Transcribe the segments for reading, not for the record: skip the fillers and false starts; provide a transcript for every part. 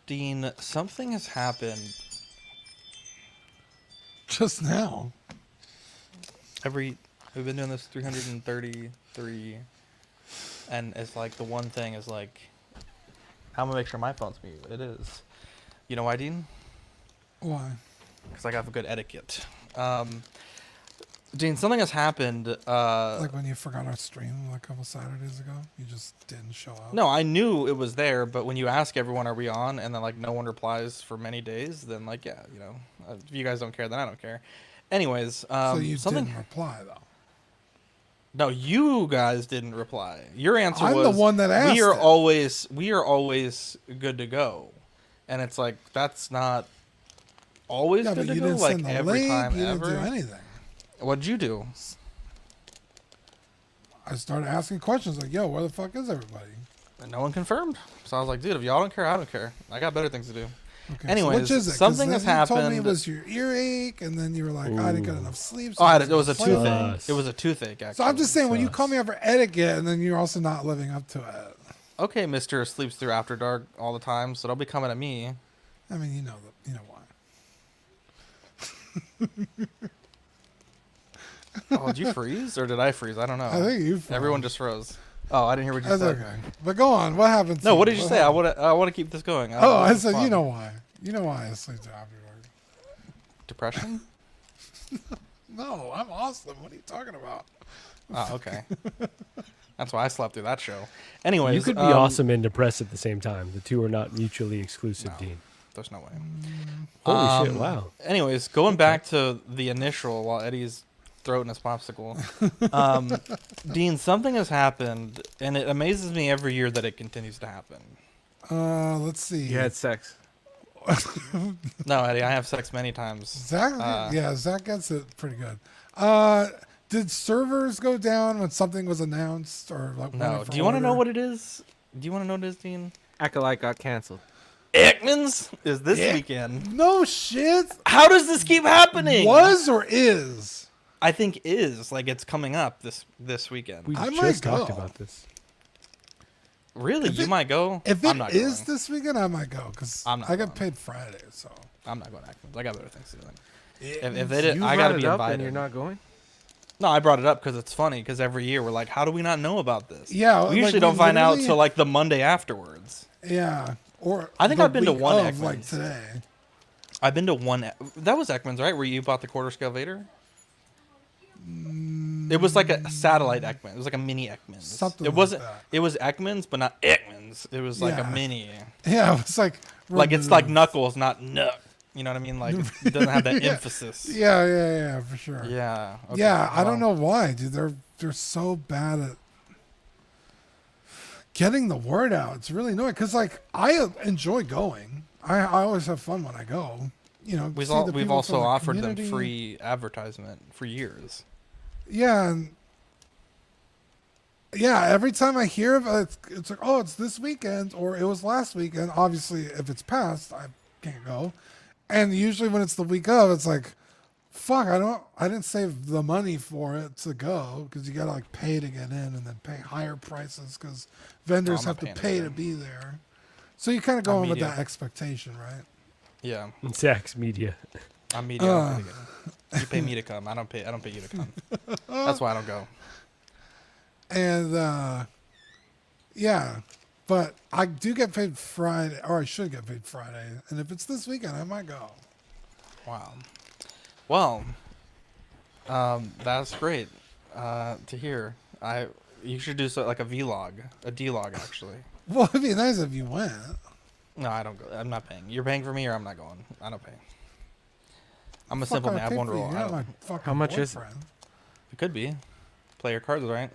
Dean, something has happened. Just now. We've been doing this 333, and it's like the one thing is like, I'm gonna make sure my phone's muted. It is. You know why, Dean? Why? Because I got good etiquette. Dean, something has happened. Like when you forgot our stream like a couple Saturdays ago, you just didn't show up. No, I knew it was there, but when you ask everyone, "Are we on?" and then like no one replies for many days, then like yeah, you know, if you guys don't care, then I don't care. Anyways, so you didn't reply though. No, you guys didn't reply. Your answer I'm was the one that asked. We are always good to go, and it's like that's not always Yeah, good but to you go. didn't Like send the every link. time You ever. didn't do anything. What'd you do? I started asking questions like, "Yo, where the fuck is everybody?" And no one confirmed. So I was like, dude, if y'all don't care, I don't care. I got better things to do. Okay, Anyways, so which is it? something has happened. You told me it was your earache, and then you were like, "I didn't get enough sleep." So It was a play with it. toothache. It was a toothache, actually. So I'm just saying, when you call me up for etiquette, and then you're also not living up to it. Okay, Mister sleeps through after dark all the time, so don't be coming at me. I mean, you know why. Oh, did you freeze or did I freeze? I don't know. I think you froze. Everyone just froze. Oh, I didn't hear what you That's said. okay. But go on. What happened? No, what did you say? I want to keep this going. I This is said, fun. you know why. You know why I sleep through after work. Depression? No, I'm awesome. What are you talking about? Oh, okay. That's why I slept through that show. Anyways, You could be awesome and depressed at the same time. The two are not mutually exclusive, No. Dean. There's no way. Holy shit, wow. Anyways, going back to the initial while Eddie's throating his popsicle. Dean, something has happened, and it amazes me every year that it continues to happen. Let's see. You had sex. No, Eddie, I have sex many times. Zach, Zach gets it pretty good. Did servers go down when something was announced, or like? No. Do you want to know what it is? Do you want to know what it is, Dean? Acolyte got canceled. Ekman's is this weekend. No shit. How does this keep happening? Was or is? I think is like it's coming up this weekend. We I might just talked go. about this. Really? If You it- might go? If I'm it not is going. this weekend, I might go because I'm not I got going. paid Friday, so. I'm not going to Ekman's. I got better things to do. Yeah. If they did, You I got to brought be it up invited. and you're not going? No, I brought it up because it's funny. Because every year we're like, how do we not know about this? Yeah, we like, usually we don't find out literally- till like the Monday afterwards. Yeah. Or I think the I've been to week one of, like Ekman's. today. I've been to one. That was Ekman's, right? Where you bought the quarter scale Vader. It was like a satellite Ekman. It was like a mini Ekman's. Something It like wasn't. that. It was Ekman's, but not Ekman's. It was like Yeah. a mini. Yeah, it's like It's like Knuckles, not Nuck. You know what I mean? Like it doesn't have that Yeah. emphasis. Yeah, for sure. Yeah. Okay, Yeah, I don't well, know why, dude. They're so bad at getting the word out. It's really annoying because like I enjoy going. I always have fun when I go. You know, We've see the we've people also from the offered them community. free advertisement for years. Yeah, and yeah. Every time I hear of it, it's like, oh, it's this weekend or it was last weekend. Obviously, if it's past, I can't go. And usually when it's the week of, it's like, fuck, I didn't save the money for it to go because you gotta like pay to get in and then pay higher prices because vendors I'm have not to paying pay to anything. be there. So you kind of go I'm in with media. that expectation, right? Yeah, Zach's media. I'm media. I don't pay to get in. You pay me to come. I don't pay you to come. That's why I don't go. And yeah, but I do get paid Friday, or I should get paid Friday. And if it's this weekend, I might go. Wow. Well, that's great to hear. You should do like a vlog, a D-log actually. Well, it'd be nice if you went. No, I don't go. I'm not paying. You're paying for me, or I'm not going. I don't pay. I'm a Fuck, simple I man. I have pay one for you. rule. You're I not don't- my fucking How much is it? boyfriend. It could be. Play your cards right.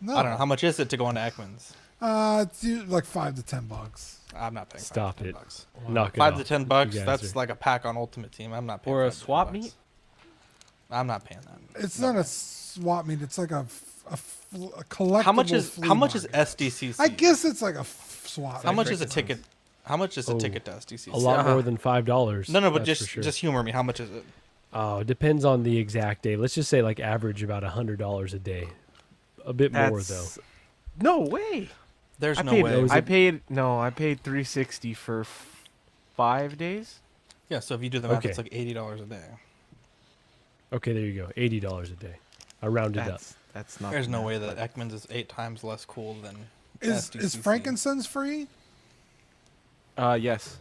No. I don't know how much is it to go into Ekman's. It's like $5 to $10. I'm not paying. Stop $5 to it. $10. Knock it $5 off. to $10. You guys That's are- like a pack on Ultimate Team. I'm not paying. Or a $5 to swap $10. meet? I'm not paying that. It's No not way. a swap meet. It's like a collectible. How much is flea SDCC? market. I guess it's like a swap. How meet. much is a Breakdowns. ticket? How much is a Oh, ticket to SDCC? A lot Uh-huh. more than $5. No, but that's for sure. just humor me. How much is it? Oh, it depends on the exact day. Let's just say like average about $100 a day. A bit more though. No way. There's I no paid, way. I paid $360 for 5 days. Yeah, so if you do the math, Okay. it's like $80 a day. Okay, there you go. $80 a day. I rounded up. That's not. There's no bad, way that but- Ekman's is 8 times less cool than Is SDCC. frankincense free? Yes.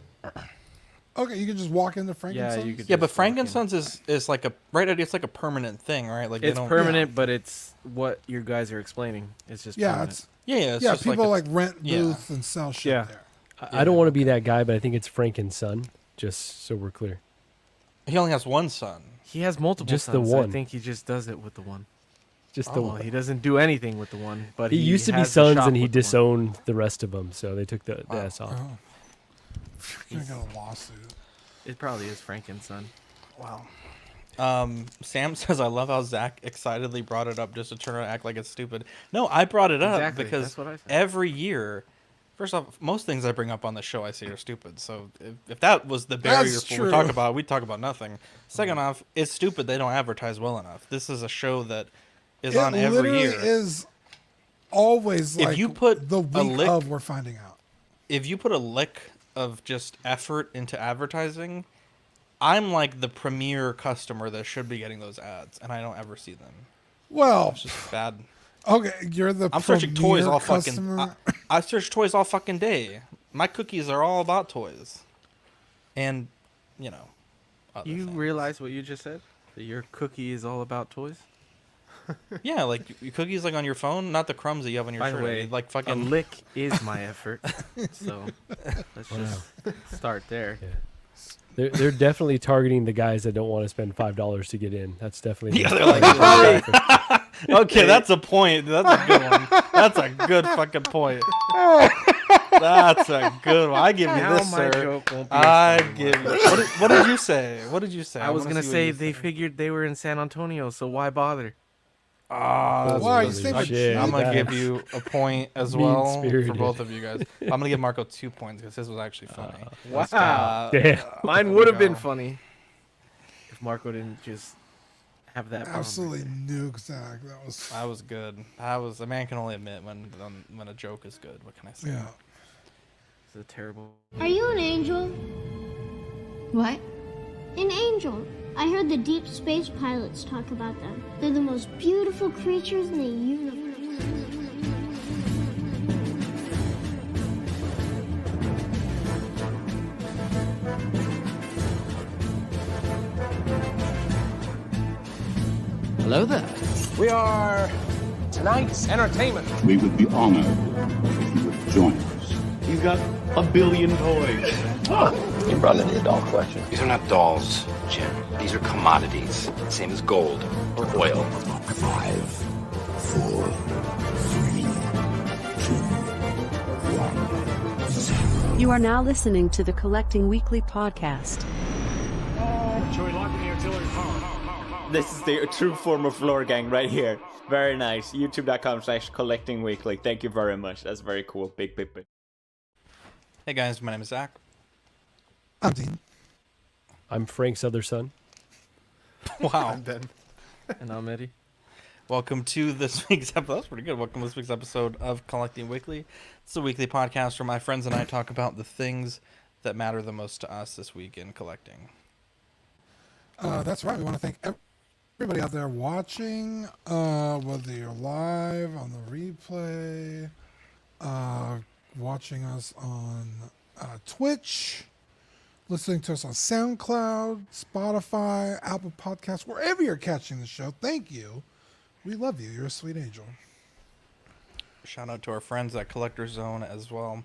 Okay, you can just walk into frankincense. you could Yeah, just but walk in. frankincense is like a right idea. It's like a permanent thing, right? Like they It's don't, permanent, but it's what you guys are explaining. It's just Yeah, permanent. it's Yeah, it's yeah. just People like, like rent yeah. booths and sell shit Yeah. there. I don't want to be that guy, but I think it's Frankenson, just so we're clear. he only has one son. He has multiple Just the sons. I one. think he just does it with the one. Just the Well, one. he doesn't do anything with the one, but He used to be has the sons shop and he with the one. disowned the rest of them, so they took the Wow. S off. Oh. You're gonna get a lawsuit. It probably is Frankenson. Wow. Sam says, I love how Zach excitedly brought it up just to turn around and act like it's stupid. No, I brought it up Exactly, because that's what I said. every year, first off, most things I bring up on the show I say are stupid. So if that was the barrier That's for what we talk true. about, we'd talk about nothing. Second off, it's stupid they don't advertise well enough. This is a show that is on it every literally year. is always If like you put the a week lick- of we're finding out. If you put a lick of just effort into advertising, I'm like the premier customer that should be getting those ads, and I don't ever see them. Well, It's just bad. okay, you're the I'm searching toys premier all customer. fucking. I search toys all fucking day. My cookies are all about toys, and you know. Other You things. realize what you just said? That your cookie is all about toys? Yeah, like your cookies like on your phone, not the crumbs that you have on your By the shirt. way, like A fucking. lick is my effort. So let's just start there. Yeah. They're definitely targeting the guys that don't want to spend $5 to get in. That's definitely Yeah, the they're like, target demographic. Okay, that's a point. That's a good one. That's a good fucking point. That's a good one. I give you Now this, my sir. joke won't be I as funny. give you. What did you say? What did you say? I was wanna gonna see what say you they said. figured they were in San Antonio, so why bother? Ah, that's Why, really you stay good. with shit. I'm gonna That- give you a point as well for Mean-spirited. both of you guys. I'm gonna give Marco 2 points because his was actually funny. Wow. Damn. Mine there would we have been go. funny if Marco didn't just have that. bomb. Absolutely nuke Zach. That was That was good. That was a man can only admit when a joke is good. What can I say? yeah. It's a terrible. Are you an angel? What? An angel. I heard the deep space pilots talk about them. They're the most beautiful creatures in the universe. Hello there. We are tonight's entertainment. We would be honored if you would join us. He's got a billion toys. You brought in the adult collection. These are not dolls, Jim. These are commodities. Same as gold or oil. 5, 4, 3, 2, 1, 0. You are now listening to the Collecting Weekly podcast. This is the true form of lore gang right here. Very nice. YouTube.com/collectingweekly. Thank you very much. That's very cool. Big, big, big. Hey guys, my name is Zach. I'm Dean. I'm Frank's other son. Wow. And I'm Eddie. Welcome to this week's episode. That was pretty good. Welcome to this week's episode of Collecting Weekly. It's a weekly podcast where my friends and I talk about the things that matter the most to us this week in collecting. That's right. We want to thank everybody out there watching, whether you're live on the replay, watching us on Twitch, listening to us on SoundCloud, Spotify, Apple Podcasts, wherever you're catching the show. Thank you. We love you. You're a sweet angel. Shout out to our friends at Collector Zone as well.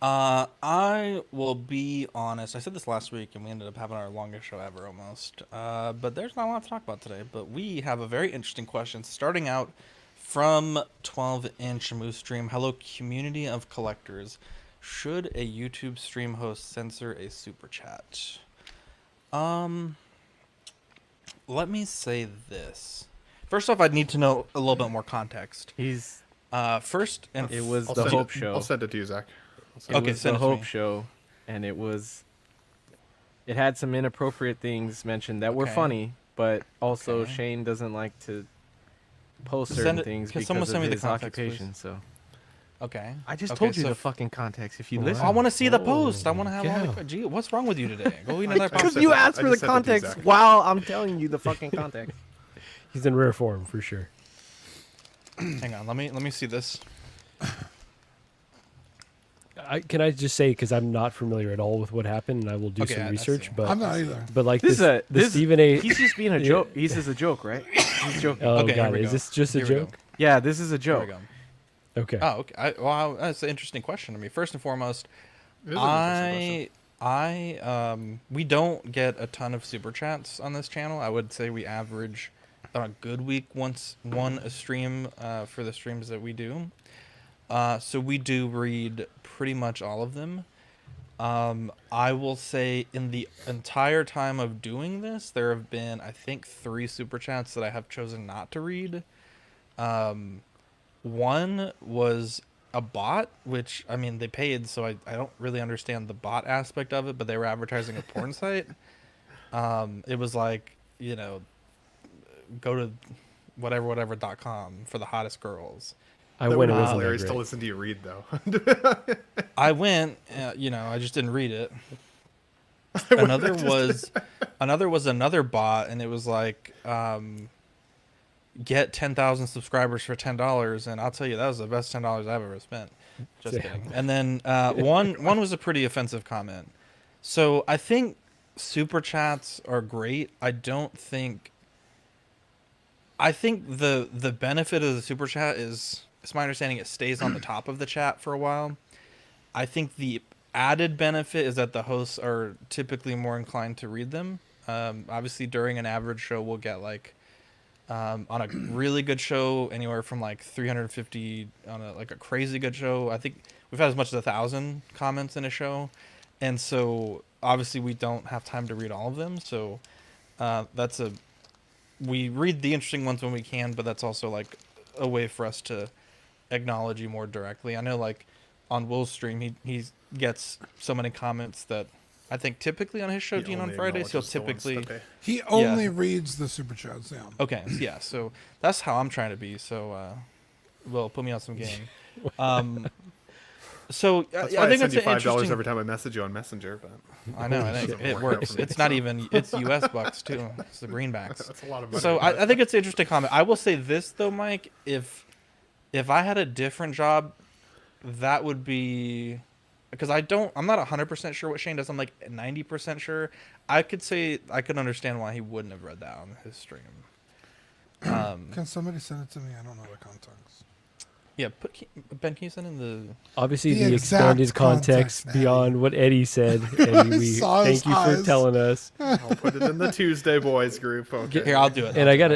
I will be honest. I said this last week, and we ended up having our longest show ever almost. But there's not a lot to talk about today. But we have a very interesting question starting out from 12-inch Moose Stream. Hello, community of collectors. Should a YouTube stream host censor a super chat? Let me say this. First off, I'd need to know a little bit more context. He's. First, and It was I'll the send Hope it- Show. I'll send it to you, Zach. It Okay, was send the it to Hope me. Show, and it had some inappropriate things mentioned that were Okay. funny, but also Okay. Shane doesn't like to post Send certain it- things can because someone of send me the his context, occupation. So Okay. I just Okay, told you so the fucking context. If you Wow. listen, I want to see the post. I want to have all Yeah. the. Gee, what's wrong with you today? Go eat another because popsicle. you asked I for the just said that to context Zach. while I'm telling you the fucking context. He's in rare form for sure. Hang on. Let me see this. Can I just say, because I'm not familiar at all with what happened, and I will do Okay, some I research, see. but I'm not either. But like This this, is the Stephen A. He's just being a joke. He's just a joke, right? He's joking. Oh Okay, here god, we is go. this just a Here we go. joke? Yeah, this is a Here we joke. go. Okay. Oh, okay. Well, that's an interesting question to me. First and foremost, It is an interesting we don't get a ton of super chats on this channel. I would say we average on a good week one a stream for the streams that we do. So we do read pretty much all of them. I will say in the entire time of doing this, there have been, I think, 3 super chats that I have chosen not to read. One was a bot, which, I mean, they paid, so I don't really understand the bot aspect of it, but they were advertising a porn site. It was like, you know, go to whatever.com for the hottest girls. I That went. would It be wasn't hilarious that to great. listen to you read, though. I went, you know, I just didn't read it. Another was another bot, and it was like, get 10,000 subscribers for $10, and I'll tell you, that was the best $10 I've ever spent. Just kidding. And then one was a pretty offensive comment. So I think super chats are great. I think the benefit of the super chat is, it's my understanding, it stays on the top of the chat for a while. I think the added benefit is that the hosts are typically more inclined to read them. Obviously, during an average show, we'll get like, on a really good show, anywhere from like 350 on a crazy good show. I think we've had as much as 1,000 comments in a show, and so obviously we don't have time to read all of them. So we read the interesting ones when we can, but that's also like a way for us to acknowledge you more directly. I know, like on Will's stream, he gets so many comments that I think typically on his show, Dean, on Fridays, he'll typically... He only reads the super chats, yeah. Okay, yeah, so that's how I'm trying to be, so, Will, put me on some game. So, That's I why think I send you $5 interesting... every time I message you on Messenger, but... I know, it works. It's not even... It's US bucks, too. It's the greenbacks. That's a lot of money. So, I think it's an interesting comment. I will say this, though, Mike, if I had a different job, that would be... Because I'm not 100% sure what Shane does. I'm like 90% sure. I could understand why he wouldn't have read that on his stream. Can somebody send it to me? I don't know the context. Yeah, Ben, can you send in the... Obviously, The the exact expanded context context, beyond what Eddie said, and we saw his thank you for eyes. telling us. I'll put it in the Tuesday Boys group. Okay. Here, I'll do it. And I got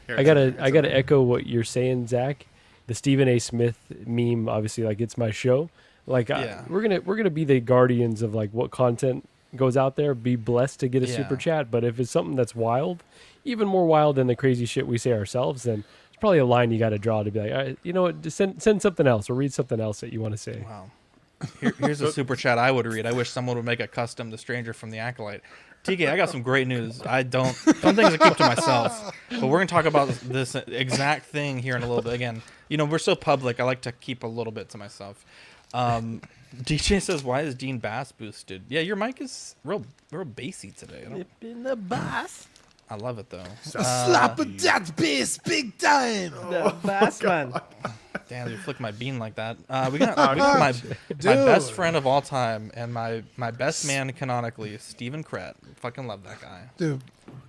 gotta echo what you're saying, Zach. The Stephen A. Smith meme, obviously, like, it's my show. Like, Yeah. we're gonna be the guardians of like what content goes out there. Be blessed to get a super chat, but if it's something that's wild, even more wild than the crazy shit we say ourselves, then it's probably a line you got to draw to be like, all right, you know what, just send something else or read something else that you want to say. Wow. Here's a super chat I would read. I wish someone would make a custom The Stranger from the Acolyte. TK, I got some great news. Some things I keep to myself, but we're going to talk about this exact thing here in a little bit. Again, you know, we're so public, I like to keep a little bit to myself. DJ says, why is Dean bass boosted? Yeah, your mic is real bassy today. In the bass. I love it, though. Slap of that bass big time. The bass man. Damn, you flick my bean like that. We got my best friend of all time and my best man canonically, Stephen Krett. Fucking love that guy. Dude,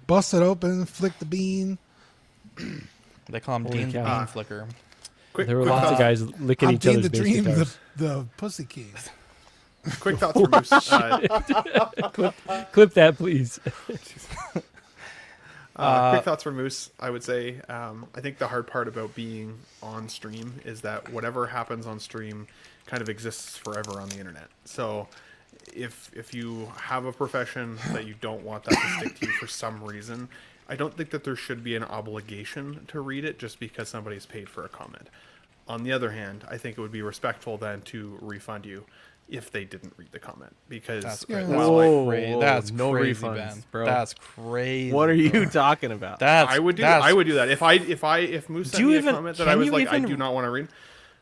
bust it open, flick the bean. They call him Holy Dean the cow. Bean Flicker. There were lots of guys licking I'm each Dean other's the bass Dream, guitars. the pussy king. Quick thoughts for Moose. Clip that, please. Quick thoughts for Moose. I would say, I think the hard part about being on stream is that whatever happens on stream kind of exists forever on the internet. So if you have a profession that you don't want that to stick to you for some reason, I don't think that there should be an obligation to read it just because somebody's paid for a comment. On the other hand, I think it would be respectful then to refund you if they didn't read the comment, because That's crazy. Whoa, That's no crazy, refunds, Ben. bro. That's crazy. What are you bro. talking about? That's I would do that's- that. If Moose sent me a comment that I was like, I do not want to read.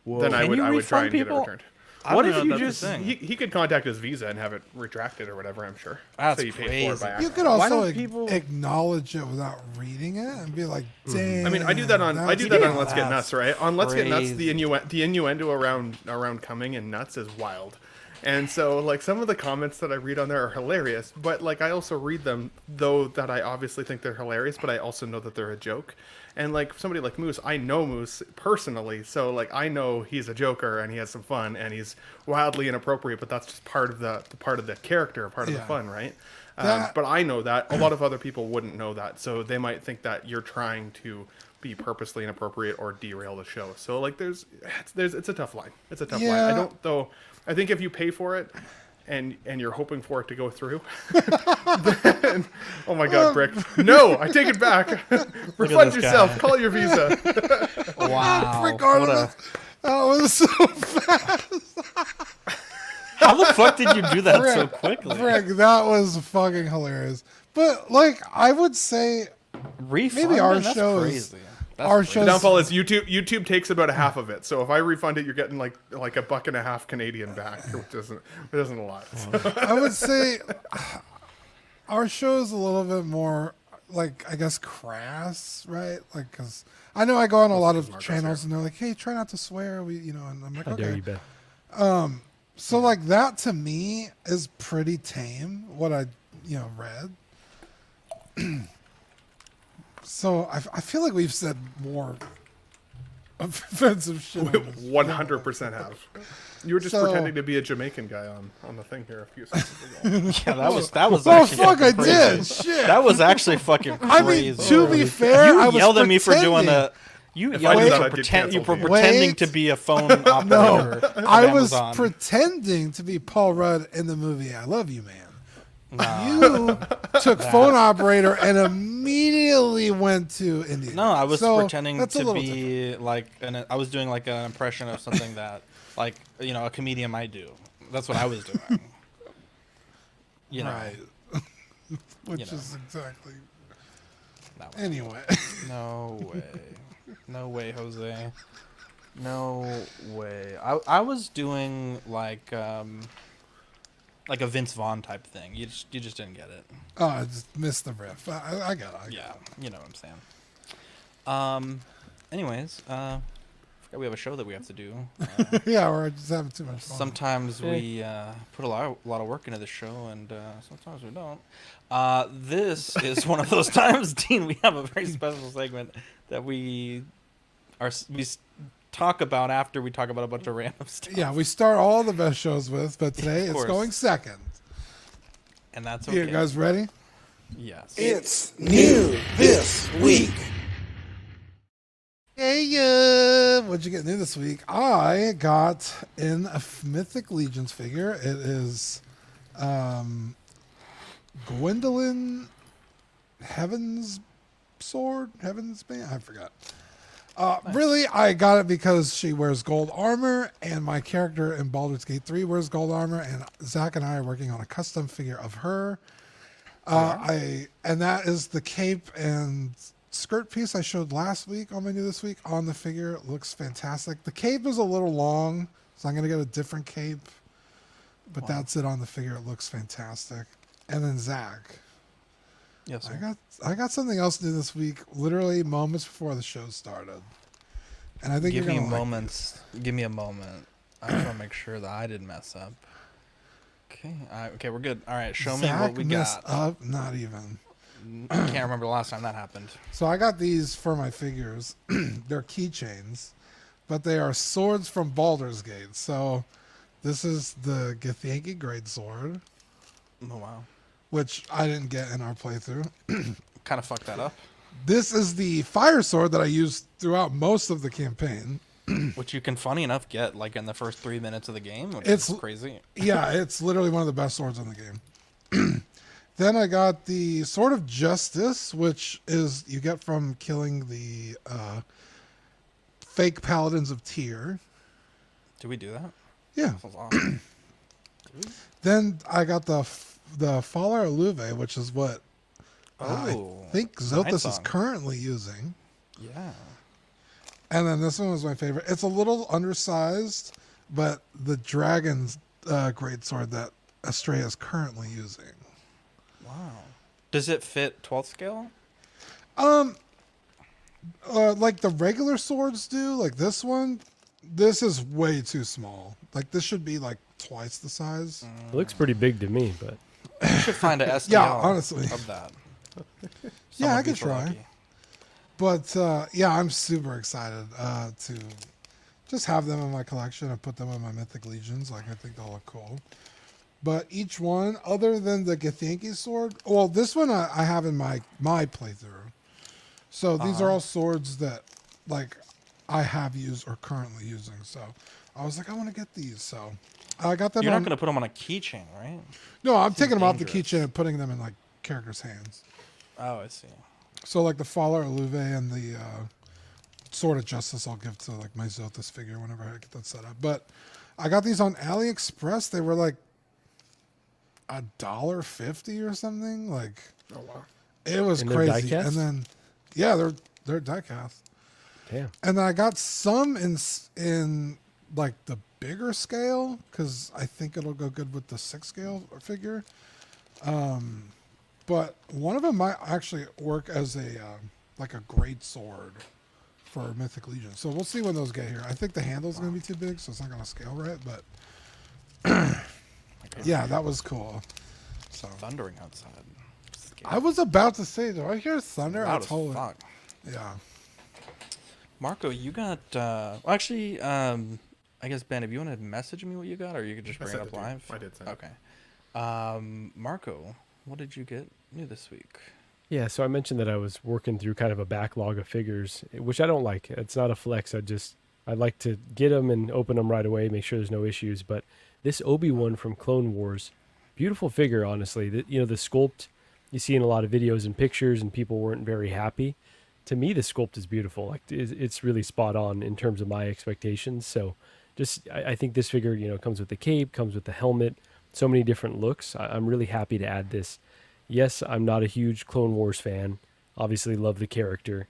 then I would try and get it returned. What if you just he could contact his Visa and have it retracted or whatever, I'm sure. That's so you paid for it by You accident. could also acknowledge it without reading it and be like, "Damn." I mean, I do that on Let's Get Nuts, right? On Let's Get Nuts, crazy. the innuendo around coming and nuts is wild. And so, like, some of the comments that I read on there are hilarious, but, like, I also read them, though, that I obviously think they're hilarious, but I also know that they're a joke. And, like, somebody like Moose, I know Moose personally, so, like, I know he's a joker, and he has some fun, and he's wildly inappropriate, but that's just part of the character, part of the fun, right? But I know that. A lot of other people wouldn't know that, so they might think that you're trying to be purposely inappropriate or derail the show. So, like, it's a tough line. It's a tough line. I don't, though... I think if you pay for it and you're hoping for it to go through, then, oh my God, Brick. No, I take it back. Refund yourself. Guy. Call your Visa. Wow. Regardless, that was so fast. How the fuck did you do that so quickly? Brick, that was fucking hilarious. But, like, I would say Refund? maybe our Man, that's show crazy. is... That's Our crazy. show's The downfall is YouTube takes about a half of it. So if I refund it, you're getting like $1.50 Canadian back, which isn't a lot. So. I would say our show is a little bit more, like, I guess, crass, right? Like, because I know I go on a lot of channels and they're like, "Hey, try not to swear." And I'm like, How dare "Okay." you, Ben? So, like, that to me is pretty tame. What I read. So I feel like we've said more offensive shit. 100% have. You were just pretending to be a Jamaican guy on the thing here a few seconds ago. Yeah, that was. Oh actually fuck! I crazy. did. Shit. That was actually fucking crazy. I mean, to be fair, you I was yelled at me for doing pretending. You If yelled I at did me that, for I'd get canceled. pretending Wait. to be a phone operator. No, of I was Amazon. pretending to be Paul Rudd in the movie "I Love You, Man." Nah. You took phone operator and immediately went to India. No, I was So, pretending that's a to little be like I was doing like an impression of something that like a comedian might do. That's what I was doing. Right. Which is exactly. Anyway. No way. No way, Jose. No way. I was doing like a Vince Vaughn type thing. You just didn't get it. Oh, I just missed the riff. I got it. Yeah, you know what I'm saying. Anyways, forgot we have a show that we have to do. Yeah, we're just having too much fun. Sometimes we put a lot of work into the show, and sometimes we don't. This is one of those times, Dean. We have a very special segment that we talk about after we talk about a bunch of random stuff. Yeah, we start all the best shows with, but today it's course. going second. And that's okay. You guys ready? Yes. It's new this week. Hey, what'd you get new this week? I got in a Mythic Legions figure. It is Gwendolyn Heaven's Band? I forgot. Nice. Really, I got it because she wears gold armor, and my character in Baldur's Gate 3 wears gold armor, and Zach and I are working on a custom figure of her. And that is the cape and skirt piece I showed last week on my new this week on the figure. It looks fantastic. The cape is a little long, so I'm going to get a different cape, but that's it on the figure. It looks fantastic. And then Zach. Yes, sir. I got something else to do this week, literally moments before the show started. And I think Give you're me gonna like moments. Give me a moment. I just want to make sure that I didn't mess up. Okay. Okay, we're good. All right, show me what we messed got. up, not even. I can't remember the last time that happened. So I got these for my figures. They're keychains, but they are swords from Baldur's Gate. So this is the Githyanki Greatsword. Oh wow. Which I didn't get in our playthrough. Kind of fucked that up. This is the fire sword that I used throughout most of the campaign. Which you can, funny enough, get like in the first 3 minutes of the game, which It's is crazy. Yeah, it's literally one of the best swords in the game. Then I got the Sword of Justice, which is you get from killing the fake paladins of Tyr. Did we do that? Yeah. That sounds awesome. Then I got the Faller Aluve, which is what I think Zothis is song. currently using. Yeah. And then this one was my favorite. It's a little undersized, but the dragon's greatsword that Estrella is currently using. Wow. Does it fit 12th scale? Like the regular swords do, like this one, this is way too small. Like this should be like twice the size. It looks pretty big to me, but You should find a STL Yeah, honestly. of that. Yeah, Someone I could be so try. lucky. But yeah, I'm super excited to just have them in my collection and put them in my Mythic Legions. Like I think they'll look cool. But each one, other than the Githyanki sword, well, this one I have in my playthrough. So these are all swords that like I have used or currently using. So I was like, I want to get these. So I got them. You're not going to put them on a keychain, right? No, I'm taking them off the dangerous. keychain and putting them in like characters' hands. Oh, I see. So like the Faller Aluve and the Sword of Justice, I'll give to like my Zothis figure whenever I get that set up. But I got these on AliExpress. They were like $1.50 or something. Like, Oh wow. it was And they're crazy. die-cast? And then, yeah, they're die cast. damn. And then I got some in like the bigger scale because I think it'll go good with the 6 scale figure. But one of them might actually work as a like a great sword for Mythic Legion. So we'll see when those get here. I think the handle's going to be too big, so it's not going to scale right. But yeah, that was cool. So Thundering outside. Scary. I was about to say, do I hear thunder? Loud I as totally. fuck. Yeah. Marco, you got... well, actually, I guess, Ben, if you want to message me what you got, or you could just bring it up live. I did send it. Okay. Marco, what did you get new this week? Yeah, so I mentioned that I was working through kind of a backlog of figures, which I don't like. It's not a flex. I'd like to get them and open them right away, make sure there's no issues. But this Obi-Wan from Clone Wars, beautiful figure, honestly. The sculpt you see in a lot of videos and pictures, and people weren't very happy. To me, the sculpt is beautiful. Like it's really spot on in terms of my expectations. So, I think this figure, comes with the cape, comes with the helmet, so many different looks. I'm really happy to add this. Yes, I'm not a huge Clone Wars fan. Obviously, love the character.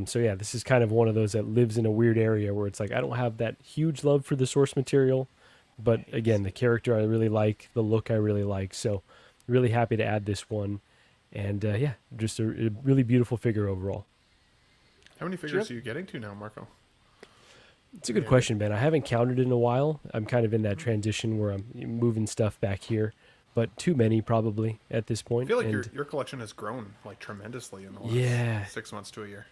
So yeah, this is kind of one of those that lives in a weird area where it's like I don't have that huge love for the source material, but again, the character I really like, the look I really like. So, really happy to add this one, and yeah, just a really beautiful figure overall. How many figures are you getting to now, Marco? It's a good question, Ben. I haven't counted in a while. I'm kind of in that transition where I'm moving stuff back here, but too many probably at this I point. feel like and your collection has grown like tremendously in the last 6 months to a year.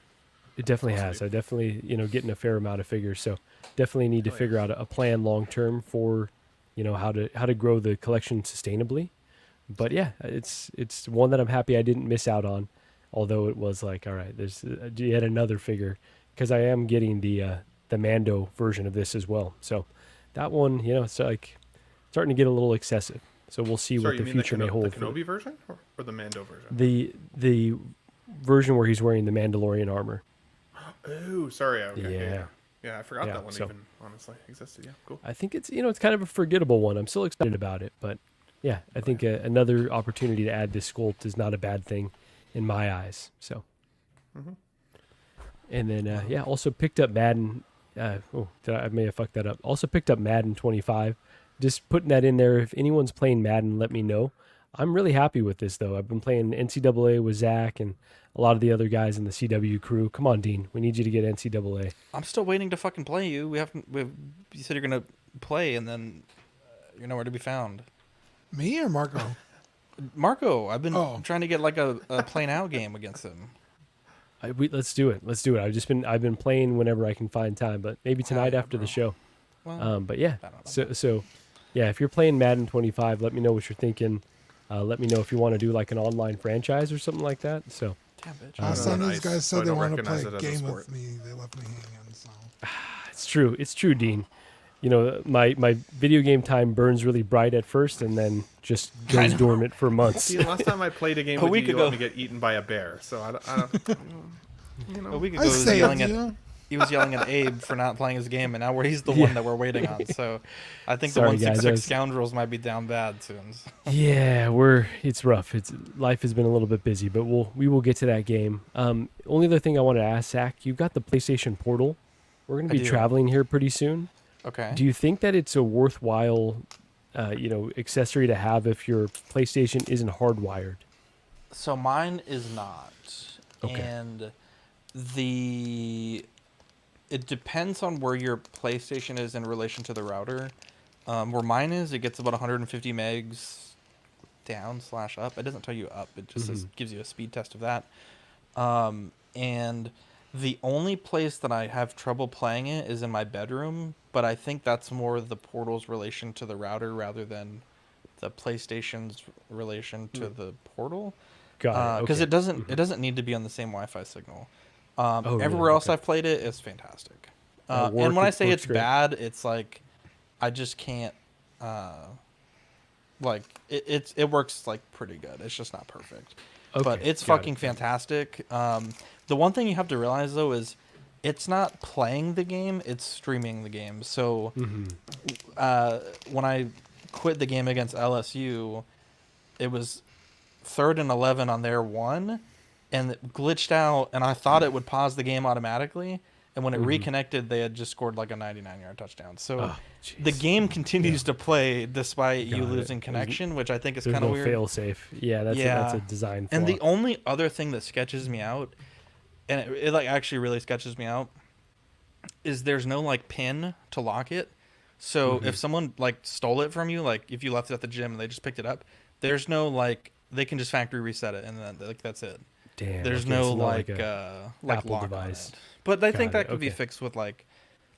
it definitely has. I definitely, getting a fair amount of figures. So definitely need to figure out a plan long term for, how to grow the collection sustainably. But yeah, it's one that I'm happy I didn't miss out on. Although it was like, all right, there's yet another figure, because I am getting the Mando version of this as well. So that one, it's like starting to get a little excessive. So we'll see what the future may hold. The Kenobi version or the Mando version? The version where he's wearing the Mandalorian armor. Oh, sorry. Okay. Yeah, I forgot Yeah, that one so- even honestly existed. Yeah, cool. I think it's it's kind of a forgettable one. I'm still excited about it, but yeah, I think another opportunity to add this sculpt is not a bad thing in my eyes. So, and then also picked up Madden. I may have fucked that up. Also picked up Madden 25. Just putting that in there. If anyone's playing Madden, let me know. I'm really happy with this though. I've been playing NCAA with Zach and a lot of the other guys in the CW crew. Come on, Dean. We need you to get NCAA. I'm still waiting to fucking play you. You said you're going to play, and then you're nowhere to be found. Me or Marco? Marco, I've been trying to get like a plain out game against him. Let's do it. I've been playing whenever I can find time, but maybe tonight after the show. Well, but yeah, so yeah, if you're playing Madden 25, let me know what you're thinking. Let me know if you want to do like an online franchise or something like that. So, Last time these guys said they want to play recognize it a as a game sport. with me, they left me hanging. So it's true, Dean. My video game time burns really bright at first and then just goes dormant for months. See, last time I played a game with you, you let me get eaten by a bear. So I don't a week ago, he was yelling at Abe for not playing his game, and now he's the one that we're waiting on. So I think the 166 Scoundrels might be down bad soon. Yeah, it's rough. Life has been a little bit busy, but we will get to that game. Only other thing I wanted to ask, Zach, you've got the PlayStation Portal. We're going to I be do. traveling here pretty soon. Okay. Do you think that it's a worthwhile, accessory to have if your PlayStation isn't hardwired? So mine is not. Okay. And it depends on where your PlayStation is in relation to the router. Where mine is, it gets about 150 megs down/up. It doesn't tell you up. It just says, gives you a speed test of that. And the only place that I have trouble playing it is in my bedroom, but I think that's more the Portal's relation to the router rather than the PlayStation's relation to the Portal. Got it. Because Okay. it doesn't need to be on the same Wi-Fi signal. really? Everywhere else Okay. I've played it, it's fantastic. Work- And when I say works it's great. bad, it's like I just can't. It works like pretty good. It's just not perfect. But Okay, it's got fucking it. fantastic. The one thing you have to realize though is it's not playing the game; it's streaming the game. So when I quit the game against LSU, it was 3rd and 11 on their one, and it glitched out, and I thought it would pause the game automatically. And when it reconnected, they had just scored like a 99-yard touchdown. So the game continues to play despite you Got it. losing connection, which I think is There's kind of no weird. fail safe. Yeah, that's a design flaw. And the only other thing that sketches me out, and it like actually really sketches me out, is there's no like pin to lock it. So if someone like stole it from you, like if you left it at the gym and they just picked it up, there's no like they can just factory reset it and then like that's it. Damn. There's okay, no so not like a like Apple lock device. on it. But I Got think that it, could be okay. fixed with like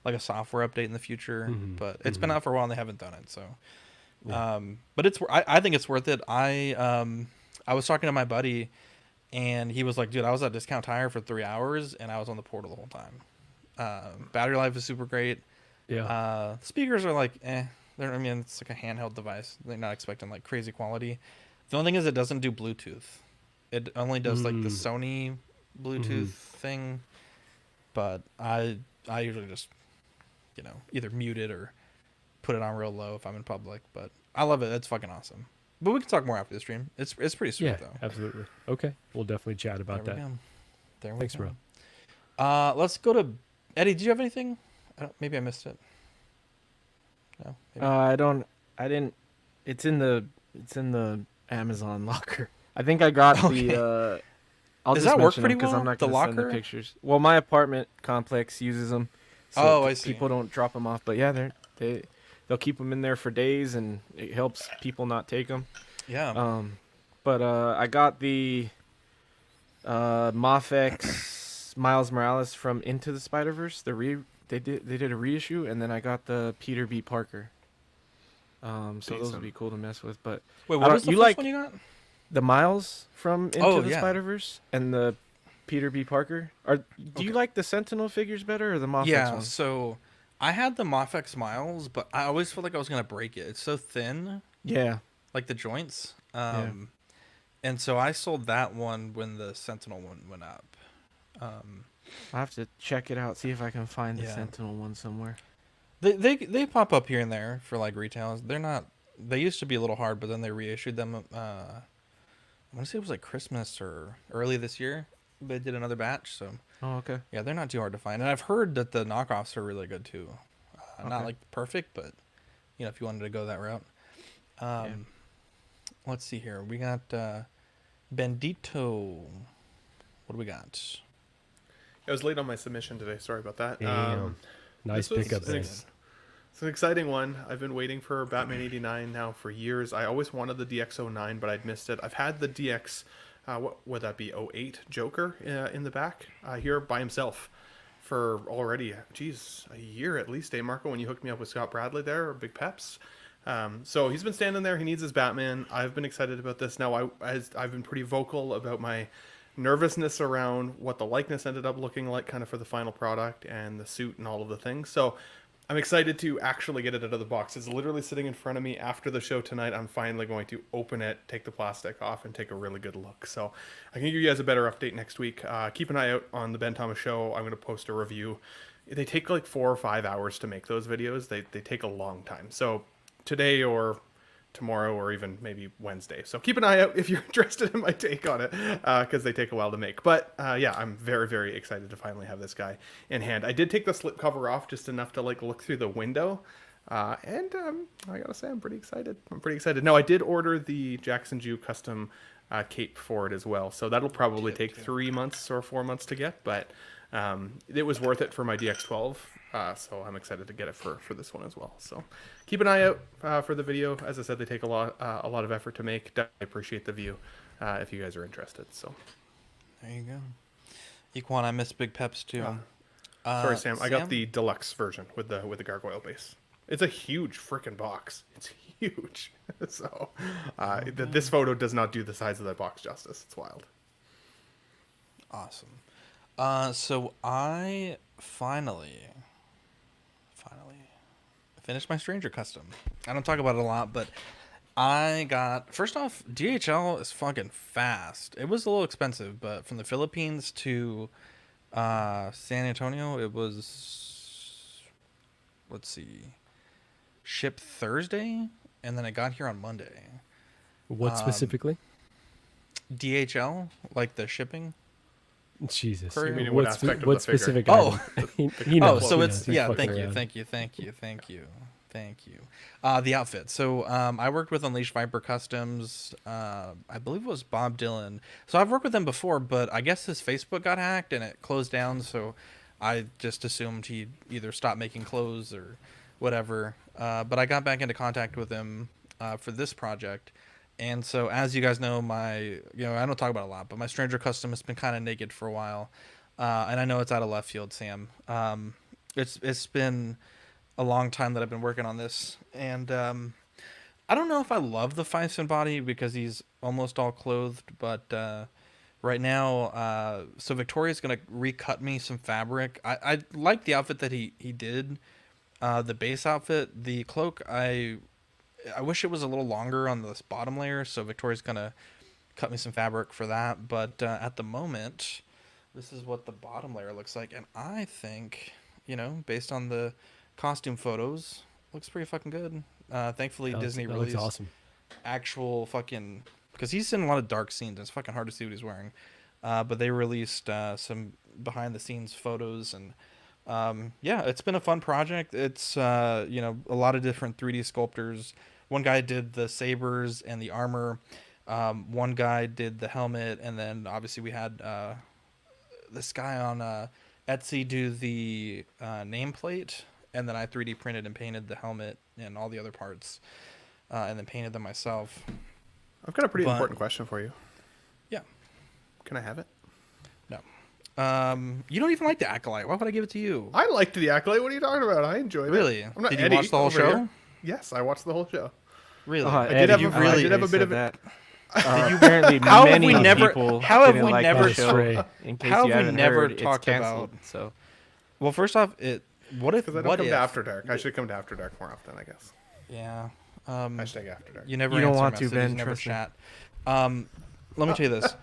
a software update in the future. But it's been out for a while and they haven't done it. So, but I think it's worth it. I was talking to my buddy, and he was like, "Dude, I was at Discount Tire for 3 hours, and I was on the Portal the whole time. Battery life is super great. Yeah. Speakers are like, it's like a handheld device. They're not expecting like crazy quality. The only thing is, it doesn't do Bluetooth. It only does like the Sony Bluetooth thing. But I usually just, either mute it or put it on real low if I'm in public. But I love it. It's fucking awesome. But we can talk more after the stream. It's pretty sweet Yeah, though. absolutely. Okay, we'll definitely chat about There that. we go. There we Thanks, go. bro. Let's go to Eddie. Did you have anything? Maybe I missed it. No. Maybe. I didn't. It's in the Amazon locker. I think I got the. I'll Does just that work mention pretty because well, I'm not the going to send the locker? pictures. Well, my apartment complex uses them. So I see. People don't drop them off, but yeah, they'll keep them in there for days, and it helps people not take them. Yeah. But I got the Mafex Miles Morales from Into the Spider-Verse. They did a reissue, and then I got the Peter B. Parker. So those would be cool to mess with. But Wait, what was the first one you got? The Miles from Into the yeah. Spider-Verse and the Peter B. Parker. Do you like the Sentinel figures better or the Mafex Yeah, ones? so I had the Mafex Miles, but I always felt like I was going to break it. It's so thin. Yeah. Like the joints. And so I sold that one when the Sentinel one went up. I'll have to check it out, see if I can find the Sentinel one somewhere. They pop up here and there for like retails. They're not. They used to be a little hard, but then they reissued them. I want to say it was like Christmas or early this year. They did another batch, so. Oh, okay. Yeah, they're not too hard to find, and I've heard that the knockoffs are really good too. Not like perfect, but if you wanted to go that route. Let's see here. We got Bendito. What do we got? I was late on my submission today. Sorry about that. Nice pickup, man. It's an exciting one. I've been waiting for Batman 89 now for years. I always wanted the DX09, but I'd missed it. I've had the DX, what would that be, 08 Joker in the back here by himself for already, a year at least, Marco, when you hooked me up with Scott Bradley there, or Big Peps. So he's been standing there. He needs his Batman. I've been excited about this. Now, I've been pretty vocal about my nervousness around what the likeness ended up looking like kind of for the final product and the suit and all of the things. So I'm excited to actually get it out of the box. It's literally sitting in front of me after the show tonight. I'm finally going to open it, take the plastic off, and take a really good look. So I can give you guys a better update next week. Keep an eye out on the Ben Thomas Show. I'm going to post a review. They take like 4 or 5 hours to make those videos. They take a long time. So today or tomorrow or even maybe Wednesday. So keep an eye out if you're interested in my take on it, because they take a while to make. But yeah, I'm very, very excited to finally have this guy in hand. I did take the slip cover off just enough to like look through the window. And I gotta say, I'm pretty excited. No, I did order the Jackson Jew custom cape for it as well. So that'll probably take 3 months or 4 months to get, but it was worth it for my DX12. So I'm excited to get it for this one as well. So keep an eye out for the video. As I said, they take a lot of effort to make. I appreciate the view if you guys are interested. So there you go. Equan, I miss Big Peps too. Sorry, Sam. I got the deluxe version with the gargoyle base. It's a huge freaking box. It's huge. So this photo does not do the size of that box justice. It's wild. Awesome. So I finally finished my Stranger custom. I don't talk about it a lot, but I got, first off, DHL is fucking fast. It was a little expensive, but from the Philippines to San Antonio, it was, let's see, shipped Thursday, and then it got here on Monday. What specifically? DHL, like the shipping. Jesus. What specific? Oh, he knows. Oh, so it's He's yeah. fucking Thank you. around. The outfit. So I worked with Unleashed Viper Customs. I believe it was Bob Dylan. So I've worked with him before, but I guess his Facebook got hacked and it closed down. So I just assumed he'd either stopped making clothes or whatever. But I got back into contact with him for this project. And so, as you guys know, I don't talk about it a lot, but my Stranger custom has been kind of naked for a while. And I know it's out of left field, Sam. It's been a long time that I've been working on this. And I don't know if I love the Fison body because he's almost all clothed. But right now, so Victoria's going to recut me some fabric. I like the outfit that he did, the base outfit. The cloak, I wish it was a little longer on this bottom layer, so Victoria's gonna cut me some fabric for that. But at the moment, this is what the bottom layer looks like, and I think, based on the costume photos, looks pretty fucking good. Thankfully, Disney released awesome. Actual fucking, because he's in a lot of dark scenes. And it's fucking hard to see what he's wearing, but they released some behind the scenes photos and. Yeah, it's been a fun project. It's a lot of different 3D sculptors. One guy did the sabers and the armor. One guy did the helmet, and then obviously we had this guy on Etsy do the nameplate, and then I 3D printed and painted the helmet and all the other parts, and then painted them myself. I've got a pretty important question for you. Yeah. Can I have it? No. You don't even like the Acolyte. Why would I give it to you? I liked the Acolyte. What are you talking about? I enjoyed it. Really? I'm not Did you Eddie watch the whole over show? here. Yes, I watched the whole show. Really? I did have a bit of that. Apparently, How have we never? people How have didn't we like never? the show. In case How you have we haven't never heard, talked it's canceled, about? So, well, first off, what if? Because I don't what come if? to After Dark. I should come to After Dark more often, I guess. Yeah. Hashtag After Dark. You never. You don't answer want to, messages, Ben, you never trust me. chat. Let me tell you this.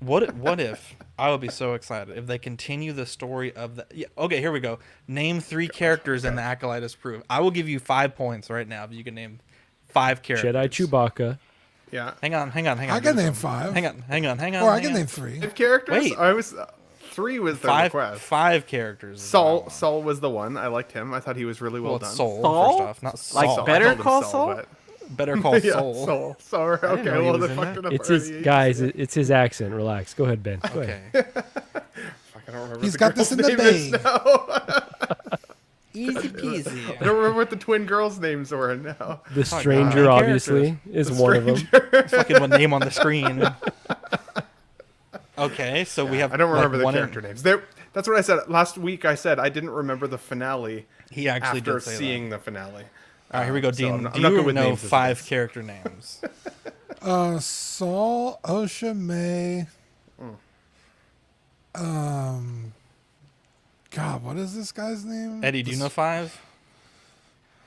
What if I would be so excited if they continue the story of the? Yeah, okay, here we go. Name 3 characters in the Acolyte as proof. I will give you 5 points right now if you can name 5 characters. Jedi Chewbacca. Yeah. Hang on. I can name 5. Hang on. Or I can name 3. 5 characters? Wait. I was 3 was the request. 5 characters. Saul was the one. I liked him. I thought he was really well done. Saul, Saul? first off, not Saul. Like Better Call Saul? But... Better Call yeah, Saul. Saul. Sorry. didn't Okay, know he well, was they in fucked that. it up It's his already. guys. It's his accent. Relax. Go ahead, Ben. Go ahead. Okay. Fuck, I don't remember He's the got this girl's in the name is bag. now. Easy peasy. I don't remember what the twin girls' names were now. The Stranger, God. obviously, is one of them. Fucking one name on the screen. Okay, so we have. I don't remember like, the character names. That's what I said last week. I said I didn't remember the finale. He actually after did say seeing the finale. All right, here we go, So Dean. I'm not Do good you with know names this 5 week. character names? Saul, Osha, May. God, what is this guy's name? Eddie, do you know 5?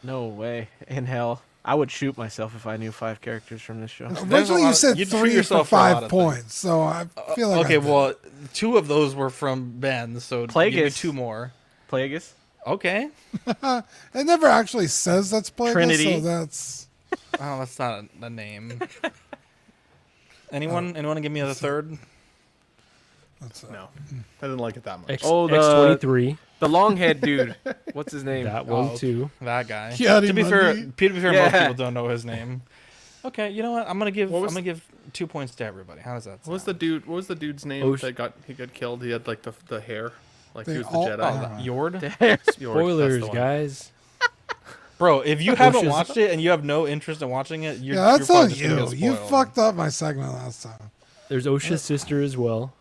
No way in hell. I would shoot myself if I knew 5 characters from this show. Originally, you said you'd treat 3 for yourself for a lot 5 of points, so I feel like. Okay, well, 2 of those were from Ben, so give me Plagueis. 2 more. Plagueis. Okay. It never actually says that's Plagueis, Trinity. so that's. Oh, that's not a name. Anyone give me the third? No, I didn't like it that much. X23. The long head dude. What's his name? That one too. That guy. Kiadi To be fair, Mundi. most people don't know his name. Okay, you know what? I'm gonna give 2 points to everybody. How does that sound? What was the dude's name that got killed? He had like the hair, like he was the Jedi. Yord. Spoilers, guys. Bro, if you haven't watched it and you have no interest in watching it, that's you're on just gonna you. get You spoiled. fucked up my segment last time. There's Osha's sister as well.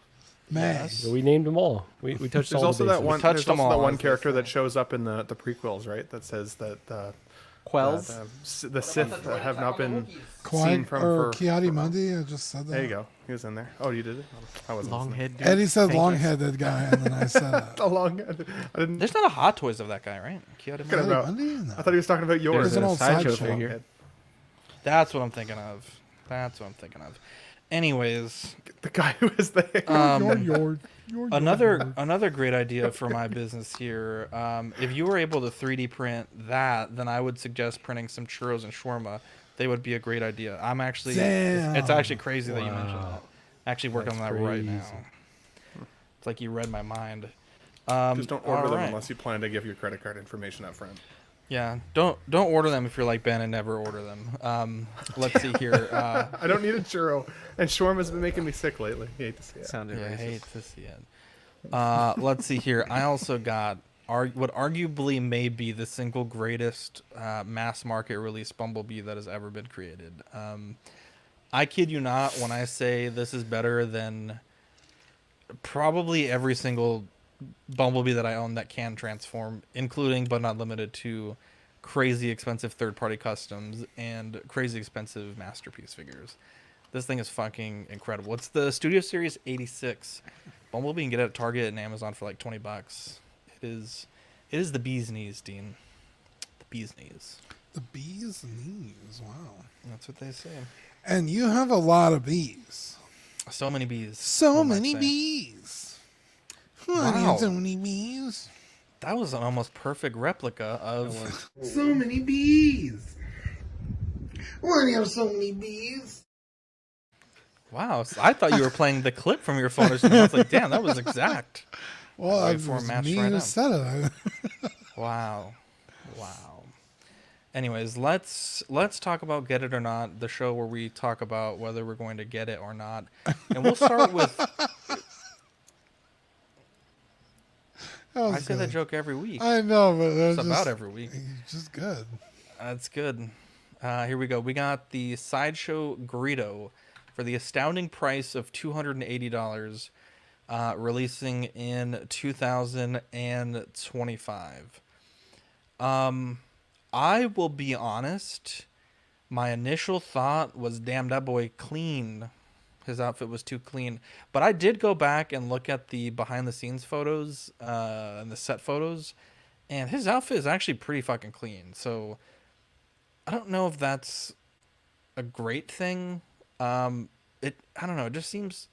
Man, So we named them all. We touched There's all also the that bases. one. touched There's them also that all, one as they character say. that shows up in the prequels, right? That says that Quells? the Sith have not been Qui seen from or for. Kiadi Mundi. I just said that. There you go. He was in there. Oh, you did it. I wasn't. Long listening. head dude. Eddie said Thank you. long-headed guy, and then I said that. The long. I didn't. There's not a Hot Toys of that guy, right? Kiadi Talking Mundi? about- Mundi? No. I thought he was talking about yours. There's an old Sideshow sideshow. figure. That's what I'm thinking of. Anyways, The guy who was there. You're another great idea for my business here. If you were able to 3D print that, then I would suggest printing some churros and shawarma. They would be a great idea. I'm actually, it's actually crazy that you mentioned that. Actually working on that right now. It's like you read my mind. Just don't order them alright. unless you plan to give your credit card information up front. Yeah, don't order them if you're like Ben and never order them. Let's see here. I don't need a churro, and shawarma's been making me sick lately. I hate to see it. Sounded Yeah, I racist. hate to see it. Let's see here. I also got what arguably may be the single greatest mass market release Bumblebee that has ever been created. I kid you not when I say this is better than probably every single Bumblebee that I own that can transform, including but not limited to crazy expensive third-party customs and crazy expensive masterpiece figures. This thing is fucking incredible. It's the Studio Series 86. Bumblebee can get it at Target and Amazon for like $20. It is the bee's knees, Dean. The bee's knees. The bee's knees. Wow. That's what they say. And you have a lot of bees. So many bees. So one might many say. bees. Wow. So many bees. That was an almost perfect replica of. So many bees. Why do you have so many bees? Wow, I thought you were playing the clip from your phone or something. I was like, damn, that was exact. Well, Right it before was match me right who up. said it. Wow. Anyways, let's talk about Get It or Not, the show where we talk about whether we're going to get it or not. And we'll start with. I say that joke every week. I know, but It's that's about every week. Just good. That's good. Here we go. We got the Sideshow Greedo for the astounding price of $280, releasing in 2025. I will be honest. My initial thought was, damn, that boy clean. His outfit was too clean. But I did go back and look at the behind-the-scenes photos and the set photos, and his outfit is actually pretty fucking clean. So I don't know if that's a great thing. I don't know. It just seems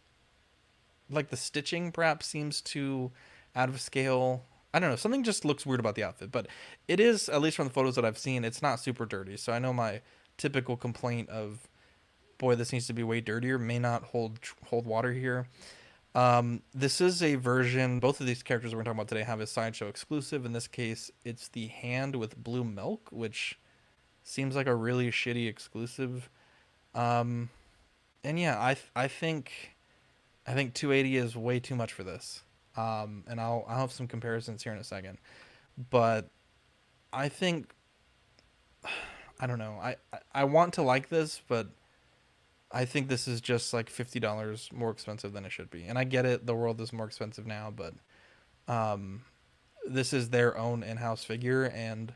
like the stitching perhaps seems too out of scale. I don't know. Something just looks weird about the outfit, but it is, at least from the photos that I've seen, it's not super dirty. So I know my typical complaint of, boy, this needs to be way dirtier, may not hold water here. This is a version, both of these characters we're talking about today have a Sideshow exclusive. In this case, it's the hand with blue milk, which seems like a really shitty exclusive. And yeah, I think 280 is way too much for this. And I'll have some comparisons here in a second. But I think, I don't know. I want to like this, but I think this is just like $50 more expensive than it should be. And I get it, the world is more expensive now, but this is their own in-house figure, and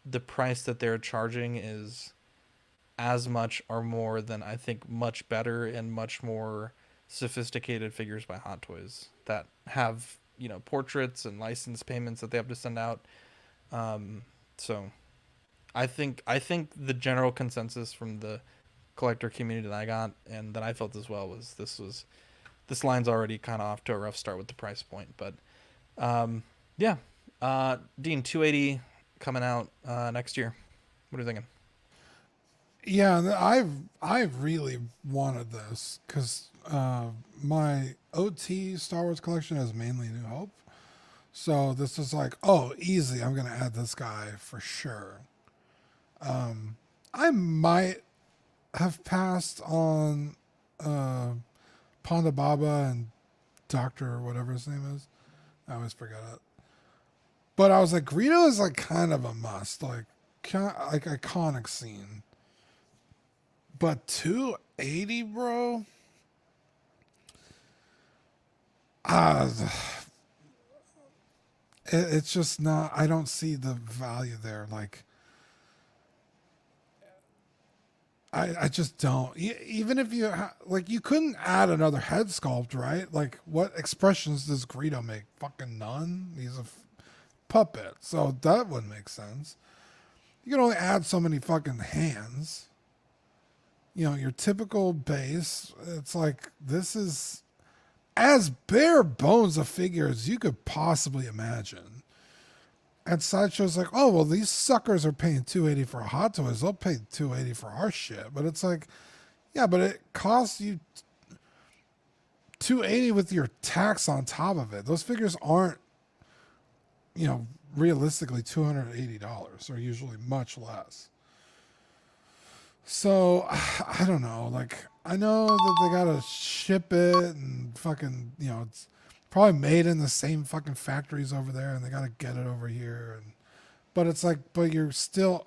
the price that they're charging is as much or more than, I think, much better and much more sophisticated figures by Hot Toys that have, portraits and license payments that they have to send out. So I think the general consensus from the collector community that I got and that I felt as well was this line's already kind of off to a rough start with the price point. But yeah, Dean, 280 coming out next year. What are you thinking? Yeah, I really wanted this because my OT Star Wars collection is mainly New Hope. So this is like, oh, easy. I'm gonna add this guy for sure. I might have passed on Ponda Baba and Doctor whatever his name is. I always forget it. But I was like, Greedo is like kind of a must, like iconic scene. But 280, bro. It's just not. I don't see the value there. Like, I just don't. Even if you like, you couldn't add another head sculpt, right? Like, what expressions does Greedo make? Fucking none. He's a puppet, so that wouldn't make sense. You can only add so many fucking hands. You know, your typical base. It's like, this is as bare bones a figure as you could possibly imagine. And Sideshow's like, oh, well, these suckers are paying $280 for a Hot Toys. They'll pay $280 for our shit. But it's like, yeah, but it costs you $280 with your tax on top of it. Those figures aren't, you know, realistically $280. They're usually much less. So, I don't know. Like, I know that they gotta ship it and fucking, you know, it's probably made in the same fucking factories over there and they gotta get it over here. But it's like, but you're still,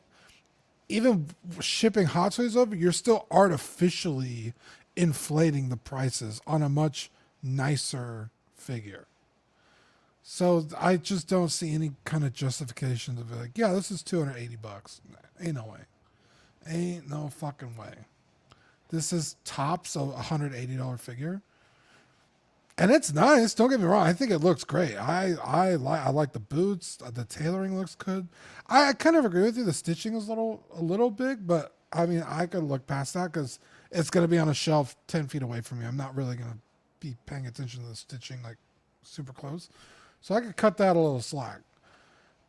even shipping Hot Toys over, you're still artificially inflating the prices on a much nicer figure. So I just don't see any kind of justification to be like, yeah, this is $280. Ain't no way. Ain't no fucking way. This is tops a $180 figure. And it's nice. Don't get me wrong. I think it looks great. I like the boots. The tailoring looks good. I kind of agree with you. The stitching is a little big, but I mean, I could look past that because it's going to be on a shelf 10 feet away from me. I'm not really going to be paying attention to the stitching like super close. So I could cut that a little slack.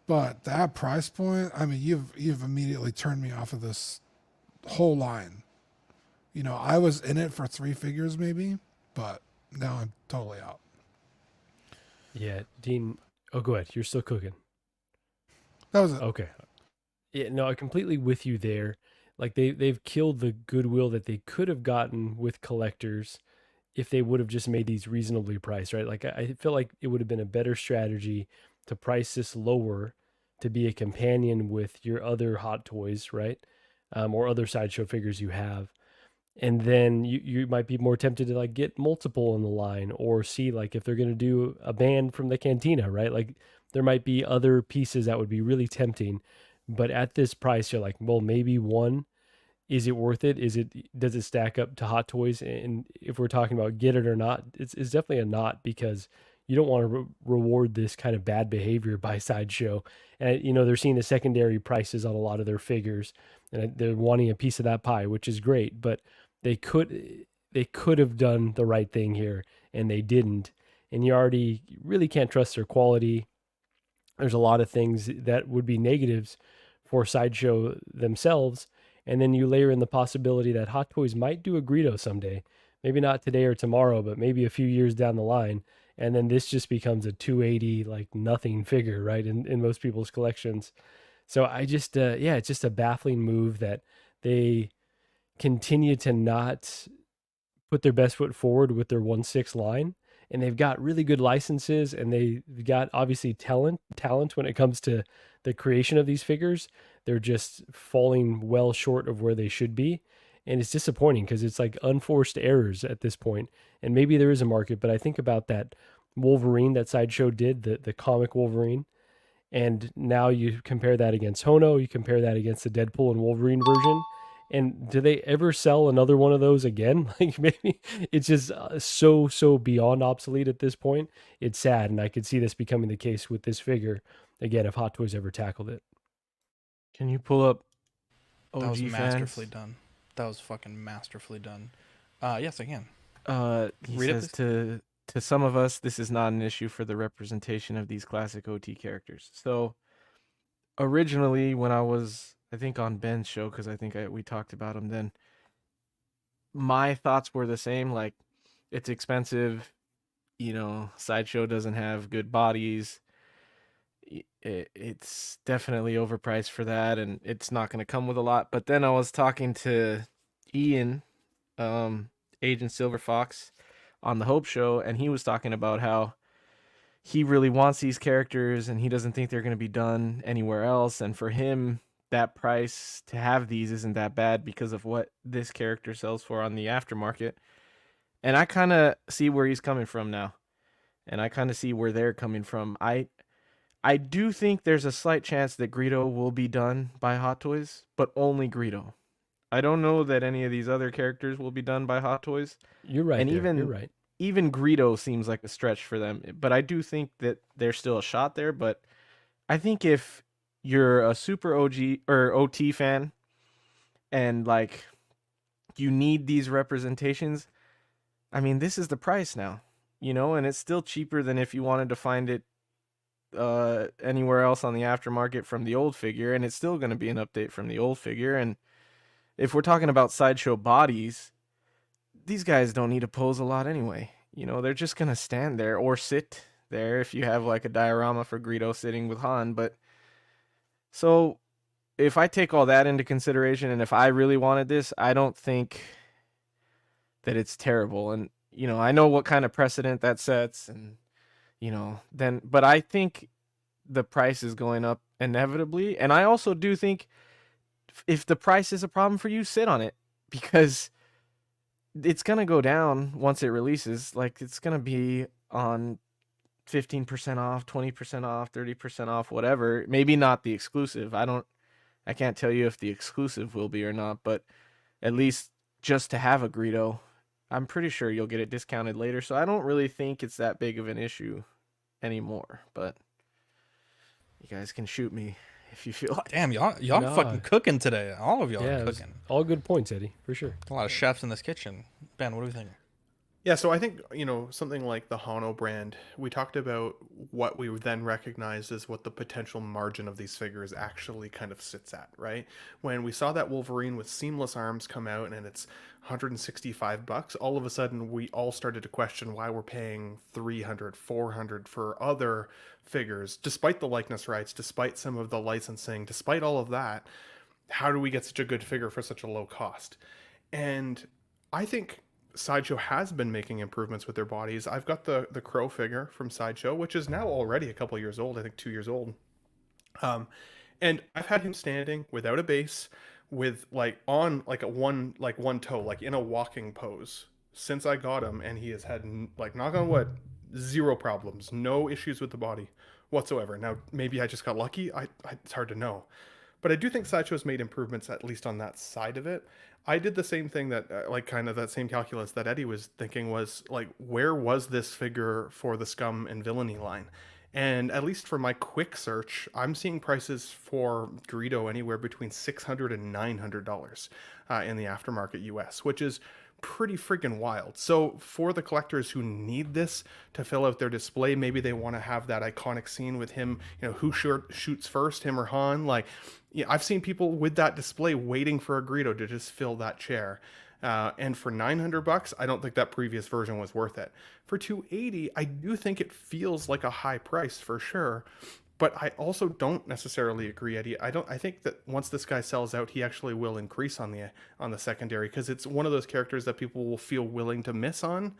But that price point, I mean, you've immediately turned me off of this whole line. You know, I was in it for 3 figures maybe, but now I'm totally out. Yeah, Dean. Oh, go ahead. You're still cooking. That was it. Okay. Yeah, no, I'm completely with you there. Like they've killed the goodwill that they could have gotten with collectors if they would have just made these reasonably priced, right? Like I feel like it would have been a better strategy to price this lower to be a companion with your other Hot Toys, right? Or other Sideshow figures you have. And then you might be more tempted to like get multiple in the line or see like if they're going to do a band from the cantina, right? Like there might be other pieces that would be really tempting, but at this price, you're like, well, maybe one, is it worth it? Does it stack up to Hot Toys? And if we're talking about get it or not, it's definitely a not, because you don't want to reward this kind of bad behavior by Sideshow. And, you know, they're seeing the secondary prices on a lot of their figures and they're wanting a piece of that pie, which is great, but they could have done the right thing here and they didn't. And you already really can't trust their quality. There's a lot of things that would be negatives for Sideshow themselves. And then you layer in the possibility that Hot Toys might do a Greedo someday. Maybe not today or tomorrow, but maybe a few years down the line. And then this just becomes a 280, like nothing figure, right? In most people's collections. So I just, it's just a baffling move that they continue to not put their best foot forward with their 1/6 line. And they've got really good licenses and they've got obviously talent when it comes to the creation of these figures. They're just falling well short of where they should be. And it's disappointing because it's like unforced errors at this point. And maybe there is a market, but I think about that Wolverine that Sideshow did, the comic Wolverine. And now you compare that against Hono, you compare that against the Deadpool and Wolverine version. And do they ever sell another one of those again? Like maybe it's just so beyond obsolete at this point. It's sad. And I could see this becoming the case with this figure again, if Hot Toys ever tackled it. Can you pull up OG That was masterfully fans? done. That was fucking masterfully done. Yes, I can. He Read it, says to some of us, this is not an issue for the representation of these classic OT characters. So originally, when I was I think on Ben's show, because I think we talked about him then. My thoughts were the same. Like, it's expensive. You know, Sideshow doesn't have good bodies. It's definitely overpriced for that, and it's not going to come with a lot. But then I was talking to Ian, Agent Silver Fox, on the Hope Show, and he was talking about how he really wants these characters, and he doesn't think they're going to be done anywhere else. And for him, that price to have these isn't that bad because of what this character sells for on the aftermarket. And I kind of see where he's coming from now, and I kind of see where they're coming from. I do think there's a slight chance that Greedo will be done by Hot Toys, but only Greedo. I don't know that any of these other characters will be done by Hot Toys. You're right. And you're right. Even Greedo seems like a stretch for them. But I do think that there's still a shot there. But I think if you're a super OG or OT fan and like you need these representations, I mean, this is the price now, you know, and it's still cheaper than if you wanted to find it anywhere else on the aftermarket from the old figure, and it's still going to be an update from the old figure. And if we're talking about Sideshow bodies, these guys don't need to pose a lot anyway. You know, they're just going to stand there or sit there if you have like a diorama for Greedo sitting with Han. But so if I take all that into consideration, and if I really wanted this, I don't think that it's terrible. And, you know, I know what kind of precedent that sets, and you know, then, but I think the price is going up inevitably. And I also do think if the price is a problem for you, sit on it, because it's going to go down once it releases. Like, it's going to be on 15% off, 20% off, 30% off, whatever. Maybe not the exclusive. I can't tell you if the exclusive will be or not, but at least just to have a Greedo, I'm pretty sure you'll get it discounted later. So I don't really think it's that big of an issue anymore, but you guys can shoot me if you feel like. Damn, y'all fucking cooking today. All of y'all are cooking. All good points, Eddie, for sure. A lot of chefs in this kitchen. Ben, what do you think? Yeah, so I think, you know, something like the Hano brand, we talked about what we then recognized as what the potential margin of these figures actually kind of sits at, right? When we saw that Wolverine with seamless arms come out and it's $165, all of a sudden we all started to question why we're paying $300, $400 for other figures, despite the likeness rights, despite some of the licensing, despite all of that. How do we get such a good figure for such a low cost? And I think Sideshow has been making improvements with their bodies. I've got the Crow figure from Sideshow, which is now already a couple years old, I think 2 years old. And I've had him standing without a base, with like on like one toe, like in a walking pose since I got him, and he has had, like, knock on wood, zero problems, no issues with the body whatsoever. Now maybe I just got lucky. It's hard to know, but I do think Sideshow's made improvements, at least on that side of it. I did the same thing that, like, kind of that same calculus that Eddie was thinking, was like, where was this figure for the Scum and Villainy line? And at least for my quick search, I'm seeing prices for Greedo anywhere between $600 and $900 in the aftermarket US, which is pretty freaking wild. So for the collectors who need this to fill out their display, maybe they want to have that iconic scene with him, you know, who shoots first, him or Han. Like, yeah, I've seen people with that display waiting for a Greedo to just fill that chair. And for $900, I don't think that previous version was worth it. For $280, I do think it feels like a high price for sure. But I also don't necessarily agree, Eddie. I think that once this guy sells out, he actually will increase on the secondary, because it's one of those characters that people will feel willing to miss on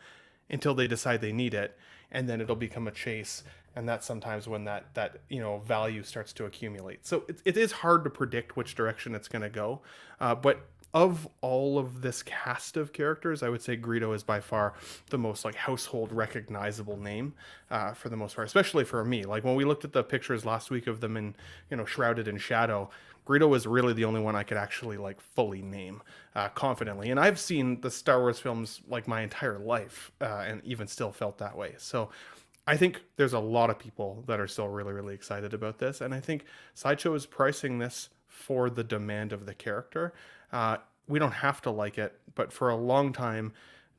until they decide they need it, and then it'll become a chase. And that's sometimes when that you know, value starts to accumulate. So it is hard to predict which direction it's going to go. But of all of this cast of characters, I would say Greedo is by far the most, like, household recognizable name for the most part, especially for me. Like, when we looked at the pictures last week of them in, you know, shrouded in shadow, Greedo was really the only one I could actually, like, fully name confidently. And I've seen the Star Wars films, like, my entire life, and even still felt that way. So I think there's a lot of people that are still really, really excited about this. And I think Sideshow is pricing this for the demand of the character. We don't have to like it, but for a long time,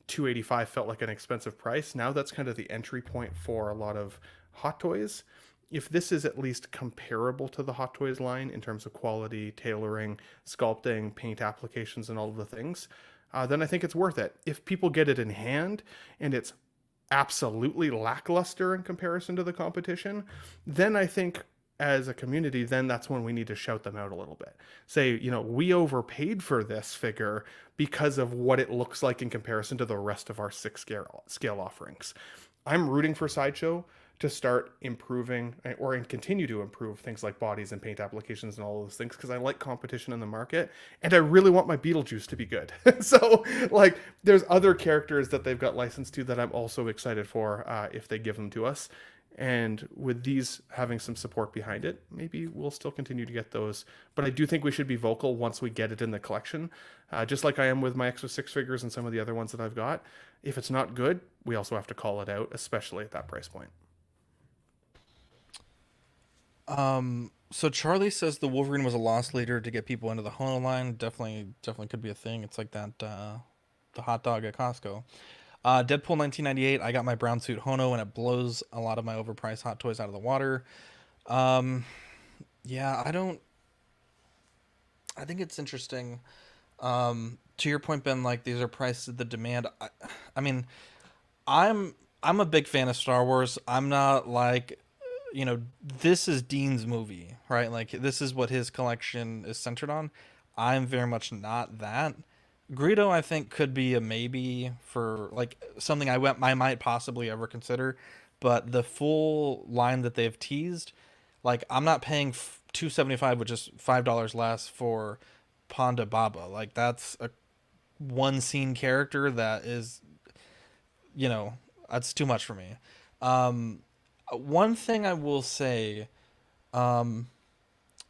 $285 felt like an expensive price. Now that's kind of the entry point for a lot of Hot Toys. if this is at least comparable to the Hot Toys line in terms of quality, tailoring, sculpting, paint applications, and all of the things, then I think it's worth it. If people get it in hand and it's absolutely lackluster in comparison to the competition, then I think as a community, then that's when we need to shout them out a little bit. Say, we overpaid for this figure because of what it looks like in comparison to the rest of our 6 scale offerings. I'm rooting for Sideshow to start improving or continue to improve things like bodies and paint applications and all those things, because I like competition in the market and I really want my Beetlejuice to be good. So like there's other characters that they've got licensed to that I'm also excited for if they give them to us. And with these having some support behind it, maybe we'll still continue to get those. But I do think we should be vocal once we get it in the collection. Just like I am with my Extra 6 figures and some of the other ones that I've got. If it's not good, we also have to call it out, especially at that price point. So Charlie says the Wolverine was a loss leader to get people into the Hono line. Definitely could be a thing. It's like that, the hot dog at Costco. Deadpool 1998, I got my brown suit Hono and it blows a lot of my overpriced Hot Toys out of the water. Yeah, I think it's interesting. To your point, Ben, like these are priced at the demand. I mean, I'm a big fan of Star Wars. I'm not like, this is Dean's movie, right? Like this is what his collection is centered on. I'm very much not that. Greedo, I think, could be a maybe for like something I might possibly ever consider, but the full line that they've teased, like I'm not paying $275, which is $5 less for Ponda Baba. Like that's a one scene character that is, that's too much for me. One thing I will say, am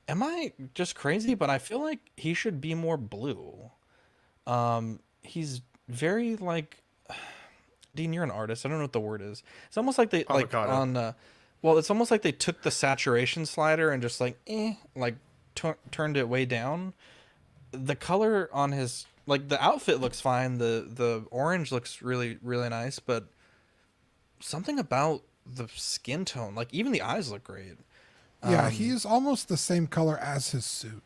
I just crazy? But I feel like he should be more blue. He's very like, Dean, you're an artist. I don't know what the word is. It's almost like they Avocado. it's almost like they took the saturation slider and just turned it way down. The color on his, like the outfit looks fine. The orange looks really, really nice, but something about the skin tone, like even the eyes look great. Yeah, he's almost the same color as his suit.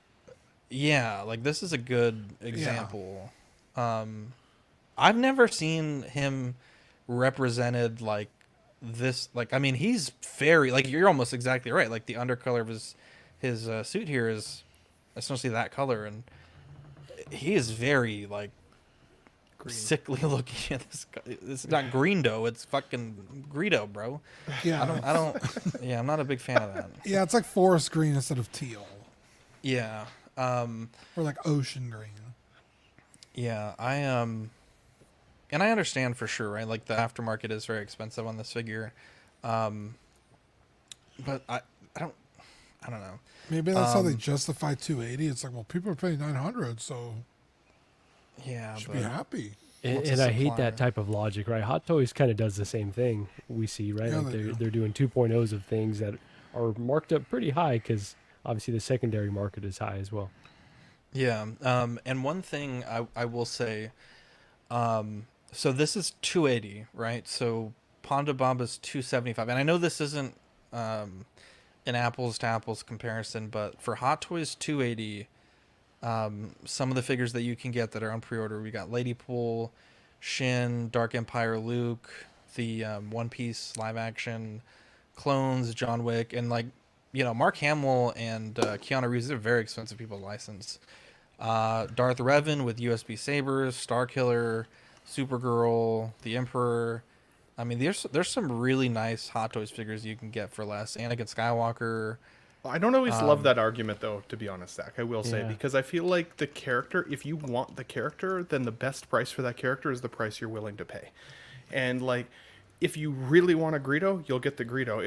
Yeah, like this is a good example. Yeah. I've never seen him represented like this. Like, I mean, he's very, like, you're almost exactly right. Like the undercolor of his suit here is essentially that color, and he is very like green. Sickly looking at this. It's not Greendo, it's fucking Greedo, bro. Yeah, I don't. Yeah, I'm not a big fan of that. Yeah, it's like forest green instead of teal. Yeah. Or like ocean green. Yeah, and I understand for sure, right? Like the aftermarket is very expensive on this figure. But I don't know. Maybe that's how they justify 280. It's like, well, people are paying 900, so yeah, should be happy. And I hate that type of logic, right? Hot Toys kind of does the same thing we see, right? Yeah, like they're doing 2.0s of things that are marked up pretty high because obviously the secondary market is high as well. Yeah. And one thing I will say, so this is 280, right? So Ponda Baba's 275. And I know this isn't an apples to apples comparison, but for Hot Toys 280, some of the figures that you can get that are on pre-order, we got Ladypool, Shin, Dark Empire Luke, the One Piece live action clones, John Wick, and like, Mark Hamill and Keanu Reeves are very expensive people to license. Darth Revan with USB sabers, Starkiller, Supergirl, the Emperor. I mean, there's some really nice Hot Toys figures you can get for less. Anakin Skywalker. I don't always love that argument, though, to be honest, Zach. I will say, because I feel like the character, if you want the character, then the best price for that character is the price you're willing to pay. And, like, if you really want a Greedo, you'll get the Greedo.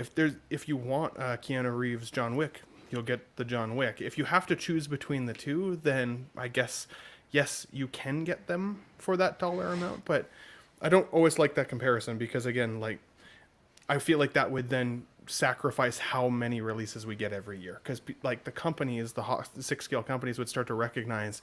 If you want Keanu Reeves John Wick, you'll get the John Wick. If you have to choose between the two, then I guess, yes, you can get them for that dollar amount. But I don't always like that comparison because, again, like, I feel like that would then sacrifice how many releases we get every year. Because, like, the companies, the 6-scale companies would start to recognize,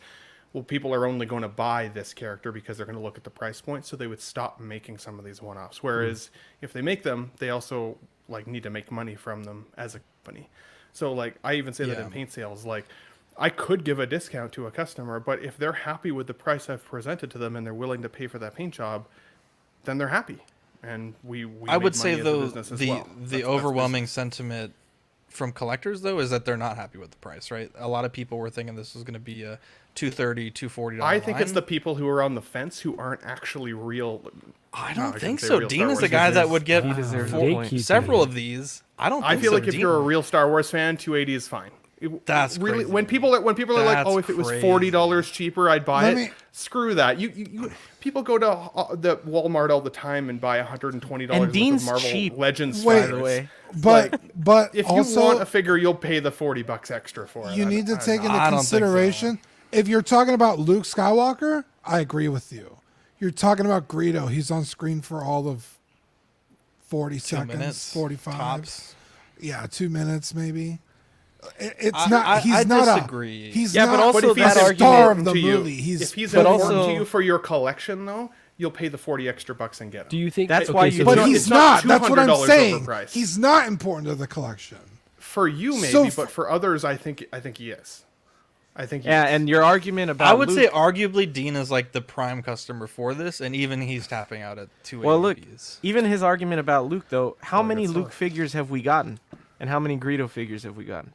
well, people are only going to buy this character because they're going to look at the price point, so they would stop making some of these one-offs. Whereas if they make them, they also like need to make money from them as a company. So like I even say that in paint sales, like I could give a discount to a customer, but if they're happy with the price I've presented to them and they're willing to pay for that paint job, then they're happy. And we I would say though the overwhelming sentiment from collectors though is that they're not happy with the price, right? A lot of people were thinking this was going to be a $230, $240 I think it's the people who are on the fence who aren't actually real. I don't think so. Dean is the guy that would get several of these. I feel like if you're a real Star Wars fan, 280 is fine. That's really crazy. When people are like, oh, if it was $40 cheaper, I'd buy it. Screw that. You people go to the Walmart all the time and buy $120 and Dean's worth of Marvel cheap. Legends By figures. the way. But if also, you want a figure, you'll pay the $40 extra for it. You need to take into consideration if you're talking about Luke Skywalker. I agree with you. You're talking about Greedo. He's on screen for all of 40 seconds, minutes, 45. tops. Yeah, 2 minutes maybe. It's not. He's I not disagree. He's yeah, not. but also if he's a star of the movie. If he's important to you for your collection, though, you'll pay the 40 extra bucks and get him. Do you think that's why you? But he's not. That's what I'm saying. Overpriced. He's not important to the collection. For you, maybe, but for others, I think he is. I think. Yeah, and your argument about I would say arguably Dean is like the prime customer for this, and even he's tapping out at 280. Well, look, even his argument about Luke, though, how many Luke figures have we gotten, and how many Greedo figures have we gotten?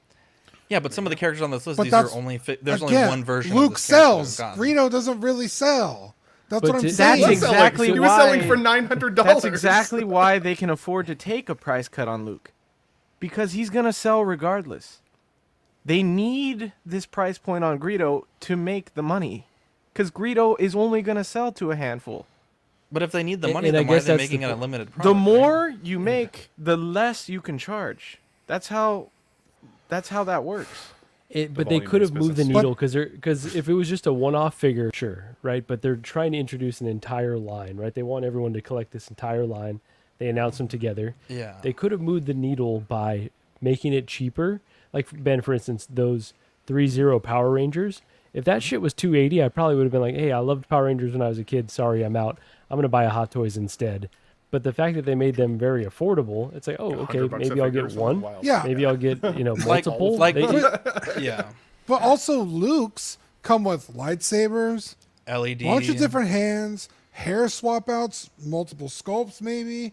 Yeah, but some of the characters on this list, But these are that's- only there's Again, only one version. Luke of this character we've sells. gotten. Greedo doesn't really sell. That's But what I'm to- saying. That's exactly he why was selling for $900. That's exactly why they can afford to take a price cut on Luke, because he's gonna sell regardless. They need this price point on Greedo to make the money, because Greedo is only gonna sell to a handful. But if they need the And- money, and I then why are guess they that's making the it a po- limited product? The more you make, the less you can charge. That's how that works. But they could have moved the needle because if it was just a one-off figure, sure, right? But they're trying to introduce an entire line, right? They want everyone to collect this entire line. They announce them together. Yeah. They could have moved the needle by making it cheaper. Like, Ben, for instance, those Threezero Power Rangers. If that shit was $280, I probably would have been like, hey, I loved Power Rangers when I was a kid. Sorry, I'm out. I'm going to buy a Hot Toys instead. But the fact that they made them very affordable, it's like, oh, okay, maybe I'll get one. Yeah. Maybe I'll get, multiple. Yeah. But also, Luke's come with lightsabers, LED, bunch of different hands, hair swap outs, multiple sculpts, maybe.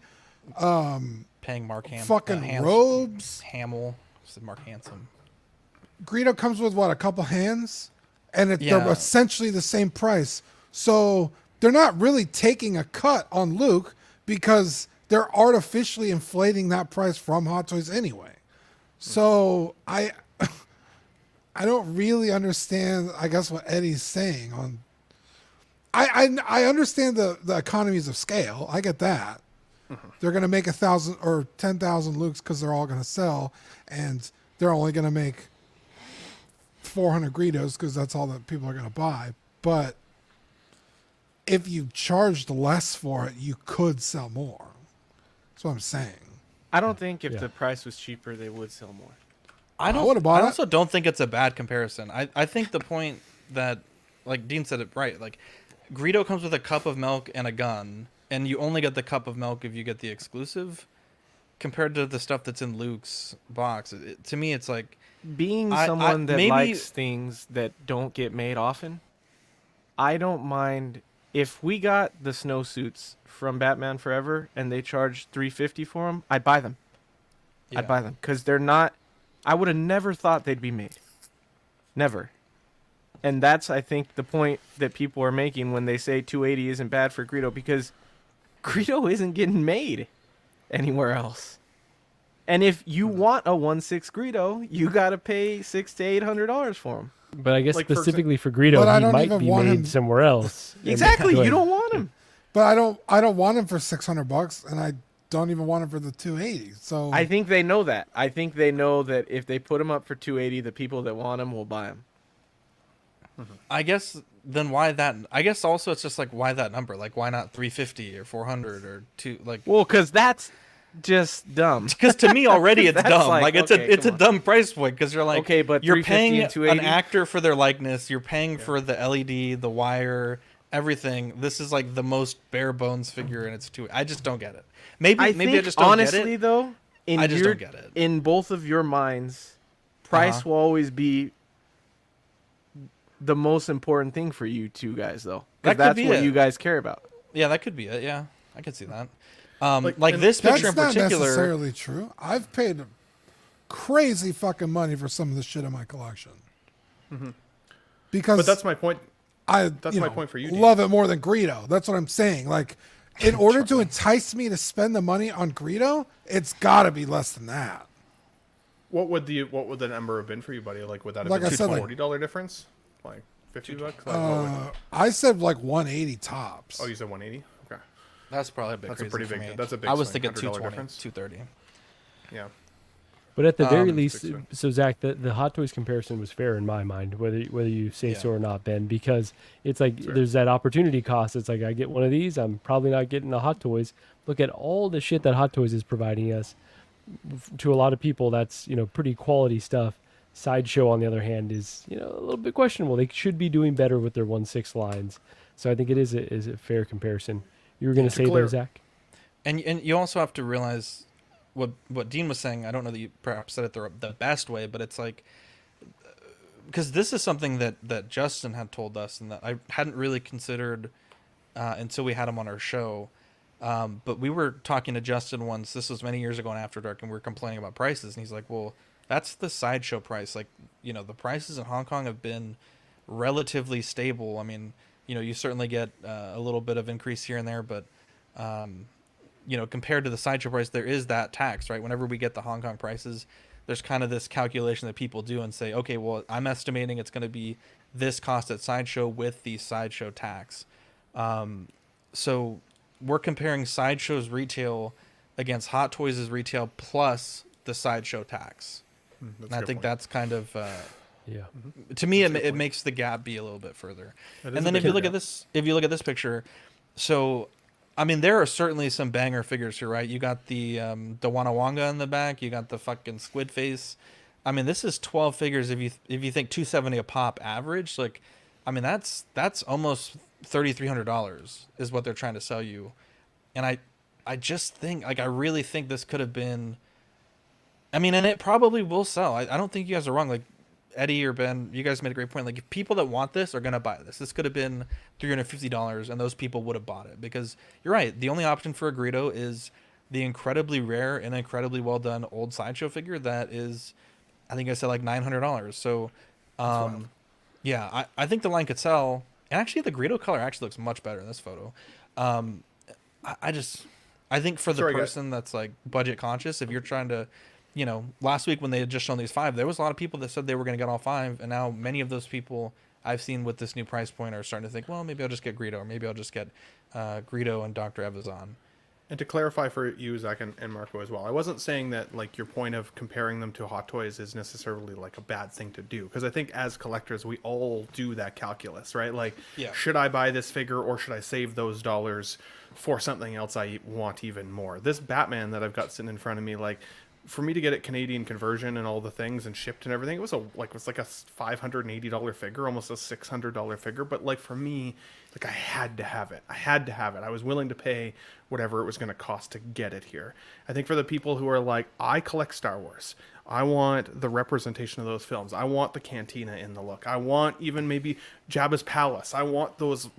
Paying Mark fucking robes. Hamill. Mark Handsome. Greedo comes with what, a couple hands, and they're essentially the same price. So they're not really taking a cut on Luke because they're artificially inflating that price from Hot Toys anyway. So I don't really understand, I guess, what Eddie's saying on. I understand the economies of scale. I get that. They're going to make 1,000 or 10,000 Lukes because they're all going to sell, and they're only going to make 400 Greedos because that's all that people are going to buy. But if you charged less for it, you could sell more. That's what I'm saying. I don't think if the price was cheaper, they would sell more. I also don't think it's a bad comparison. I think the point that, like Dean said it right, like Greedo comes with a cup of milk and a gun, and you only get the cup of milk if you get the exclusive, compared to the stuff that's in Luke's box. To me, it's like being someone that likes things that don't get made often. I don't mind if we got the snowsuits from Batman Forever and they charged $350 for them. I'd buy them. Yeah. I'd buy them because they're not. I would have never thought they'd be made. Never. And that's, I think, the point that people are making when they say 280 isn't bad for Greedo, because Greedo isn't getting made anywhere else. And if you want a 1/6 Greedo, you got to pay $600 to $800 for him. But I guess specifically for Greedo, he might be made somewhere else. Exactly, you don't want him. But I don't want him for $600, and I don't even want him for the 280. So I think they know that. I think they know that if they put him up for 280, the people that want him will buy him. I guess then why that? I guess also it's just like, why that number? Like, why not 350 or 400 or two? Like, well, because that's just dumb. Because to me already it's dumb. Like it's okay, a dumb price point, because you're like, okay, but you're paying an actor for their likeness, you're paying for the LED, the wire, everything. This is like the most bare bones figure, and it's too. I just don't get it. Maybe I just don't honestly get it. though, I just don't get it. In both of your minds, price will always be the most important thing for you two guys, though. That's what you guys care about. Yeah, that could be it. Yeah, I could see that. Like this picture in that's particular. not necessarily true. I've paid crazy fucking money for some of the shit in my collection. Because, but that's my point. That's my point for you. Dean. Love it more than Greedo. That's what I'm saying. Like, in order to entice me to spend the money on Greedo, it's got to be less than that. What would the number have been for you, buddy? Like, would that have Like been I said, $40 difference? Like $50? Like, I said like 180 tops. Oh, you said 180? Okay. That's probably a bit That's crazy a pretty for big. me. That's a big. I was swing, thinking $100 $220, difference. $230. Yeah. But at the very least, so Zach, the Hot Toys comparison was fair in my mind, whether you say so or not, Ben, because it's like there's that opportunity cost. It's like I get one of these, I'm probably not getting the Hot Toys. Look at all the shit that Hot Toys is providing us. To a lot of people, that's pretty quality stuff. Sideshow, on the other hand, is a little bit questionable. They should be doing better with their 1/6 lines. So I think it is a fair comparison. You were going to say there, Zach? And you also have to realize what Dean was saying. I don't know that you perhaps said it the best way, but it's like, because this is something that Justin had told us and that I hadn't really considered until we had him on our show. But we were talking to Justin once. This was many years ago in After Dark, and we were complaining about prices. And he's like, well, that's the Sideshow price. Like, the prices in Hong Kong have been relatively stable. I mean, you certainly get a little bit of increase here and there, but compared to the Sideshow price, there is that tax, right? Whenever we get the Hong Kong prices, there's kind of this calculation that people do and say, okay, well, I'm estimating it's going to be this cost at Sideshow with the Sideshow tax. So we're comparing Sideshow's retail against Hot Toys' retail plus the Sideshow tax. And I think that's kind of, to me, it makes the gap be a little bit further. And then if you look at this picture, so, I mean, there are certainly some banger figures here, right? You got the Wanawanga in the back. You got the fucking squid face. I mean, this is 12 figures. If you think $270 a pop average, like, I mean, that's almost $3,300 is what they're trying to sell you. And I just think, like, I really think this could have been, I mean, and it probably will sell. I don't think you guys are wrong. Like, Eddie or Ben, you guys made a great point. Like, if people that want this are going to buy this, this could have been $350, and those people would have bought it. Because you're right, the only option for a Greedo is the incredibly rare and incredibly well done old Sideshow figure that is, I think I said like $900. So, yeah, I think the line could sell. And actually, the Greedo color actually looks much better in this photo. I think for the person that's like budget conscious, if you're trying to, last week when they had just shown these 5, there was a lot of people that said they were going to get all 5, and now many of those people I've seen with this new price point are starting to think, well, maybe I'll just get Greedo, or maybe I'll just get Greedo and Dr. Evazan. And to clarify for you, Zach, and Marco as well, I wasn't saying that like your point of comparing them to Hot Toys is necessarily like a bad thing to do, because I think as collectors we all do that calculus, right? Like, should I buy this figure or should I save those dollars for something else I want even more? This Batman that I've got sitting in front of me, like, for me to get it Canadian conversion and all the things and shipped and everything, it was like a $580 figure, almost a $600 figure. But like for me, like I had to have it. I was willing to pay whatever it was going to cost to get it here. I think for the people who are like, I collect Star Wars, I want the representation of those films, I want the cantina in the look, I want even maybe Jabba's palace, I want those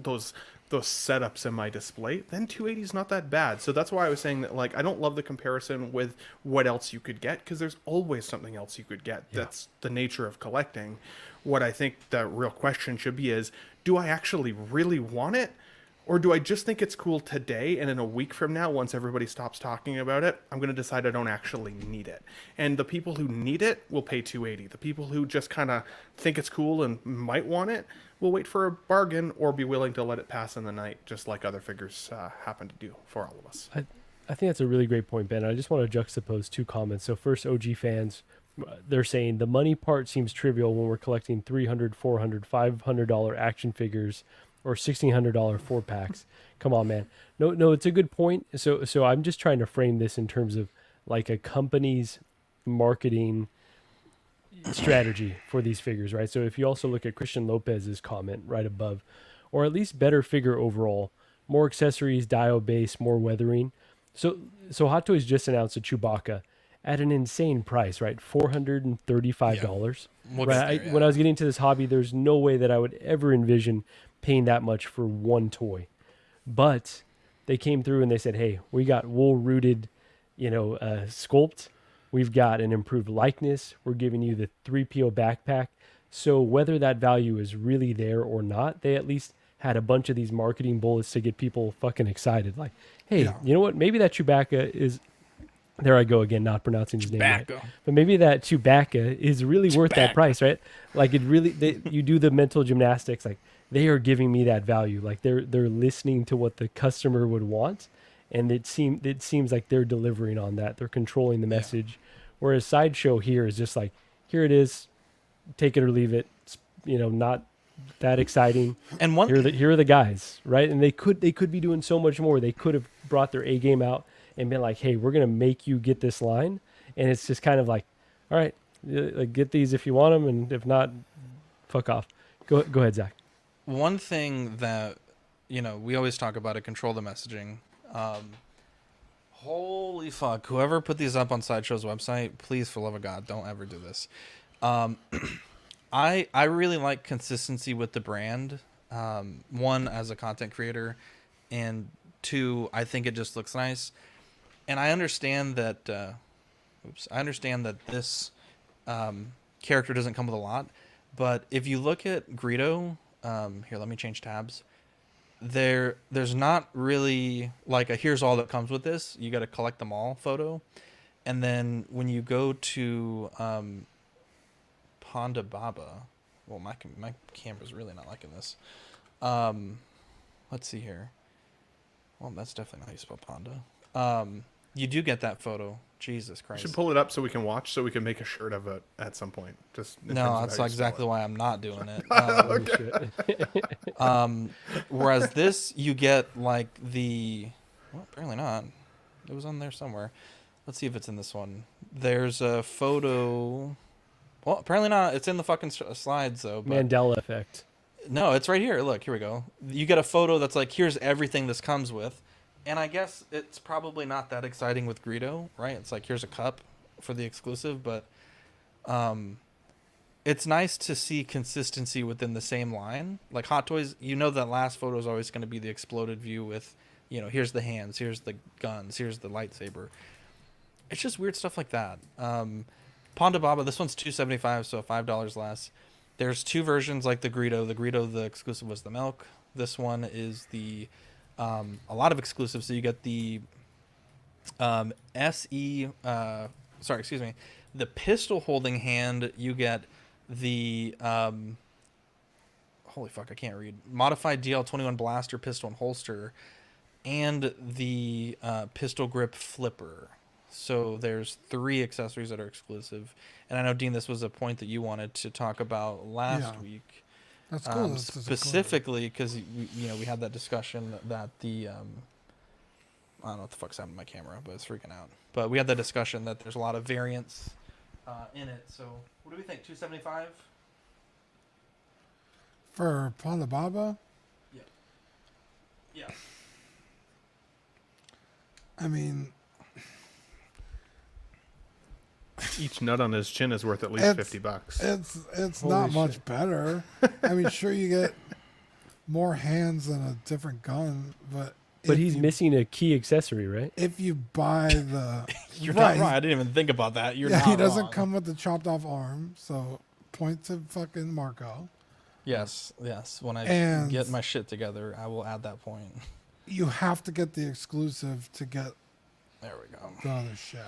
setups in my display, then 280 is not that bad. So that's why I was saying that, like, I don't love the comparison with what else you could get, because there's always something else you could get. That's the nature of collecting. What I think the real question should be is, do I actually really want it? Or do I just think it's cool today, and in a week from now, once everybody stops talking about it, I'm going to decide I don't actually need it? And the people who need it will pay 280. The people who just kind of think it's cool and might want it will wait for a bargain or be willing to let it pass in the night, just like other figures happen to do for all of us. I think that's a really great point, Ben. I just want to juxtapose 2 comments. So first, OG fans, they're saying the money part seems trivial when we're collecting $300, $400, $500 action figures or $1,600 4-packs. Come on, man. No, it's a good point. So I'm just trying to frame this in terms of like a company's marketing strategy for these figures, right? So if you also look at Christian Lopez's comment right above, or at least better figure overall, more accessories, dial base, more weathering. So Hot Toys just announced a Chewbacca, at an insane price, right? $435. We'll Right. get there, When I yeah. was getting into this hobby, there's no way that I would ever envision paying that much for one toy. But they came through and they said, hey, we got wool rooted, sculpt. We've got an improved likeness. We're giving you the 3PO backpack. So whether that value is really there or not, they at least had a bunch of these marketing bullets to get people fucking excited. Like, hey, you know what? Maybe that Chewbacca is... There I go again, not pronouncing his name right. But maybe that Chewbacca is really worth that price, right? Like, it really... you do the mental gymnastics. Like, they are giving me that value. Like, they're listening to what the customer would want. And it seems like they're delivering on that. They're controlling the message. Whereas Sideshow here is just like, here it is, take it or leave it. It's, not that exciting. And here are the guys, right? And they could be doing so much more. They could have brought their A game out and been like, hey, we're gonna make you get this line. And it's just kind of like, all right, like, get these if you want them, and if not, fuck off. Go ahead, Zach. One thing that we always talk about it, control the messaging. Holy fuck! Whoever put these up on Sideshow's website, please, for love of God, don't ever do this. I really like consistency with the brand. One, as a content creator, and two, I think it just looks nice. And I understand that. I understand that this character doesn't come with a lot, but if you look at Greedo, here, let me change tabs. There's not really like a here's all that comes with this. You got to collect them all photo. And then when you go to Ponda Baba, well, my camera's really not liking this. Let's see here. Well, that's definitely not how you spell Ponda. You do get that photo. Jesus Christ. You should pull it up so we can watch, so we can make a shirt of it at some point. Just no, that's exactly why I'm not doing it. Whereas this, you get like well, apparently not. It was on there somewhere. Let's see if it's in this one. There's a photo. Well, apparently not. It's in the fucking slides though. But Mandela effect. No, it's right here. Look, here we go. You get a photo that's like, here's everything this comes with. And I guess it's probably not that exciting with Greedo, right? It's like, here's a cup for the exclusive, but it's nice to see consistency within the same line. Like Hot Toys, that last photo is always going to be the exploded view with, here's the hands, here's the guns, here's the lightsaber. It's just weird stuff like that. Ponda Baba, this one's $275, so $5 less. There's two versions like the Greedo. The exclusive was the milk. This one is the... a lot of exclusives. So you get the the pistol holding hand. You get the holy fuck, I can't read. Modified DL-21 blaster pistol and holster, and the pistol grip flipper. So there's 3 accessories that are exclusive. And I know, Dean, this was a point that you wanted to talk about last week. That's cool. Specifically because we had that discussion that the I don't know what the fuck's happening to my camera, but it's freaking out. But we had that discussion that there's a lot of variants in it. So what do we think? $275 for Ponda Baba? Yeah. Yeah. I mean, each nut on his chin is worth at least $50. It's not much better. I mean, sure, you get more hands and a different gun, but he's missing a key accessory, right? If you buy the you're not wrong. I didn't even think about that. He doesn't come with the chopped off arm, so point to fucking Marco. Yes. When I get my shit together, I will add that point. You have to get the exclusive to get. There we go. The other shit.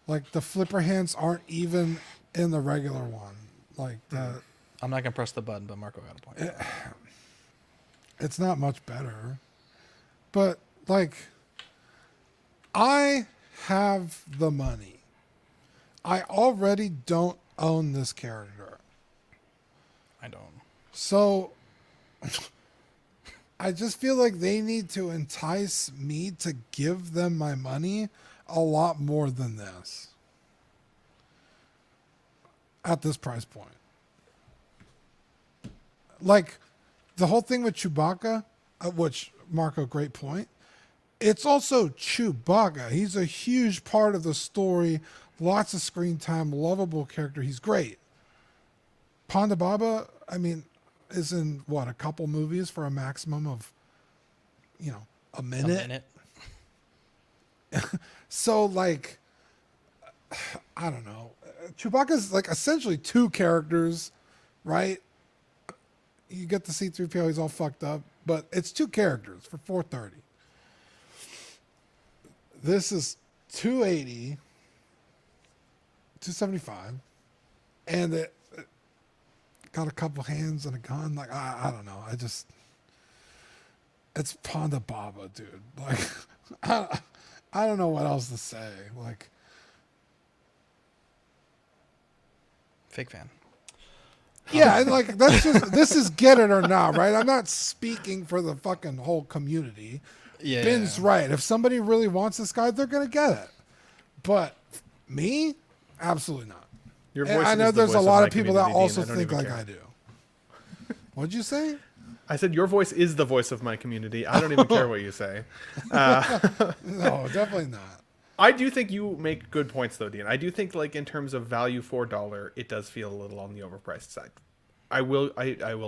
Like the flipper hands aren't even in the regular one. Like the. I'm not gonna press the button, but Marco got a point. It's not much better, but like, I have the money. I already don't own this character. I don't. So. I just feel like they need to entice me to give them my money a lot more than this at this price point. Like the whole thing with Chewbacca, which Marco, great point. it's also Chewbacca. He's a huge part of the story. Lots of screen time, lovable character. He's great. Ponda Baba, I mean, is in a couple movies for a maximum of, a minute. So like, I don't know. Chewbacca's like essentially two characters, right? You get to see C-3PO, he's all fucked up, but it's two characters for $430. This is $280, $275, and it got a couple hands and a gun. Like I don't know. It's Ponda Baba, dude. Like I don't know what else to say. Like, fake fan. Yeah, and like this is get it or not, right? I'm not speaking for the fucking whole community. Yeah. Ben's right. If somebody really wants this guy, they're gonna get it. But me, absolutely not. Your And voice I know is the there's a voice of lot my of people that community, also Dean. I don't think even like care. I do. What'd you say? I said your voice is the voice of my community. I don't even care what you say. No, definitely not. I do think you make good points though, Dean. I do think like in terms of value for $1, it does feel a little on the overpriced side. I will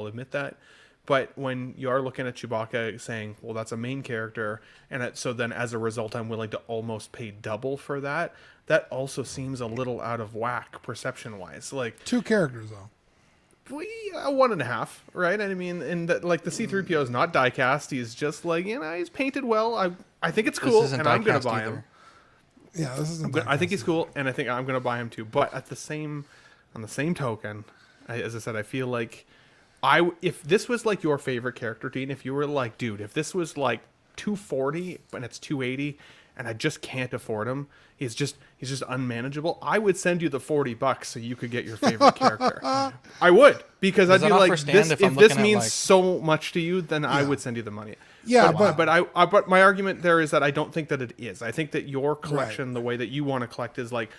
admit that. But when you are looking at Chewbacca saying, well, that's a main character, and so then as a result, I'm willing to almost pay double for that, that also seems a little out of whack perception-wise. Like Two characters, though. 1.5, right? And I mean, and like the C-3PO is not die-cast. He's just like, he's painted well. I think it's cool, and I'm going to buy him. Yeah, this isn't. I think he's cool, and I think I'm going to buy him too. But on the same token, as I said, I feel like if this was like your favorite character, Dean, if you were like, dude, if this was like $240 and it's $280, and I just can't afford him, he's just unmanageable, I would send you the $40 so you could get your favorite character. I would, because I'd be like, this, if this means so much to you, then I would send you the money. Yeah, but my argument there is that I don't think that it is. I think that your collection, the way that you want to collect, is like,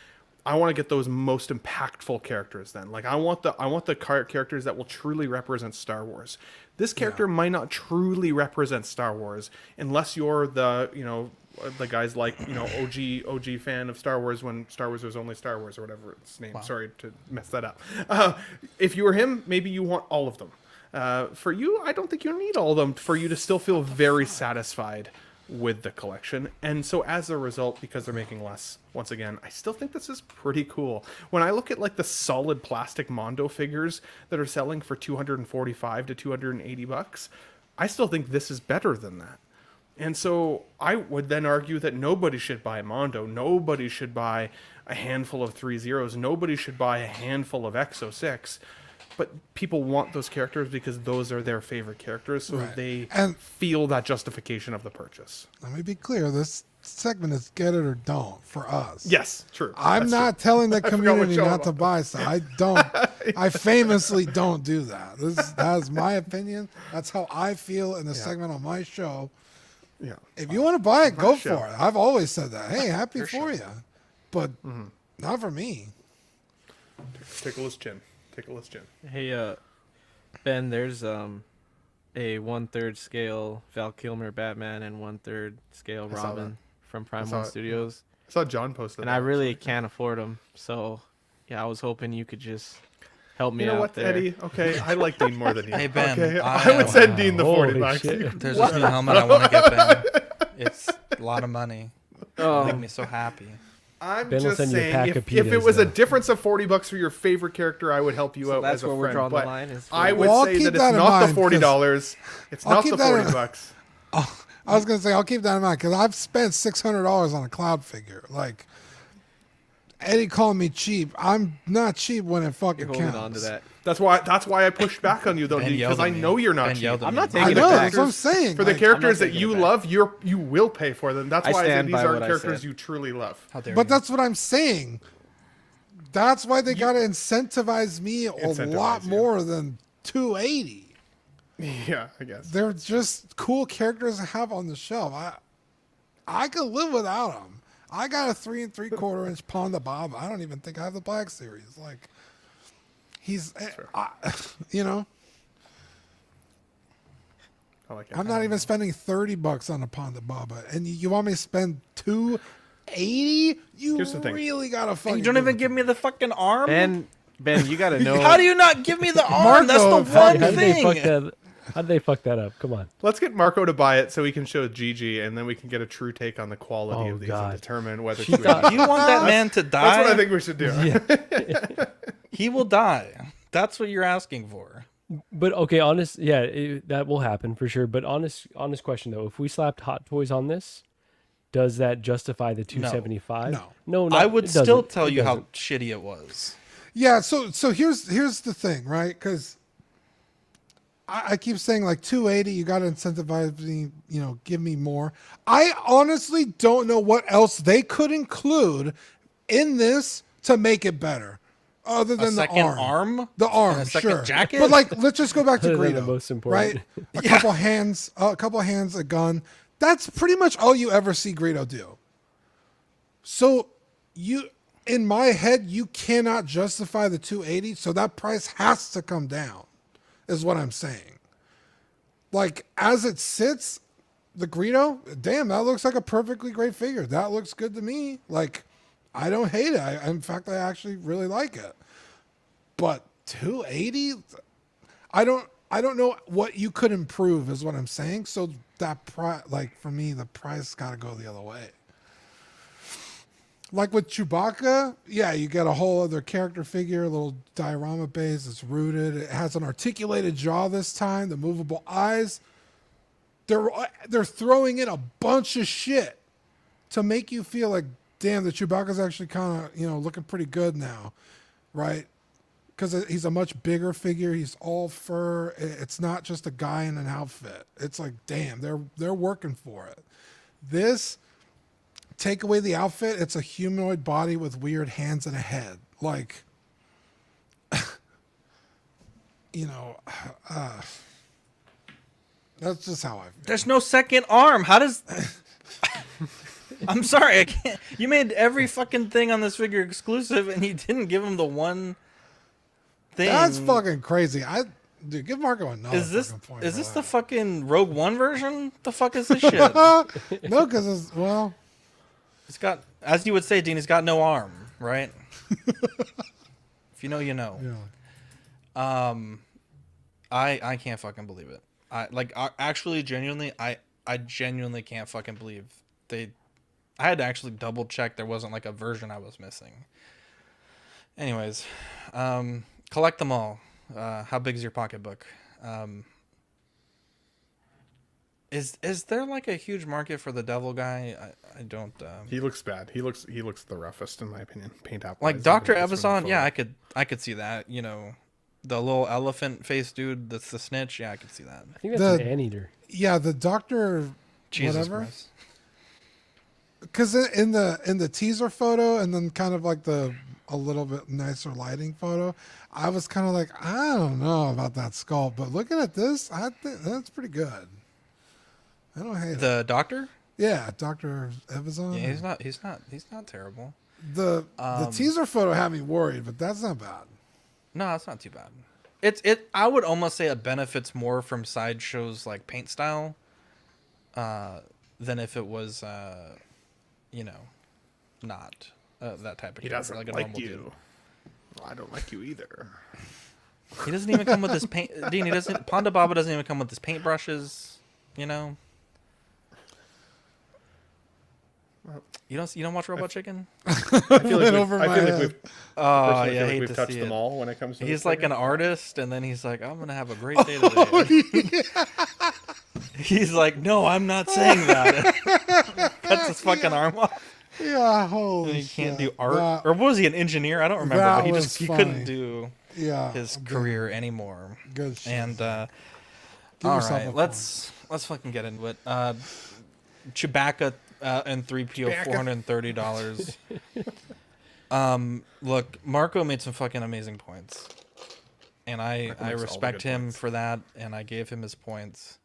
I want to get those most impactful characters. Then, like, I want the characters that will truly represent Star Wars. This character might not truly represent Star Wars unless you're the guys like OG fan of Star Wars when Star Wars was only Star Wars or whatever its name. Wow. Sorry to mess that up. If you were him, maybe you want all of them. For you, I don't think you need all of them for you to still feel very satisfied with the collection. And so as a result, because they're making less, once again, I still think this is pretty cool. When I look at like the solid plastic Mondo figures that are selling for $245 to $280, I still think this is better than that. And so I would then argue that nobody should buy Mondo. Nobody should buy a handful of Threezeros. Nobody should buy a handful of X06. But people want those characters because those are their favorite characters, so they feel that justification of the purchase. Let me be clear. This segment is get it or don't for us. Yes, true. I'm not telling the community not to buy stuff. I don't. I famously don't do that. That's my opinion. That's how I feel in the segment on my show. Yeah. If you want to buy it, go for it. I've always said that. Hey, happy for you. But not for me. Tickle his chin. Hey, Ben, there's a 1/3 scale Val Kilmer Batman and 1/3 scale Robin from Prime One Studios. I saw John post that. And I really can't afford them. So, yeah, I was hoping you could just help me out. You know what, there. Eddie? Okay, I like Dean more than you. Hey, Ben. Okay, I would send Dean the $40. There's this new helmet I want to get, Ben. It's a lot of money. It'll make me so happy. I'm Ben just saying, if it was a difference of $40 for your favorite character, I would help you out as a friend. That's where we're drawing but the line. I would say that it's not the $40. It's not the $40. I was going to say, I'll keep that in mind because I've spent $600 on a Cloud figure. Like, Eddie called me cheap. I'm not cheap when it fucking counts. Holding on to that. That's why I pushed back on you though, because I know you're not cheap. I'm not taking I it know, back. that's what I'm saying. For the characters that you love, you will pay for them. That's why I said these are characters you truly love. But that's what I'm saying. That's why they got to incentivize me a lot more than $280. Yeah, I guess. They're just cool characters to have on the shelf. I could live without them. I got a 3 3/4 inch Ponda Bob. I don't even think I have the Black Series. Like, he's, I like it. I'm not even spending $30 on a Ponda Baba, and you want me to spend $280? You Here's the thing. really gotta fucking. You don't even give me the fucking arm. Ben, you gotta know. How do you not give me the arm? Marco, That's the how one How thing. did they fuck that up? Come on. Let's get Marco to buy it so we can show Gigi, and then we can get a true take on the quality Oh, of these God. and determine whether She to. thought- You want that man to die? That's what I think we should do. He will die. That's what you're asking for. But okay, that will happen for sure. But honest question though, if we slapped Hot Toys on this, does that justify the $275? No, I would it still doesn't. tell It you how doesn't. shitty it was. Yeah, so here's the thing, right? Because I keep saying like 280, you got to incentivize me, give me more. I honestly don't know what else they could include in this to make it better, other than the second arm. arm? The arm, And a second sure. jacket? But like, let's just go back to Other than the Greedo, most important. right? A couple hands, a gun. That's pretty much all you ever see Greedo do. So in my head, you cannot justify the 280, so that price has to come down, is what I'm saying. Like, as it sits, the Greedo, damn, that looks like a perfectly great figure. That looks good to me. Like, I don't hate it. In fact, I actually really like it. But 280, I don't know what you could improve, is what I'm saying. So that for me, the price got to go the other way. Like with Chewbacca, yeah, you get a whole other character figure, a little diorama base. It's rooted. It has an articulated jaw this time. The movable eyes. They're throwing in a bunch of shit to make you feel like, damn, the Chewbacca's actually kind of looking pretty good now, right? Because he's a much bigger figure. He's all fur. It's not just a guy in an outfit. It's like, damn, they're working for it. This. Take away the outfit, it's a humanoid body with weird hands and a head. Like, that's just how I feel. There's no second arm. How does... I'm sorry, I can't... You made every fucking thing on this figure exclusive, and you didn't give him the one thing. That's fucking crazy. Dude, give Marco another Is this fucking point. is this the fucking Rogue One version? The fuck is this shit? No, because it's got, as you would say, Dean, it's got no arm, right? If you know, you know. Yeah. I can't fucking believe it. Actually, genuinely, I genuinely can't fucking believe I had to actually double check there wasn't like a version I was missing. Anyways, collect them all. How big is your pocketbook? Is there like a huge market for the devil guy? I don't. He looks bad. He looks the roughest in my opinion. Paint up like Dr. Evazan. Yeah, I could see that. The little elephant face dude. That's the snitch. Yeah, I could see that. I think that's an anteater. Yeah, the Doctor. Jesus whatever. Christ. Because in the teaser photo, and then kind of like a little bit nicer lighting photo, I was kind of like, I don't know about that sculpt, but looking at this, I think that's pretty good. I don't hate the Doctor. Yeah, Dr. Evazan. Yeah, he's not terrible. The teaser photo had me worried, but that's not bad. No, it's not too bad. I would almost say it benefits more from Sideshow's like paint style, than if it was, not that type of. He doesn't like a like normal you. dude. Well, I don't like you either. He doesn't even come with his paint. Dean, Ponda Baba doesn't even come with his paintbrushes. You don't watch Robot Chicken? I feel like we've touched them all when it comes to. He's like an artist, and then he's like, "I'm gonna have a great day today." He's like, "No, I'm not saying that." Cuts his fucking arm off. Yeah, holy and he can't shit. do art, or was he an engineer? I don't remember. But he couldn't do his career anymore. Good shit. And all right, let's fucking get into it. Chewbacca. And 3PO $430. Look, Marco made some fucking amazing points, and I respect him for that, and I gave him his points.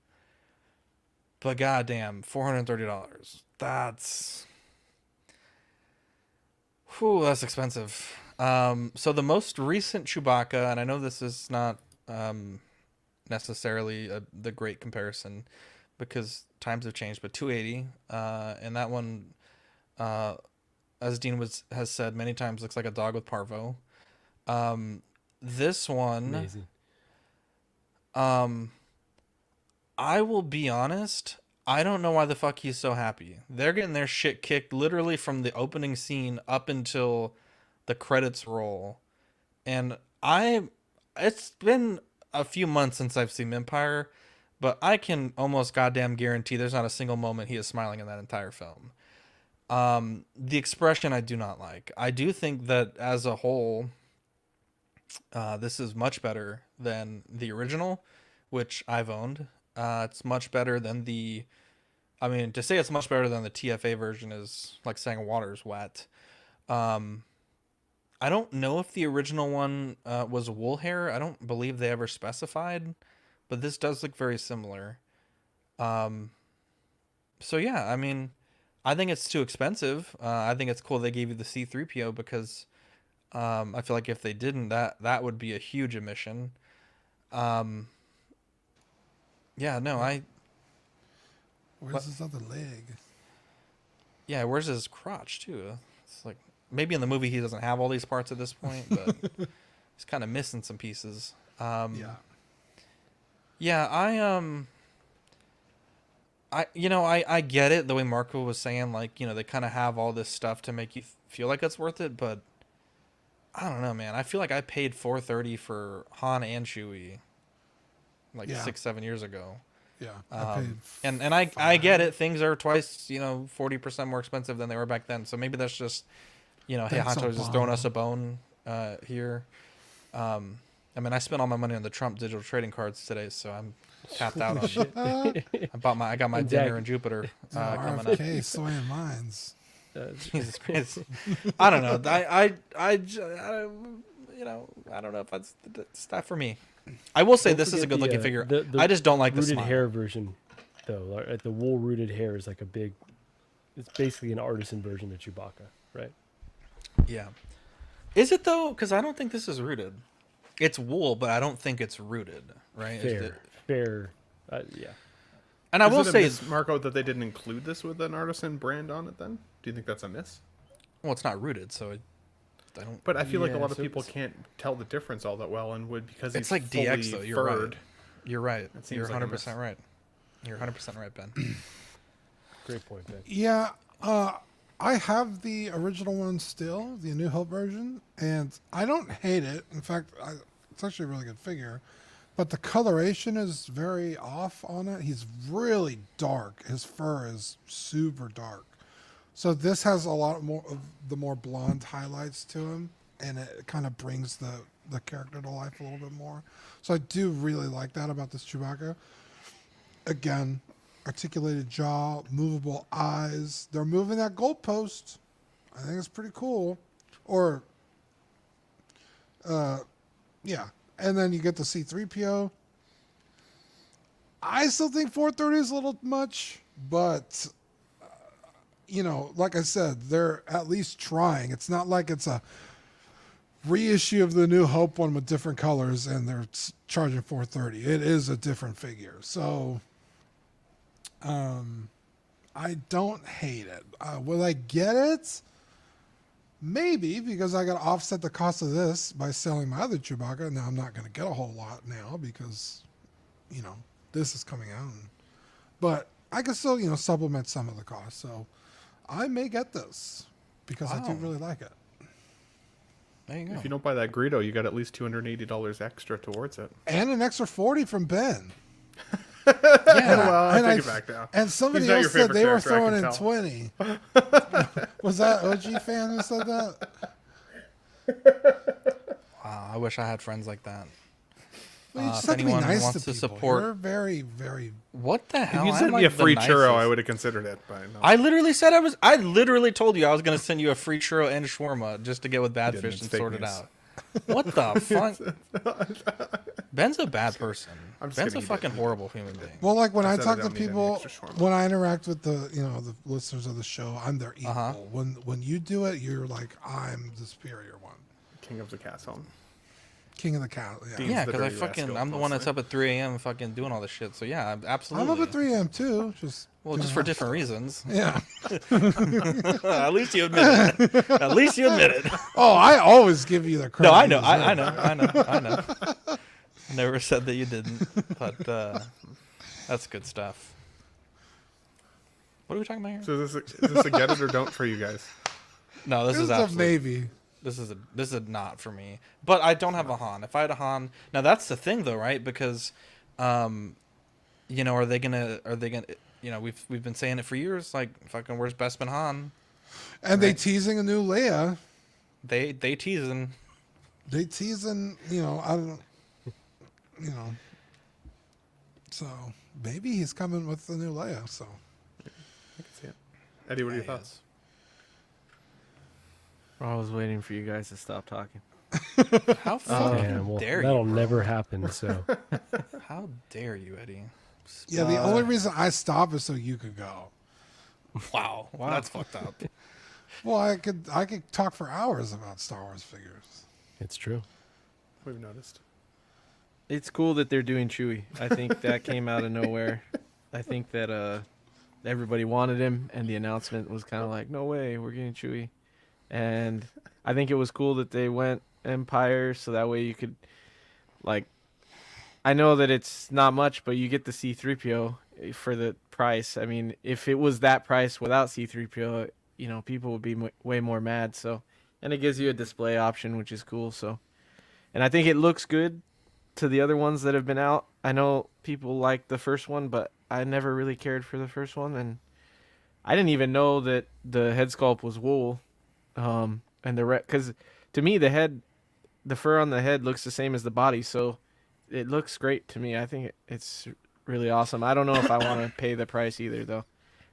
But goddamn, $430. That's expensive. So the most recent Chewbacca, and I know this is not necessarily the great comparison because times have changed. But 280, and that one, as Dean has said many times, looks like a dog with parvo. This one, Amazing. I will be honest, I don't know why the fuck he's so happy. They're getting their shit kicked literally from the opening scene up until the credits roll. And it's been a few months since I've seen Empire, but I can almost goddamn guarantee there's not a single moment he is smiling in that entire film. The expression I do not like. I do think that as a whole, this is much better than the original, which I've owned. It's much better than to say it's much better than the TFA version is like saying water's wet. I don't know if the original one was wool hair. I don't believe they ever specified, but this does look very similar. So yeah, I mean, I think it's too expensive. I think it's cool they gave you the C-3PO because I feel like if they didn't, that would be a huge omission. Yeah, no, Where's his other leg? Yeah, where's his crotch too? It's like maybe in the movie he doesn't have all these parts at this point, but he's kind of missing some pieces. Yeah, I get it the way Marco was saying, like, they kind of have all this stuff to make you feel like it's worth it, but I don't know, man. I feel like I paid $430 for Han and Chewie like 6-7 years ago. Yeah, I paid I get it. Things are twice, 40% more expensive than they were back then. So maybe that's just, hey, Hot Toys is throwing us a bone here. I mean, I spent all my money on the Trump digital trading cards today, so I'm tapped out on it. I got my dinner in Jupiter coming up. RFK swaying minds. Jesus Christ. I don't know. I don't know if that's not for me. I will say this is a good looking figure. I just don't like the rooted smile. hair version, though. The wool rooted hair is like it's basically an artisan version of Chewbacca, right? Yeah. Is it though? Because I don't think this is rooted. It's wool, but I don't think it's rooted, right? Fair. Yeah. And I will say, Marco, that they didn't include this with an artisan brand on it. Then, do you think that's a miss? Well, it's not rooted, so I don't. But I feel like a lot of people can't tell the difference all that well, and because it's he's like DX though. You're furred, right. You're right. You're like 100% right. You're 100% right, Ben. Great point, Ben. Yeah, I have the original one still, the New Hope version, and I don't hate it. In fact, it's actually a really good figure. But the coloration is very off on it. He's really dark. His fur is super dark. So this has a lot more of the more blonde highlights to him, and it kind of brings the character to life a little bit more. So I do really like that about this Chewbacca. Again, articulated jaw, movable eyes. They're moving that goalpost. I think it's pretty cool. Or, yeah. And then you get the C-3PO. I still think 430 is a little much, but, like I said, they're at least trying. It's not like it's a reissue of the New Hope one with different colors and they're charging 430. It is a different figure. So, I don't hate it. Will I get it? Maybe, because I got to offset the cost of this by selling my other Chewbacca. Now I'm not going to get a whole lot now because, this is coming out. But I can still, supplement some of the cost. So I may get this because I do really like it. There you go. If you don't buy that Greedo, you got at least $280 extra towards it. And an extra 40 from Ben. Well, I take it back now. And somebody else said they were throwing in 20. Was that OG fan who said that? Wow, I wish I had friends like that. Well, you just have to be nice wants to people. Support... You're very, very... What the hell? If you sent me a free churro, I would have considered it. But no. I literally told you I was going to send you a free churro and shawarma just to get with Badfish and sort it out. What the fuck? Ben's a bad person. Ben's a fucking horrible human being. Well, like when I talk to people, when I interact with the listeners of the show, I'm their equal. When you do it, you're like, I'm the superior one. King of the castle. King of the Castle. Yeah, Yeah, the because I dirty fucking rascal, I'm the one that's mostly. up at 3 a.m. fucking doing all this shit. So yeah, absolutely. I'm up at 3 a.m. too. Just for different reasons. Yeah. At least you admit it. At least you admit it. Oh, I always give you the credit. No, I know. I know. Never said that you didn't, but that's good stuff. What are we talking about here? So is this a get it or don't for you guys? No, this is a absolutely, maybe. This is a not for me. But I don't have a Han. If I had a Han, now that's the thing though, right? Because, you know, are they gonna? You know, we've been saying it for years. Like, fucking, where's Bespin Han? And they teasing a new Leia. They teasing. They teasing. You know, I don't. You know. So maybe he's coming with the new Leia. So. I can see it. Eddie, what are your thoughts? I was waiting for you guys to stop talking. How fucking dare you? That'll never happen. So. How dare you, Eddie? Yeah, the only reason I stopped is so you could go. Wow, that's fucked up. Well, I could talk for hours about Star Wars figures. It's true. We've noticed. It's cool that they're doing Chewie. I think that came out of nowhere. I think that everybody wanted him, and the announcement was kind of like, no way, we're getting Chewie. And I think it was cool that they went Empire, so that way you could, like, I know that it's not much, but you get the C-3PO for the price. I mean, if it was that price without C-3PO, you know, people would be way more mad. So, and it gives you a display option, which is cool. So, and I think it looks good to the other ones that have been out. I know people like the first one, but I never really cared for the first one, and I didn't even know that the head sculpt was wool. And because to me the fur on the head looks the same as the body, so it looks great to me. I think it's really awesome. I don't know if I want to pay the price either, though.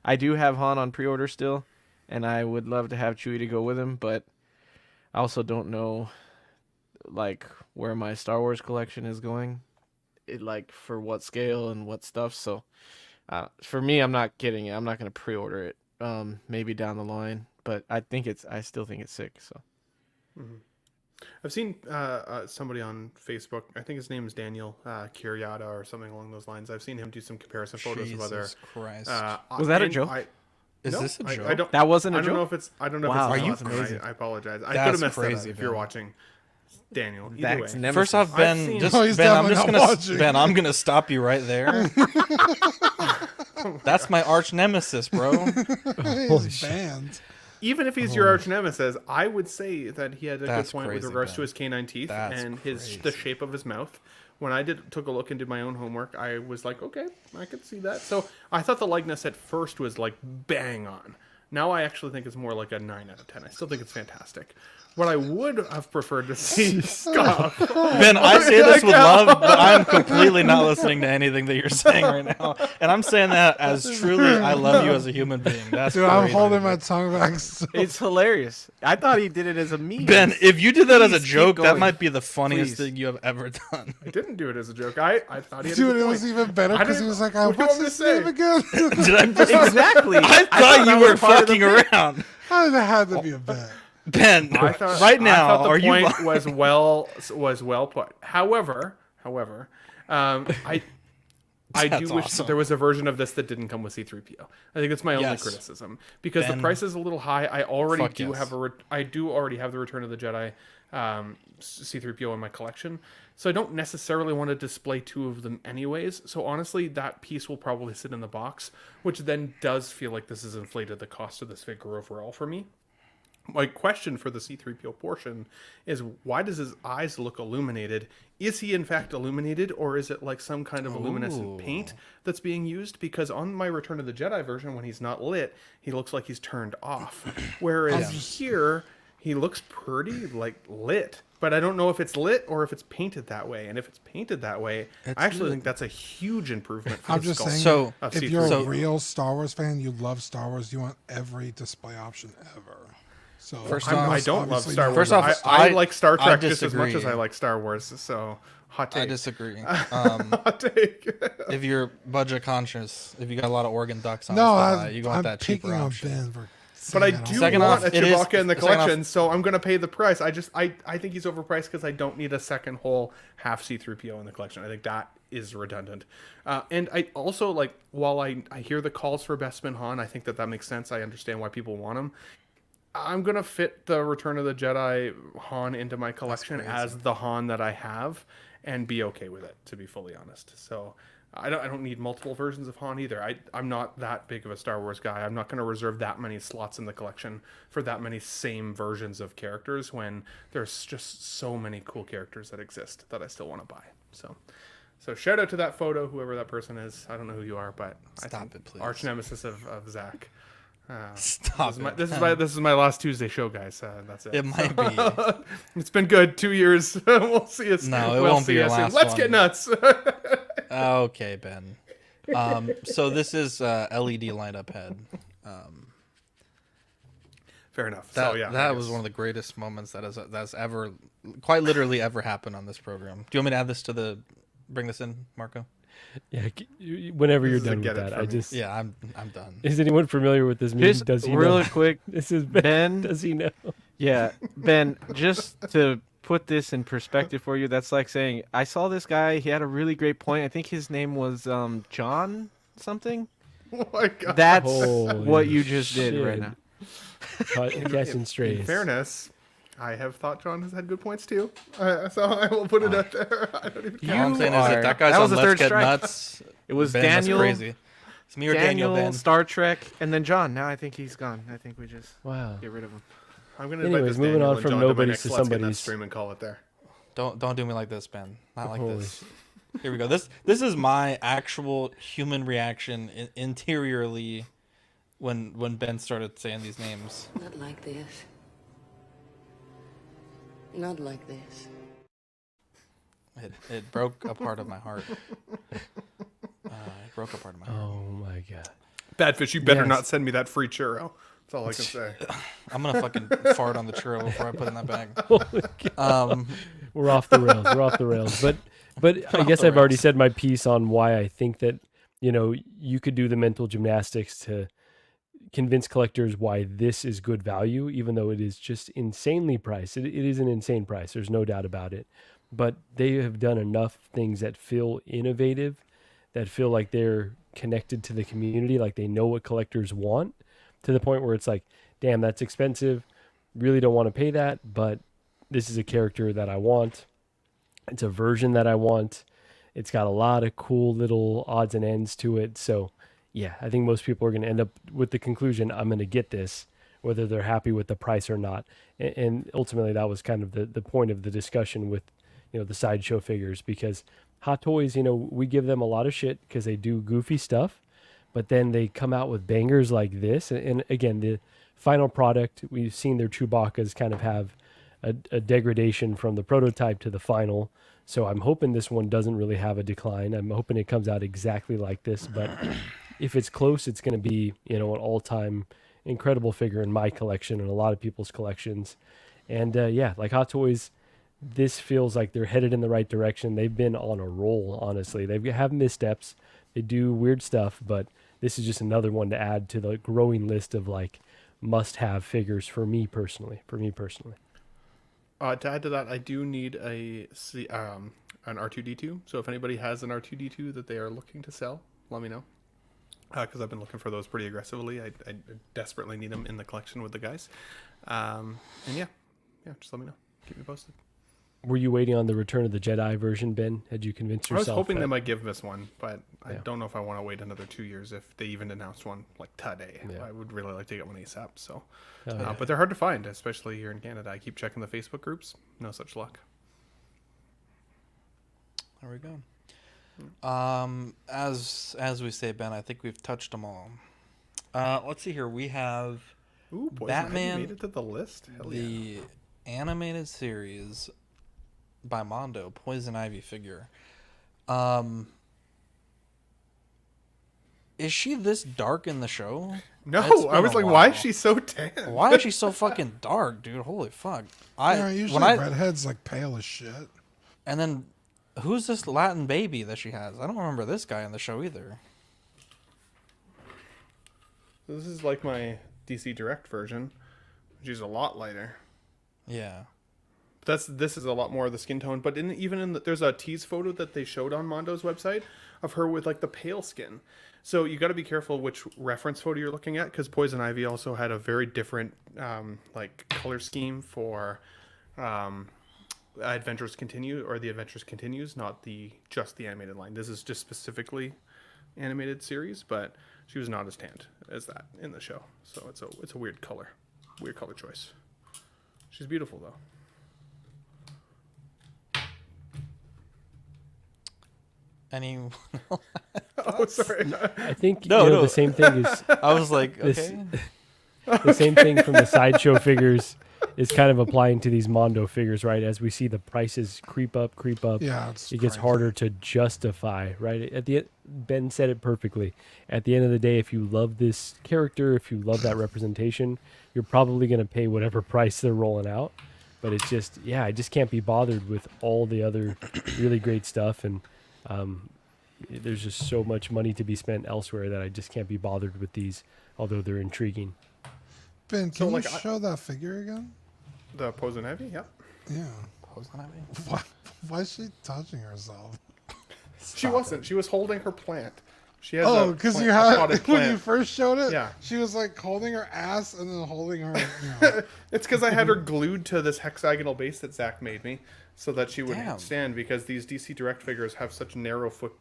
I do have Han on pre-order still, and I would love to have Chewie to go with him, but I also don't know, like, where my Star Wars collection is going, like, for what scale and what stuff. So for me, I'm not getting it. I'm not going to pre-order it. Maybe down the line, but I still think it's sick. So. Mm-hmm. I've seen somebody on Facebook. I think his name is Daniel Kiriata or something along those lines. I've seen him do some comparison photos of other. Christ. Was that a joke? Is this a joke? I don't. That wasn't a joke. I don't know if it's. I don't know. Wow, if it's are you crazy? I apologize. I That's could have messed crazy, that up if Ben. you're watching. Daniel. Either That's way. never- First off, Ben, seen- just No, he's Ben, I'm definitely just not gonna watching. Ben, I'm gonna stop you right there. That's my arch nemesis, bro. He's banned. Even if he's your arch nemesis, I would say that he had a That's good point crazy, with regards Ben. to his canine teeth That's and crazy. the shape of his mouth. When I took a look and did my own homework, I was like, okay, I could see that. So I thought the likeness at first was like bang on. Now I actually think it's more like a 9 out of 10. I still think it's fantastic. What I would have preferred to see scoff. Ben, I say this with love, but I'm completely not listening to anything that you're saying right now. And I'm saying that as truly I love you as a human being. That's Dude, I'm crazy. holding my tongue back. So. It's hilarious. I thought he did it as a meme. Ben, if you did that as a Please keep joke, that going. might be the funniest Please. thing you have ever done. I didn't do it as a joke. I thought he had a Dude, good it point. was even better I because he didn't- was like, what do you what's want me his to say? name again? Did I just, Exactly. I thought you that were was part of the fucking bit. around. It had to be a bet. Ben, I thought, right now, I thought the are point you was well put. However, I do That's wish awesome. that there was a version of this that didn't come with C-3PO. I think that's my only Yes. criticism because Ben, the price is a little high. I already fuck do yes. have I do already have the Return of the Jedi C-3PO in my collection, so I don't necessarily want to display two of them anyways. So honestly, that piece will probably sit in the box, which then does feel like this has inflated the cost of this figure overall for me. My question for the C-3PO portion is, why does his eyes look illuminated? Is he in fact illuminated, or is it like some kind of luminescent paint that's being used? Because on my Return of the Jedi version, when he's not lit, he looks like he's turned off. Whereas here, he looks pretty like lit. But I don't know if it's lit or if it's painted that way. And if it's painted that way, I actually think that's a huge improvement for I'm the just sculpt saying, of if C-3PO. you're a real Star Wars fan, you love Star Wars, you want every display option ever. So First I'm off, I don't love obviously Star not- Wars. First off, I I- like Star I Trek just as much as disagree. I like Star Wars. So hot take. I disagree. Hot take. If you're budget conscious, if you got a lot of organ ducts on No, you want I'm that picking cheaper on option. Ben for But I do Second want off, a it is- Chewbacca in the second off- collection, so I'm gonna pay the price. I think he's overpriced because I don't need a second whole half C-3PO in the collection. I think that is redundant. And I also like, while I hear the calls for Bespin Han, I think that makes sense. I understand why people want him. I'm gonna fit the Return of the Jedi Han into my collection as the Han that I have, and be okay with it, to be fully honest. So I don't need multiple versions of Han either. I'm not that big of a Star Wars guy. I'm not going to reserve that many slots in the collection for that many same versions of characters when there's just so many cool characters that exist that I still want to buy. So shout out to that photo, whoever that person is. I don't know who you are, but Stop it, please. Arch nemesis of Zach. Stop this is my last Tuesday show, guys. That's it. It might be. It's been good 2 years. We'll see us. No, it we'll won't be see your us soon. last Let's one. get nuts. Okay, Ben. So this is LED light up head. Fair enough. That, So yeah, that was one of the greatest moments that's ever, quite literally ever happened on this program. Do you want me to add this to bring this in, Marco? Yeah, whenever you're This is a done get with it that, for I me. just Yeah, I'm done. Is anyone familiar with this meme? Just Does he really know? quick, This is Ben. Does he know? Yeah, Ben, just to put this in perspective for you, that's like saying, I saw this guy, he had a really great point. I think his name was John something. Oh my god. That's Holy what you just did right shit. now. Catching strays. In fairness, I have thought John has had good points too. So I will put it out there. I don't even All I'm You saying is are- that that guy's that was on the Let's third Get strike. Nuts. It was Ben, Daniel. That's crazy. It's me or Daniel, Ben. Star Trek, and then John. Now I think he's gone. I think we just Wow. get rid of him. I'm going to invite Anyways, this moving Daniel on and from John to my nobody's next to Let's Get Nuts somebody's. stream and call it there. Don't do me like this, Ben. Not like Holy this. Here we go. This is my actual human reaction interiorly when Ben started saying these names. Not like this. Not like this. It broke a part of my heart. It broke a part of my heart. Oh my god. Badfish, you better Yes. not send me that free churro. That's all I can say. I'm gonna fucking fart on the churro before I put it in that bag. We're off the rails. We're off the rails. But I guess I've already said my piece on why I think that, you could do the mental gymnastics to convince collectors why this is good value, even though it is just insanely priced. It is an insane price. There's no doubt about it. But they have done enough things that feel innovative, that feel like they're connected to the community, like they know what collectors want, to the point where it's like, damn, that's expensive. Really don't want to pay that, but this is a character that I want. It's a version that I want. It's got a lot of cool little odds and ends to it. So yeah, I think most people are going to end up with the conclusion, I'm going to get this, whether they're happy with the price or not. And ultimately that was kind of the point of the discussion with, the Sideshow figures, because Hot Toys, we give them a lot of shit because they do goofy stuff, but then they come out with bangers like this. And again, the final product, we've seen their Chewbaccas kind of have a degradation from the prototype to the final. So I'm hoping this one doesn't really have a decline. I'm hoping it comes out exactly like this, but if it's close, it's going to be, an all-time incredible figure in my collection and a lot of people's collections. And yeah, like Hot Toys, this feels like they're headed in the right direction. They've been on a roll, honestly. They have missteps. They do weird stuff, but this is just another one to add to the growing list of like must-have figures for me personally. To add to that, I do need an R2-D2. So if anybody has an R2-D2 that they are looking to sell, let me know. Because I've been looking for those pretty aggressively. I desperately need them in the collection with the guys. And yeah, just let me know. Keep me posted. Were you waiting on the Return of the Jedi version, Ben? Had you convinced yourself? I was hoping that... they might give this one, but I Yeah. don't know if I want to wait another 2 years if they even announced one like today. Yeah. I would really like to get one ASAP. So, yeah. But they're hard to find, especially here in Canada. I keep checking the Facebook groups. No such luck. There we go. As we say, Ben, I think we've touched them all. Let's see here. We have Batman made it to the list. Hell the yeah. animated series by Mondo Poison Ivy figure. Is she this dark in the show? No, It's I been was a like, while. why is she so tan? Why is she so fucking dark, dude? Holy fuck! Usually redhead's like pale as shit. And then, who's this Latin baby that she has? I don't remember this guy in the show either. This is like my DC Direct version, which is a lot lighter. Yeah. This is a lot more of the skin tone, but there's a tease photo that they showed on Mondo's website of her with like the pale skin. So you got to be careful which reference photo you're looking at, because Poison Ivy also had a very different like color scheme for Adventures Continue, or the Adventures Continues, not just the animated line. This is just specifically animated series, but she was not as tanned as that in the show. So it's a weird color choice. She's beautiful though. Anyone else? Oh, sorry. I think the same thing is. I was like, okay. The same thing from the Sideshow figures is kind of applying to these Mondo figures, right? As we see the prices creep up. Yeah, it gets harder to justify, right? Ben said it perfectly. At the end of the day, if you love this character, if you love that representation, you're probably going to pay whatever price they're rolling out. But it's just, I just can't be bothered with all the other really great stuff. And there's just so much money to be spent elsewhere that I just can't be bothered with these, although they're intriguing. Ben, can you show that figure again? The Poison Ivy? Yep. Yeah. Poison Ivy? Why is she touching herself? She wasn't. She was holding her plant. She has because you had when you first showed it. Yeah. She was like holding her ass and then holding her. It's because I had her glued to this hexagonal base that Zach made me, so that she would stand. Because these DC Direct figures have such narrow foot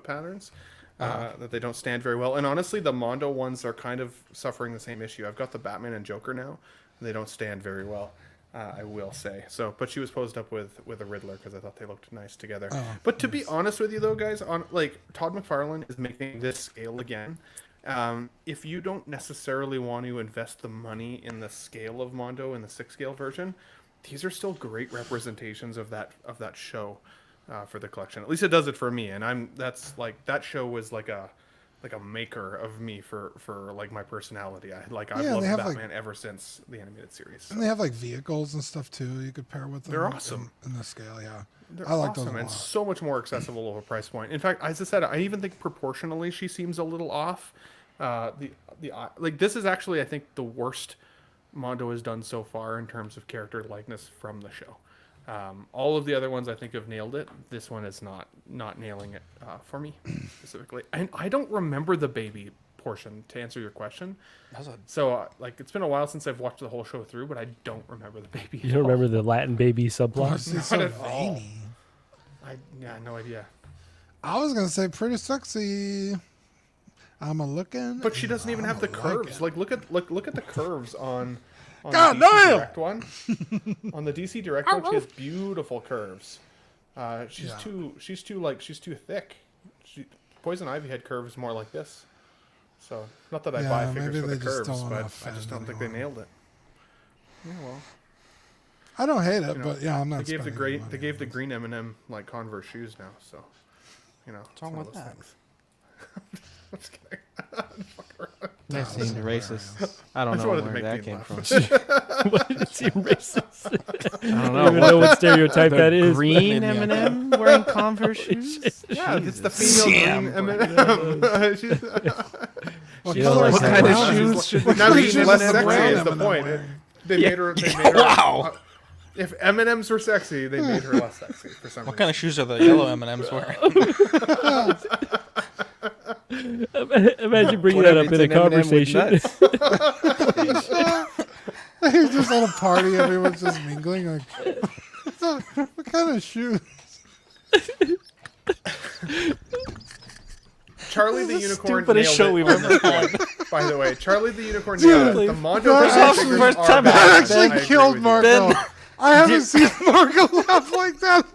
patterns that they don't stand very well. And honestly, the Mondo ones are kind of suffering the same issue. I've got the Batman and Joker now, and they don't stand very well. I will say so, but she was posed up with a Riddler because I thought they looked nice together. But to be honest with you, though, guys, Todd McFarlane is making this scale again. If you don't necessarily want to invest the money in the scale of Mondo in the 6-scale version, these are still great representations of that show for the collection. At least it does it for me, and that show was like a maker of me for like my personality. I've loved Batman ever since the animated series. And they have like vehicles and stuff too you could pair with them. They're awesome in the scale. Yeah, they're I like awesome those a lot. and so much more accessible of a price point. In fact, as I said, I even think proportionally she seems a little off. This is actually, I think, the worst Mondo has done so far in terms of character likeness from the show. All of the other ones I think have nailed it. This one is not nailing it for me specifically. And I don't remember the baby portion, to answer your question. So it's been a while since I've watched the whole show through, but I don't remember the baby. You don't remember the Latin baby subplot? Not at all. No idea. I was gonna say pretty sexy. I'm a looking, but she doesn't even have the curves. Like look at the curves on God the DC damn! Direct one. On the DC Direct one, she has beautiful curves. She's too thick. Poison Ivy had curves more like this. So not that I buy figures for the curves, but I just don't think they nailed it. Yeah, well, I don't hate it, but I'm not. They gave the green M&M like Converse shoes now, so what's wrong with that? I'm just kidding. That seemed racist. I don't know where that came from. It seemed racist. I don't even know what stereotype that is. Green M&M wearing Converse shoes? Yeah, it's the female green M&M. What kind of shoes should we now she's less sexy is the point. They made her. Wow. If M&Ms were sexy, they made her less sexy for some reason. What kind of shoes are the yellow M&Ms wearing? Imagine bringing that up in a conversation. He's just at a party, everyone's just mingling. Like, what kind of shoes? Charlie the Unicorn Stupidest nailed show it we've on ever this had. point. By the way, Charlie the Unicorn nailed it. The Mondo figures first are time bad. That I actually agree killed with you. Marco. I haven't seen Marco laugh like that.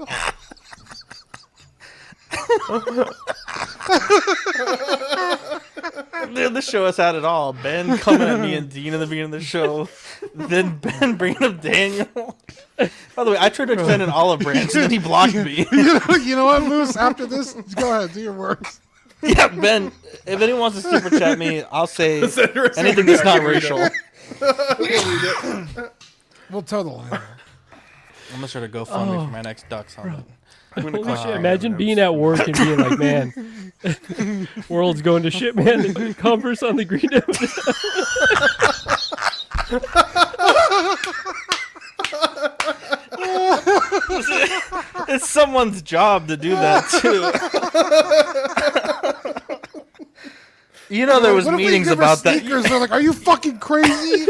Dude, this show has had it all. Ben coming at me and Dean in the beginning of the show. Then Ben bringing up Daniel. By the way, I tried to extend an olive branch and then he blocked me. You know what, Moose? After this, go ahead, do your works. Yeah, Ben, if anyone wants to super chat me, I'll say anything that's not racial. We'll toe the line. I'm going to start a GoFundMe for my next duck summit. Holy shit! Imagine being at work and being like, "Man, world's going to shit, man." Converse on the green M&M. It's someone's job to do that too. You know, there was What if meetings they give her about that. sneakers? They're like, "Are you fucking crazy?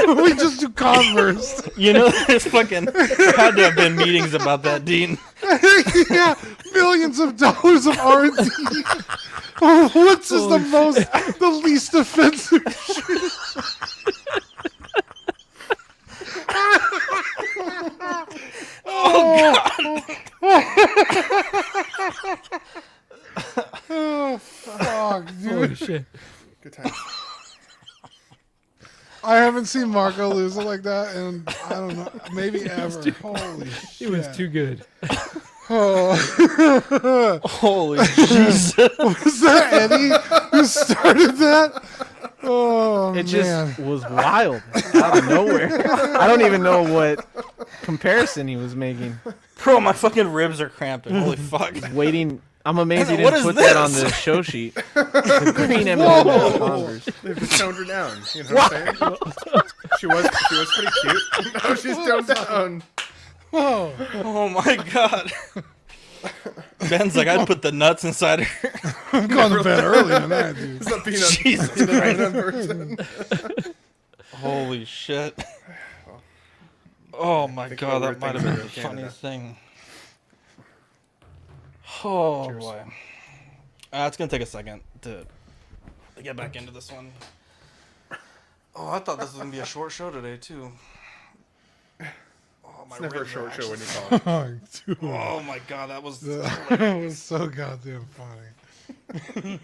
We just do Converse." You know, there's fucking had to have been meetings about that, Dean. Yeah, millions of dollars of R&D. What's is the least offensive shit? Oh, fuck, dude. Holy shit! Good times. I haven't seen Marco lose it like that, and I don't know, maybe ever. Holy shit. It was too good. Oh. Holy Jesus. Was that Eddie who started that? Oh, It man. just was wild out of nowhere. I don't even know what comparison he was making. Bro, my fucking ribs are cramping. Holy fuck. Waiting. I'm amazed he What didn't is put that on this? the show sheet. The green M&M Whoa. Converse. They've just toned her down. You know what I'm saying? She was pretty cute. Now she's toned down. Whoa. Oh my god. Ben's like, I'd put the nuts inside her. I'm going to bed early tonight, dude. It's not Jesus peanut Christ. person. Holy shit. Oh my Think god, about that might weird have been things the about Canada. funniest thing. Oh Cheers. boy. It's gonna take a second to get back into this one. Oh, I thought this was gonna be a short show today too. Oh, my It's never a ribs are short show when you actually- call it. Oh, dude. Oh my god, that was. That was so goddamn funny.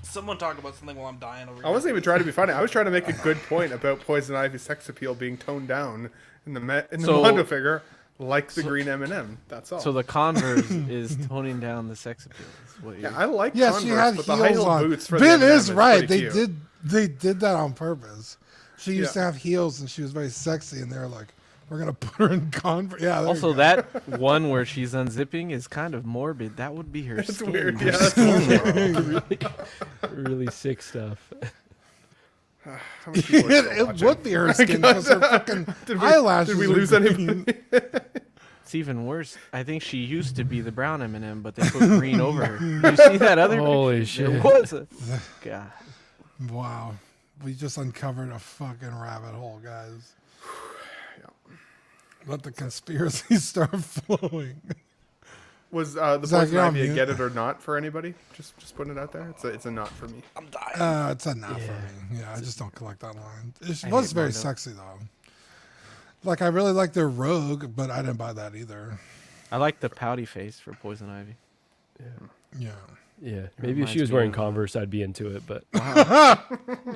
Someone talk about something while I'm dying over here. I wasn't even trying to be funny. I was trying to make a good point about Poison Ivy's sex appeal being toned down in the So- Mondo figure, like the green M&M. That's all. So the Converse is toning down the sex appeal. Is what yeah, I like Yeah, Converse, she had but the high heels heel on. boots for Ben the M&M is right. pretty cute. They did that on purpose. She used to Yeah. have heels, and she was very sexy, and they were like, "We're gonna put her in Converse." Yeah. there Also, you go. that one where she's unzipping is kind of morbid. That would be her It's skin. weird. Her Yeah, that's skin. Really sick stuff. How many people are still it watching? would be her skin because her fucking eyelashes. Did we are lose green. anybody? It's even worse. I think she used to be the brown M&M, but they put green over her. You see that other? Holy picture? shit. There was a God. Wow, we just uncovered a fucking rabbit hole, guys. Let the conspiracies start flowing. Was the Zach, Poison you're on Ivy a mute. get it or not for anybody? Just putting it out there. It's a not for me. I'm dying. It's a not for me. Yeah, I just don't collect online. It I was hate very Mondo. sexy though. Like I really like their Rogue, but I didn't buy that either. I like the pouty face for Poison Ivy. Yeah. Yeah, maybe if reminds she was me wearing of, Converse, I'd be into it. But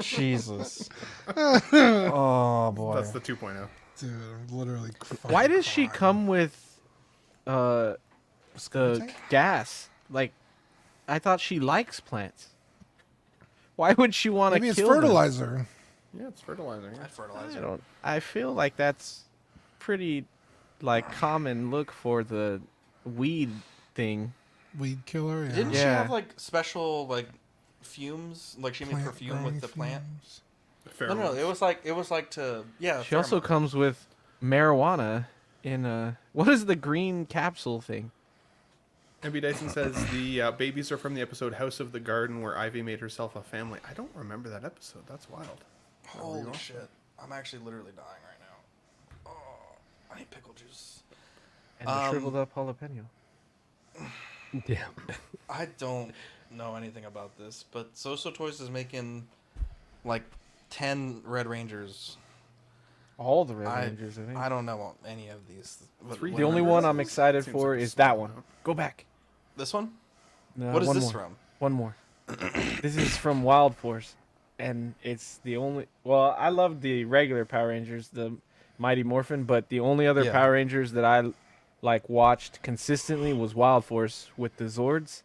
Jesus. Oh boy. That's the 2.0. Dude, I'm literally. Why does she come with the tank? gas? Like, I thought she likes plants. Why would she want to Maybe it's kill them? fertilizer. Yeah, it's fertilizer. Yeah. Fertilizer. I feel like that's pretty like common look for the weed thing. Weed killer. Yeah. Didn't she Yeah. have like special like fumes? Like she made Plant perfume with the plant? fumes. No, it was like to She also pheromone. comes with marijuana in a what is the green capsule thing? MB Dyson says the babies are from the episode House of the Garden where Ivy made herself a family. I don't remember that episode. That's wild. Holy shit! I'm actually literally dying right now. Oh, I need pickle juice. And the shriveled up jalapeno. damn. I don't know anything about this, but So Toys is making like 10 Red Rangers. All the Red Rangers, I think. I don't know any of these. The only one I'm excited for is that one. Go back. This one? No, What is one this more. from? One more. This is from Wild Force, and it's the only. Well, I love the regular Power Rangers, the Mighty Morphin, but the only other Yeah. Power Rangers that I like watched consistently was Wild Force with the Zords,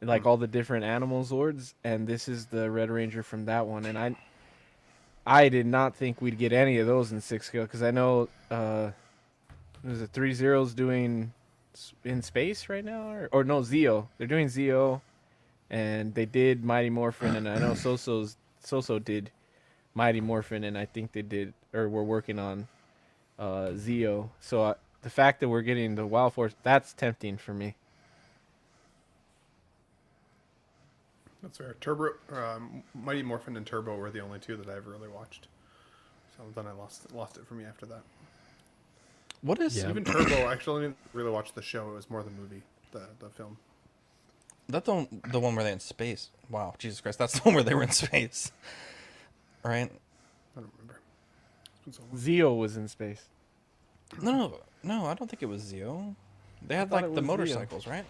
and, like all the different animal Zords, and this is the Red Ranger from that one, and I did not think we'd get any of those in 6 scale because I know there's a Threezero's doing in space right now, or no, Zeo. They're doing Zeo, and they did Mighty Morphin, and I know Soso did Mighty Morphin, and I think they did or we're working on Zeo. So the fact that we're getting the Wild Force, that's tempting for me. That's fair. Mighty Morphin and Turbo were the only two that I ever really watched. So then I lost it for me after that. What is even Turbo? Actually, I didn't really watch the show. It was more the movie, the film. That's the one where they're in space. Wow, Jesus Christ, that's the one where they were in space, right? I don't remember. Zeo was in space. No, I don't think it was Zeo. They had like the motorcycles, right?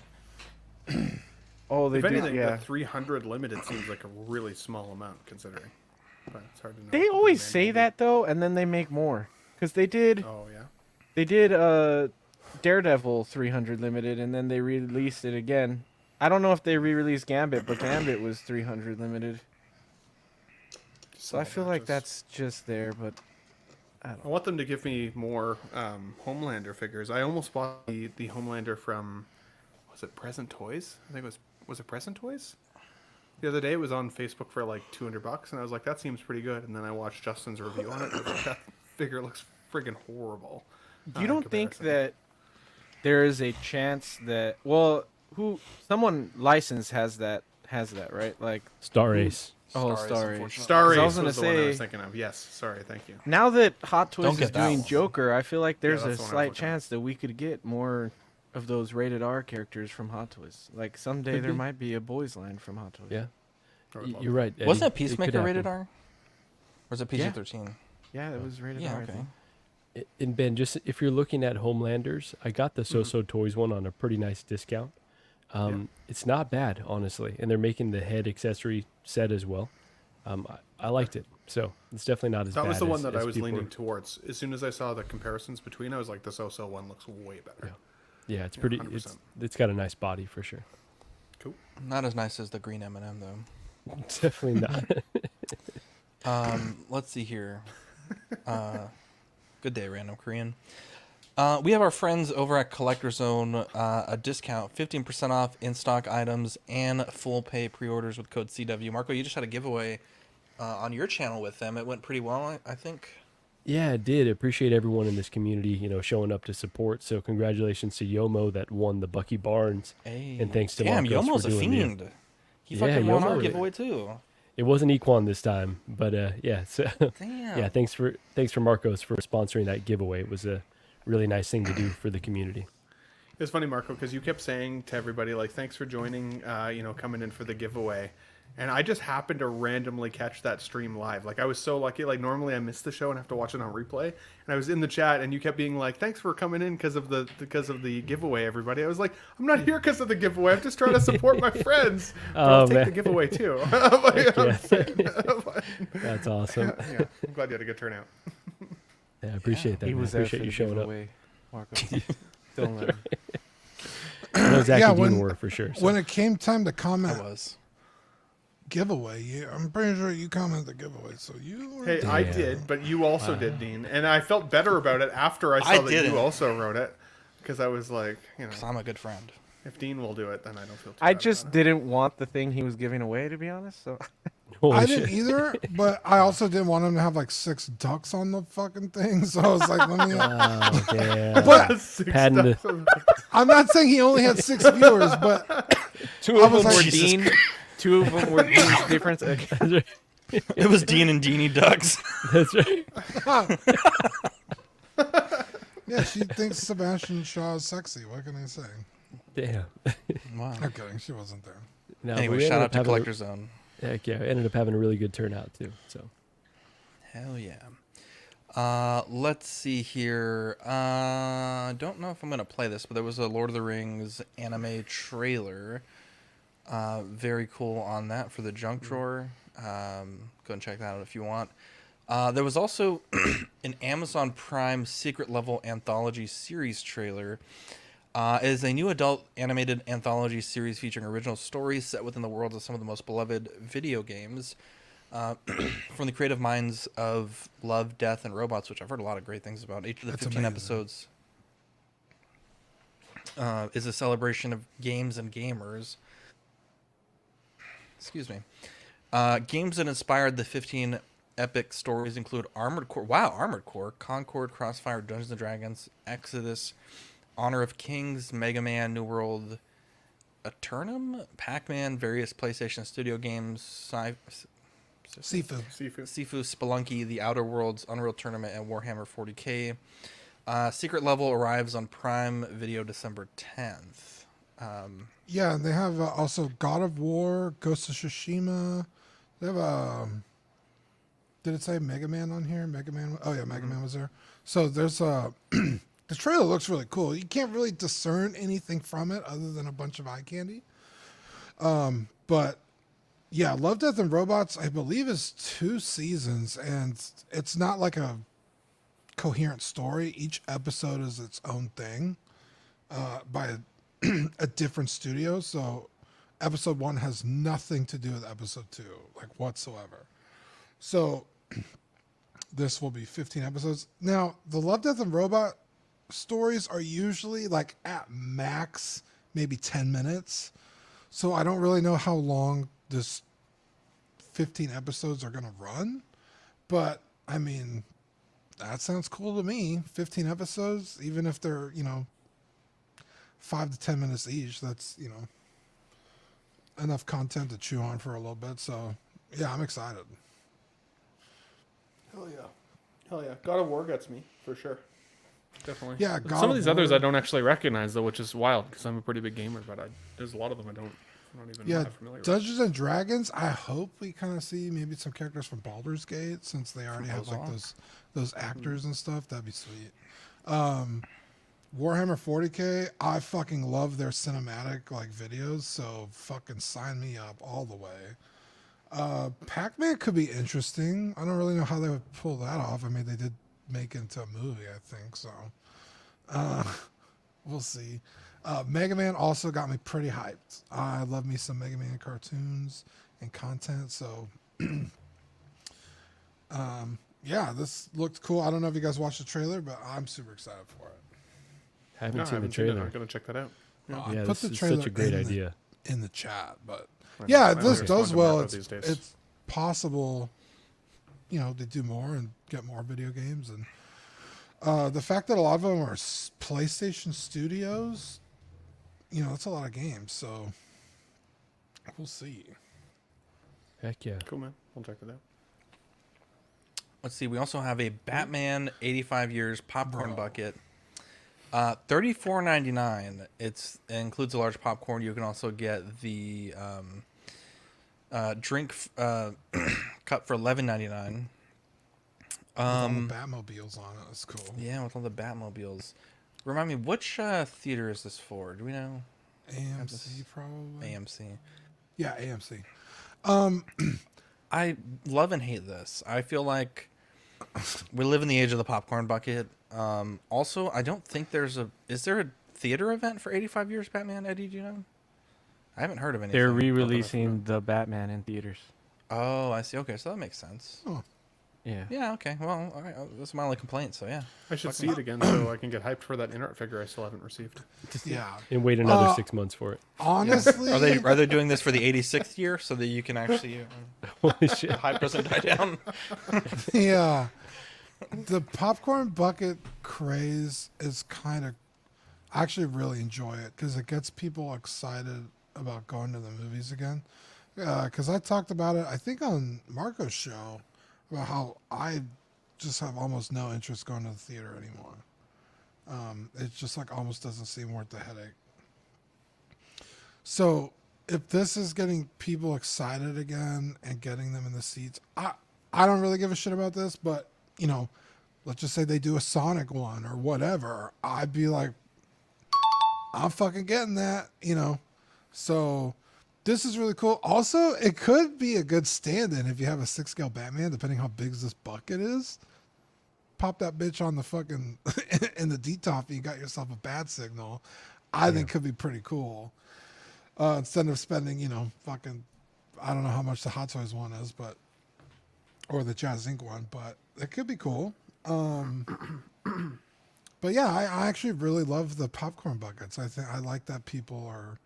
Oh, they if did. anything, Yeah. the 300 limited seems like a really small amount considering. But it's hard to know. They always say that though, and then they make more. Because they did. Oh yeah. They did Daredevil 300 limited, and then they released it again. I don't know if they re-released Gambit, but Gambit was 300 limited. So I feel like that's just there, but I want them to give me more Homelander figures. I almost bought the Homelander from, was it Present Toys? I think it was it Present Toys? The other day it was on Facebook for like $200, and I was like, that seems pretty good. And then I watched Justin's review on it, and I was like, that figure looks friggin' horrible. You don't think that there is a chance that someone licensed has that right? Like Star Ace. Star Ace. Star Ace I was gonna was the one I say. was thinking of. Yes, sorry, thank you. Now that Hot Toys Don't is get that doing one. Joker, I feel like there's a that's the one I was slight looking chance that we could get more of those rated R characters from Hot Toys. Like someday Could there be. might be a boys line from Hot Toys. Yeah. You're right. Eddie. Wasn't It could Peacemaker rated happen. R? Or was it PG-13? Yeah, it was rated Yeah, R. I okay. think. And Ben, just if you're looking at Homelanders, I got the So Toys one on a pretty nice discount. It's not bad, honestly, and they're making the head accessory set as well. I liked it, so it's definitely not as bad. That was the one that as I was people leaning are- towards. As soon as I saw the comparisons between, I was like, the So one looks way better. Yeah, it's pretty. 100%. It's got a nice body for sure. Cool. Not as nice as the green M&M though. Definitely not. Let's see here. Good day, Random Korean. We have our friends over at Collector Zone, a discount, 15% off in-stock items and full pay pre-orders with code CW. Marco, you just had a giveaway on your channel with them. It went pretty well, I think. Yeah, it did. Appreciate everyone in this community, showing up to support. So congratulations to Yomo that won the Bucky Barnes, and thanks to Damn, Marcos Yomo's for a doing fiend. He fucking won our giveaway too. It wasn't Equan this time, but yeah. So Damn. yeah, thanks for Marcos for sponsoring that giveaway. It was a really nice thing to do for the community. It's funny, Marco, because you kept saying to everybody, like, thanks for joining, coming in for the giveaway. And I just happened to randomly catch that stream live. Like, I was so lucky. Like, normally I miss the show and have to watch it on replay. And I was in the chat, and you kept being like, thanks for coming in because of the giveaway, everybody. I was like, I'm not here because of the giveaway. I'm just trying to support my friends. But I'll take the giveaway, too. That's awesome. Yeah, I'm glad you had a good turnout. Yeah, I appreciate that. He Man. was Appreciate you showing up. Marco. Don't let him. I know Zach and Dean when, were for sure. So. When it came time to comment, I was. giveaway. I'm pretty sure you commented giveaway, so you. Were Hey, I did, but you also did, Dean, and I felt better about it after I saw that you also wrote it, because I was like, because I'm a good friend. If Dean will do it, then I don't feel too I bad just about it. didn't want the thing he was giving away, to be honest. So I didn't either, but I also didn't want him to have like 6 ducks on the fucking thing. So I was like, let me. But I'm not saying he only had 6 viewers, but 2 of them like, were Dean. 2 of them were Dean's difference. It was Dean and Deanie ducks. That's right. Yeah, she thinks Sebastian Shaw is sexy. What can I say? Damn. Wow. I'm kidding. She wasn't there. No, Anyway, we shout ended out up to having Collector Zone. Heck yeah, ended up having a really good turnout too. So. Hell yeah. Let's see here. Don't know if I'm gonna play this, but there was a Lord of the Rings anime trailer. Very cool on that for the junk drawer. Go and check that out if you want. There was also an Amazon Prime secret level anthology series trailer. It is a new adult animated anthology series featuring original stories set within the world of some of the most beloved video games. From the creative minds of Love, Death, and Robots, which I've heard a lot of great things about. Each of the 15 episodes. is a celebration of games and gamers. Excuse me. Games that inspired the 15 epic stories include Armored Core. Wow, Armored Core, Concord, Crossfire, Dungeons and Dragons, Exodus, Honor of Kings, Mega Man, New World, Eternum, Pac-Man, various PlayStation Studio games, Sifu, Spelunky, The Outer Worlds, Unreal Tournament, and Warhammer 40k. Secret Level arrives on Prime Video December 10th. Yeah, and they have also God of War, Ghost of Tsushima. They have did it say Mega Man on here? Mega Man. Oh yeah, Mega Man was there. So there's the trailer looks really cool. You can't really discern anything from it other than a bunch of eye candy. But yeah, Love, Death, and Robots, I believe, is 2 seasons, and it's not like a coherent story. Each episode is its own thing by a different studio. So episode 1 has nothing to do with episode 2, like whatsoever. So this will be 15 episodes. Now, the Love, Death, and Robot stories are usually like at max maybe 10 minutes. So I don't really know how long this 15 episodes are going to run. But, I mean, that sounds cool to me. 15 episodes, even if they're, 5 to 10 minutes each, that's, enough content to chew on for a little bit. So, yeah, I'm excited. Hell yeah. Hell yeah. God of War gets me, for sure. Definitely. Yeah, some of these others I don't actually recognize, though, which is wild, because I'm a pretty big gamer, but there's a lot of them I'm not even that familiar with. Dungeons and Dragons, I hope we kind of see maybe some characters from Baldur's Gate, since they already have like those actors and stuff. That'd be sweet. Warhammer 40k, I fucking love their cinematic like videos, so fucking sign me up all the way. Pac-Man could be interesting. I don't really know how they would pull that off. I mean, they did make it into a movie, I think, so we'll see. Mega Man also got me pretty hyped. I love me some Mega Man cartoons and content, so yeah, this looked cool. I don't know if you guys watched the trailer, but I'm super excited for it. Haven't seen the trailer. I'm gonna check that out. Yeah, this is such a great idea in the chat, but yeah, this does well. It's possible, to do more and get more video games, and the fact that a lot of them are PlayStation Studios, that's a lot of games. So we'll see. Heck yeah, cool, man. We'll check it out. Let's see. We also have a Batman 85 Years popcorn bucket. $34.99. It includes a large popcorn. You can also get the drink cup for $11.99. With all the Batmobiles on it. That's cool. Yeah, with all the Batmobiles. Remind me, which theater is this for? Do we know? AMC, probably. AMC. Yeah, AMC. I love and hate this. I feel like we live in the age of the popcorn bucket. Also, I don't think is there a theater event for 85 Years Batman, Eddie? Do you know? I haven't heard of anything. They're re-releasing the Batman in theaters. Oh, I see. Okay, so that makes sense. Oh. Yeah. Yeah, okay. Well, all right. That's my only complaint, so yeah. I should see it again so I can get hyped for that in-art figure I still haven't received. Yeah. And wait another 6 months for it. Honestly. Are they doing this for the 86th year so that you can actually holy shit, the hype doesn't die down? Yeah. The popcorn bucket craze is kind of, I actually really enjoy it because it gets people excited about going to the movies again. Because I talked about it, I think on Marco's show, about how I just have almost no interest going to the theater anymore. It just like almost doesn't seem worth the headache. So if this is getting people excited again and getting them in the seats, I don't really give a shit about this, but let's just say they do a Sonic one or whatever. I'd be like, I'm fucking getting that, So this is really cool. Also, it could be a good stand-in if you have a 6-scale Batman, depending how big this bucket is. Pop that bitch on the fucking in the D-top and you got yourself a bat signal. I think could be pretty cool. Instead of spending, fucking, I don't know how much the Hot Toys one is, but, or the Jazz Inc. one, but it could be cool. But yeah, I actually really love the popcorn buckets. I like that people are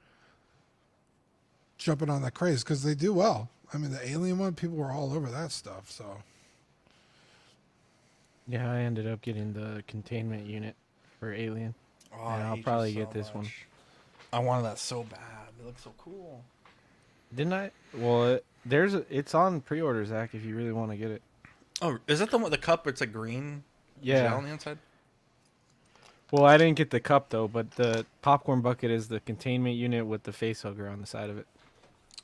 jumping on that craze because they do well. I mean, the alien one, people were all over that stuff. So Yeah, I ended up getting the containment unit for Alien. Oh, and I I'll hate you probably so get this one. much. I wanted that so bad. It looks so cool. Didn't I? Well, it's on pre-order, Zach, if you really want to get it. Oh, is that the one with the cup? It's a green Yeah. gel on the inside? Well, I didn't get the cup, though, but the popcorn bucket is the containment unit with the face hugger on the side of it.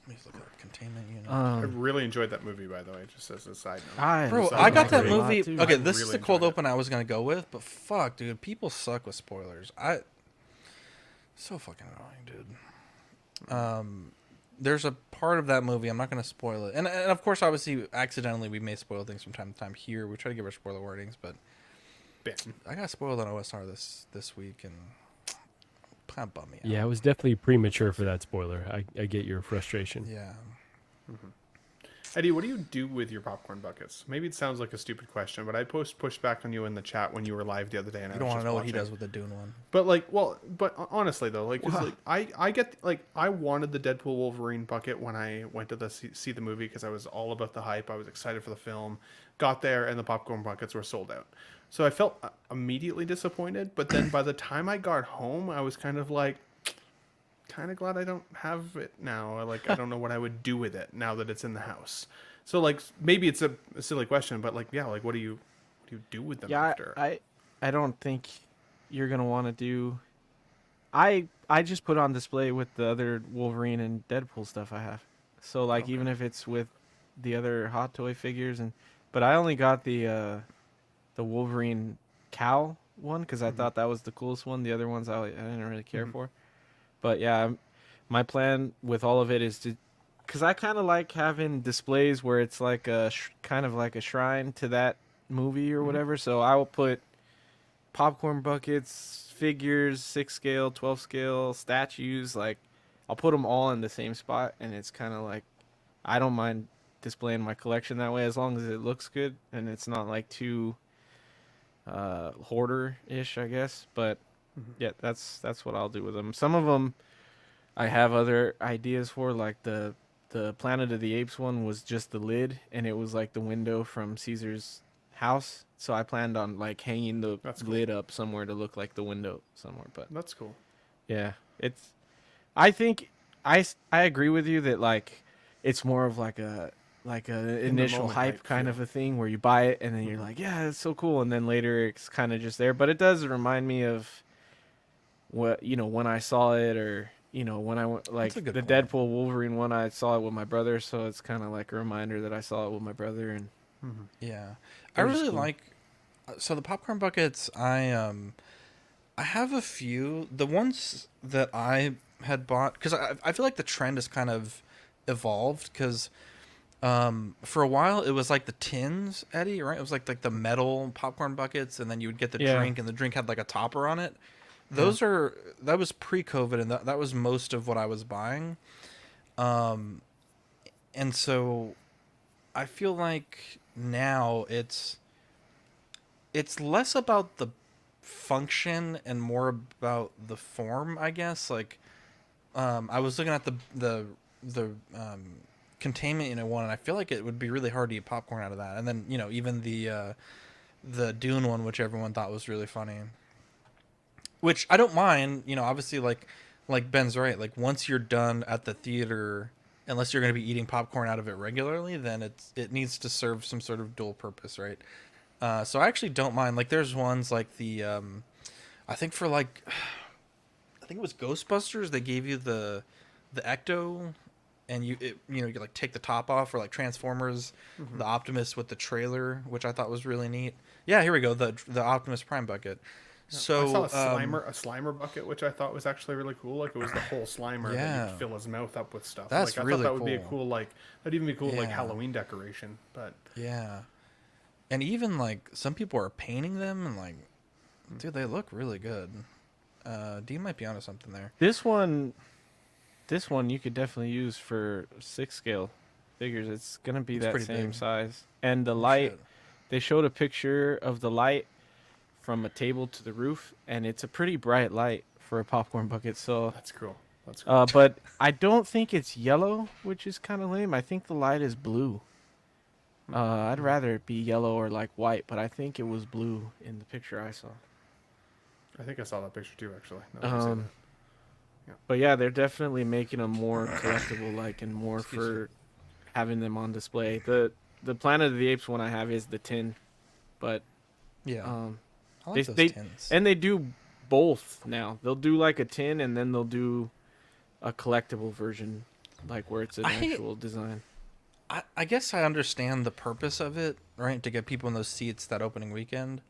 Let me just look at the containment unit. I really enjoyed that movie, by the way, just as a side note. I got that a lot, movie. too. Okay, I this is really the cold enjoyed open I was going to go with, but fuck, dude. People suck with spoilers. So fucking annoying, dude. There's a part of that movie, I'm not going to spoil it. And of course, obviously, accidentally, we may spoil things from time to time here. We try to give our spoiler warnings, but I got spoiled on OSR this week, and kind of bummed me out. Yeah, it was definitely premature for that spoiler. I get your frustration. Yeah. Eddie, what do you do with your popcorn buckets? Maybe it sounds like a stupid question, but I pushed back on you in the chat when you were live the other day. And You don't want to know what he does with the Dune one. But but honestly though, I get I wanted the Deadpool Wolverine bucket when I went to see the movie because I was all about the hype. I was excited for the film. Got there and the popcorn buckets were sold out. So I felt immediately disappointed. But then by the time I got home, I was kind of glad I don't have it now. I don't know what I would do with it now that it's in the house. So maybe it's a silly question, but what do you do with them after? I don't think you're gonna want to do. I just put on display with the other Wolverine and Deadpool stuff I have. So even if it's with the other Hot Toy figures but I only got the Wolverine cowl one because I thought that was the coolest one. The other ones I didn't really care for. But yeah, my plan with all of it is to, because I kind of like having displays where it's like kind of like a shrine to that movie or whatever. So I will put popcorn buckets, figures, 6 scale, 12 scale, statues. I'll put them all in the same spot, and it's kind of I don't mind displaying my collection that way as long as it looks good and it's not too hoarder-ish, I guess. But yeah, that's what I'll do with them. Some of them I have other ideas for, the Planet of the Apes one was just the lid, and it was the window from Caesar's house. So I planned on hanging the lid up somewhere to look like the window somewhere. But that's cool. Yeah, I think I agree with you that it's more of a initial hype kind of a thing where you buy it and then you're yeah, it's so cool, and then later it's kind of just there. But it does remind me of what when I saw it, or when I went the point. Deadpool Wolverine one, I saw it with my brother, so it's kind of a reminder that I saw it with my brother. And yeah, I really so the popcorn buckets. I have a few. The ones that I had bought, because I feel like the trend has kind of evolved, because for a while it was the tins, Eddie, right? It was the metal popcorn buckets, and then you would get the drink, and the drink had a topper on it. That was pre-COVID, and that was most of what I was buying. And so I feel now it's less about the function and more about the form, I guess. I was looking at the containment one, and I feel it would be really hard to eat popcorn out of that. And then even the Dune one, which everyone thought was really funny. Which I don't mind, obviously, like Ben's right. Once you're done at the theater, unless you're going to be eating popcorn out of it regularly, then it needs to serve some sort of dual purpose, right? So I actually don't mind. There's ones I think for I think it was Ghostbusters. They gave you the Ecto, and you take the top off, or Transformers, the Optimus with the trailer, which I thought was really neat. Yeah, here we go, the Optimus Prime bucket. So I saw a Slimer bucket, which I thought was actually really cool. It was the whole Slimer that you'd fill his mouth up with stuff. That's I really thought that would be a cool. that'd even be cool Halloween decoration. But yeah, and even some people are painting them, and dude, they look really good. D might be onto something there. This one you could definitely use for 6 scale figures. It's gonna be that same size. And the light, they showed a picture of the light from a table to the roof, and it's a pretty bright light for a popcorn bucket. So that's cool. That's cool. But I don't think it's yellow, which is kind of lame. I think the light is blue. I'd rather it be yellow or like white, but I think it was blue in the picture I saw. I think I saw that picture too, actually. now that you say that. Yeah. But yeah, they're definitely making them more collectible, like, and more for having them on display. The Planet of the Apes one I have is the tin, but yeah, I like those they tins. and they do both now. They'll do like a tin, and then they'll do a collectible version, like where it's an actual design. I guess I understand the purpose of it, right? To get people in those seats that opening weekend.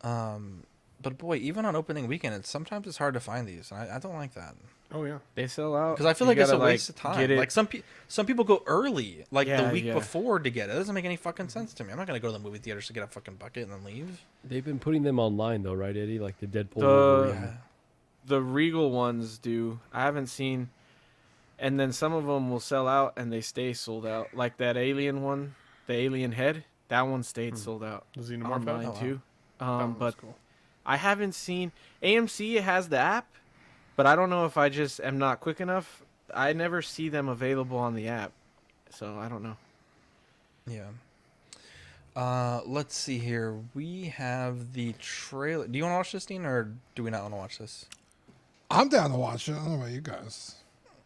But boy, even on opening weekend, sometimes it's hard to find these. And I don't like that. Oh yeah, they sell out because I feel like it's a waste of time. Like some people go early, like the week before to get it. It doesn't make any fucking sense to me. I'm not gonna go to the movie theaters to get a fucking bucket and then leave. They've been putting them online though, right, Eddie? Like the Deadpool. The Regal ones do. I haven't seen. And then some of them will sell out and they stay sold out. Like that alien one, the alien head, that one stayed sold out. The Xenomorph online too. But cool. I haven't seen AMC has the app, but I don't know if I just am not quick enough. I never see them available on the app, so I don't know. Yeah. Let's see here. We have the trailer. Do you want to watch this, Dean, or do we not want to watch this? I'm down to watch it. I don't know about you guys.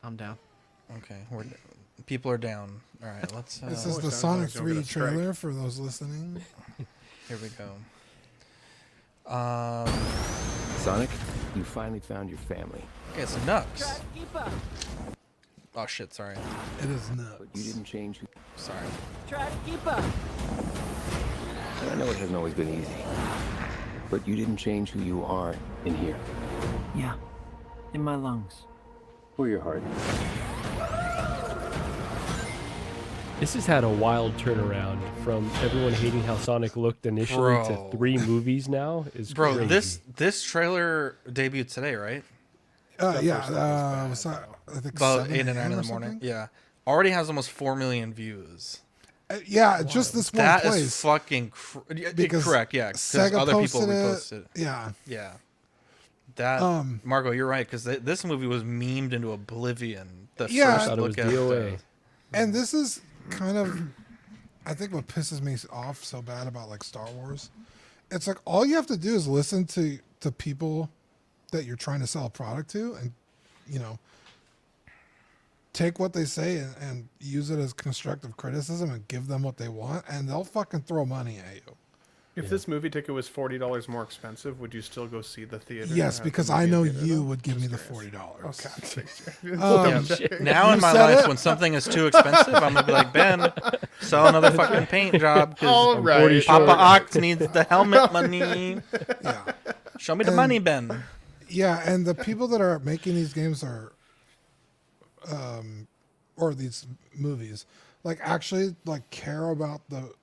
I'm down. Okay, people are down. All right, let's. This is the Sonic 3 trailer for those listening. Here we go. Sonic, you finally found your family. Okay, it's Nux. Oh shit! Sorry. It is Nux. But you didn't change. Sorry. Try to keep up. I know it hasn't always been easy, but you didn't change who you are in here. Yeah, in my lungs. Or your heart. This has had a wild turnaround from everyone hating how Sonic looked initially to 3 movies now. Is crazy. This trailer debuted today, right? Yeah. Was that, I think about 8 and 9 in the morning. Yeah, already has almost 4 million views. Yeah, just this one that place. That is fucking correct. Yeah, because other people reposted it. Yeah. That Margo, you're right, because this movie was memed into oblivion. The first look at DOA. And this is kind of, I think, what pisses me off so bad about like Star Wars. It's like all you have to do is listen to people that you're trying to sell a product to, and take what they say and use it as constructive criticism and give them what they want, and they'll fucking throw money at you. If this movie ticket was $40 more expensive, would you still go see the theater? Yes, because I know you would give me the $40. Okay. Now in my life, when something is too expensive, I'm gonna be like, Ben, sell another fucking paint job because Papa Ox needs the helmet money. Yeah, show me the money, Ben. Yeah, and the people that are making these games are, or these movies, like actually like care about the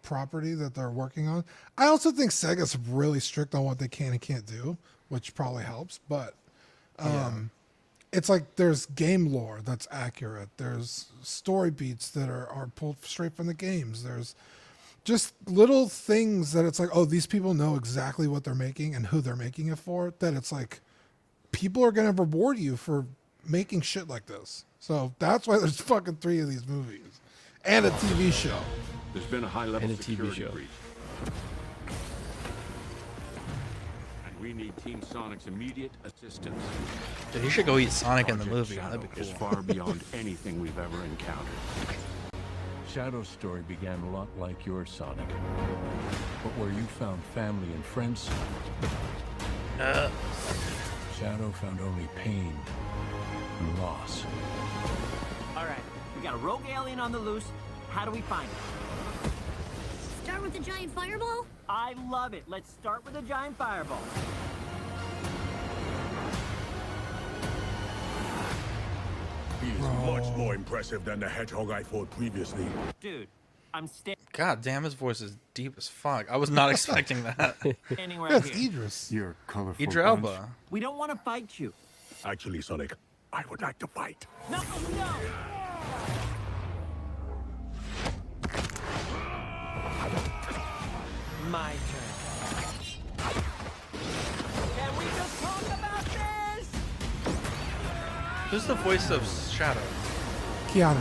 property that they're working on. I also think Sega's really strict on what they can and can't do, which probably helps. But it's like there's game lore that's accurate. There's story beats that are pulled straight from the games. There's just little things that it's like, oh, these people know exactly what they're making and who they're making it for. That it's like people are going to reward you for making shit like this. So that's why there's fucking 3 of these movies and a TV show. There's been a high-level security breach. And we need Team Sonic's immediate assistance. Dude, you should go eat Sonic in the movie. That'd be cool. Is far beyond anything we've ever encountered. Shadow's story began a lot like yours, Sonic. But where you found family and friends, Shadow found only pain and loss. All right, we got a rogue alien on the loose. How do we find it? Start with a giant fireball? I love it. Let's start with a giant fireball. He is much more impressive than the Hedgehog I fought previously. Dude, I'm God damn, his voice is deep as fuck. I was not expecting that. standing right here. Idris. You're colorful. Idris Elba. We don't want to fight you. Actually, Sonic, I would like to fight. No, no! My turn. Who's the voice of Shadow? Keanu.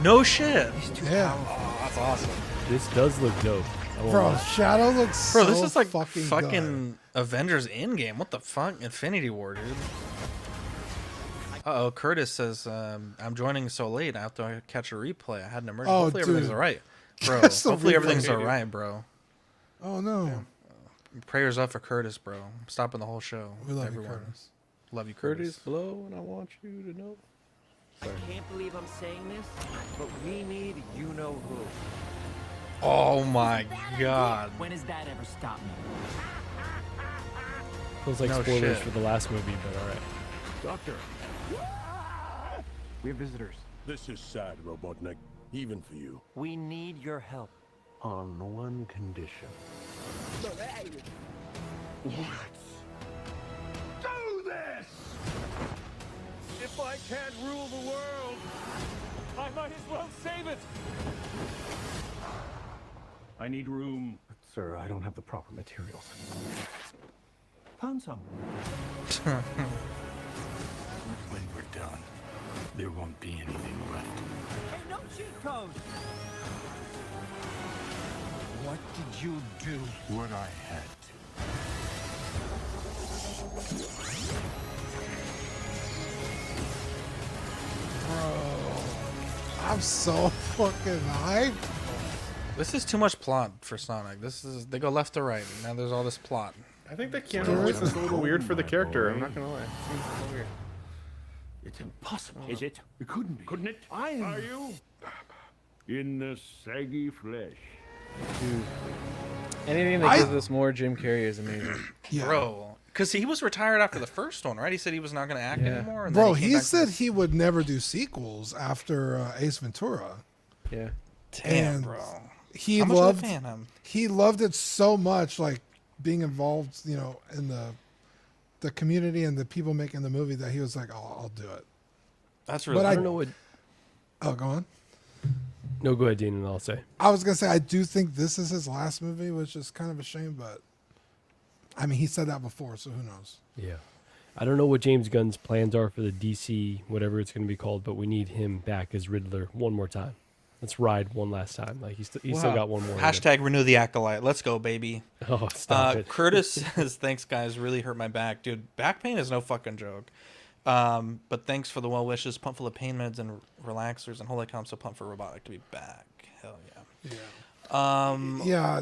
No shit. Yeah. Oh, that's awesome. This does look dope. Bro, Shadow looks Bro, so this is like fucking fucking Avengers Endgame. What the fuck? Infinity War, dude. Uh-oh, Curtis says, I'm joining so late. I have to catch a replay. I had an emergency. Oh, hopefully dude. everything's all right. Bro, Catch the hopefully replay. everything's all right, bro. Oh, no. Prayers up for Curtis, bro. I'm stopping the whole show. We love Everyone. you, Curtis. Love you, Curtis. Curtis Blow, and I want you to know. Sorry. I can't believe I'm saying this, but we need you-know-who. Oh, my God. When has that ever stopped me? Feels like No spoilers shit. for the last movie, but all right. Doctor, We have visitors. this is sad, Robotnik. Even for you. We need your help. On one condition. Do this! If I can't rule the world, I might as well save it. I need room. Sir, I don't have the proper materials. Found some. When we're done, there won't be anything left. Hey, no cheat codes! What did you do? What I had to. Bro, I'm so fucking hyped. This is too much plot for Sonic. They go left to right. And now there's all this plot. I think the Keanu voice is a little weird for the character. I'm not gonna lie. It seems a little weird. It's impossible. Is it? It couldn't be. Couldn't it? Are you? In the saggy flesh. Dude. Anything that gives us more Jim Carrey is amazing. Yeah. Bro, because he was retired after the first one, right? He said he was not going to act anymore. And Bro, then he came said he would never do sequels after Ace Ventura. Yeah. Damn, And bro. He How much of a loved fan am? he loved it so much, like being involved, in the community and the people making the movie, that he was like, I'll do it. That's really But I don't know what. Oh, go on. No, go ahead, Dean, and I'll say. I was gonna say I do think this is his last movie, which is kind of a shame, but I mean he said that before, so who knows? Yeah. I don't know what James Gunn's plans are for the DC, whatever it's going to be called, but we need him back as Riddler one more time. Let's ride one last time. Like he's still got one more. Hashtag renew the acolyte. Let's go, baby. Oh, stop it. Curtis says, thanks, guys. Really hurt my back. Dude, back pain is no fucking joke. But thanks for the well wishes. Pump full of pain meds and relaxers. And holy cow, I'm so pumped for Robotic to be back. Hell yeah. Yeah. Yeah.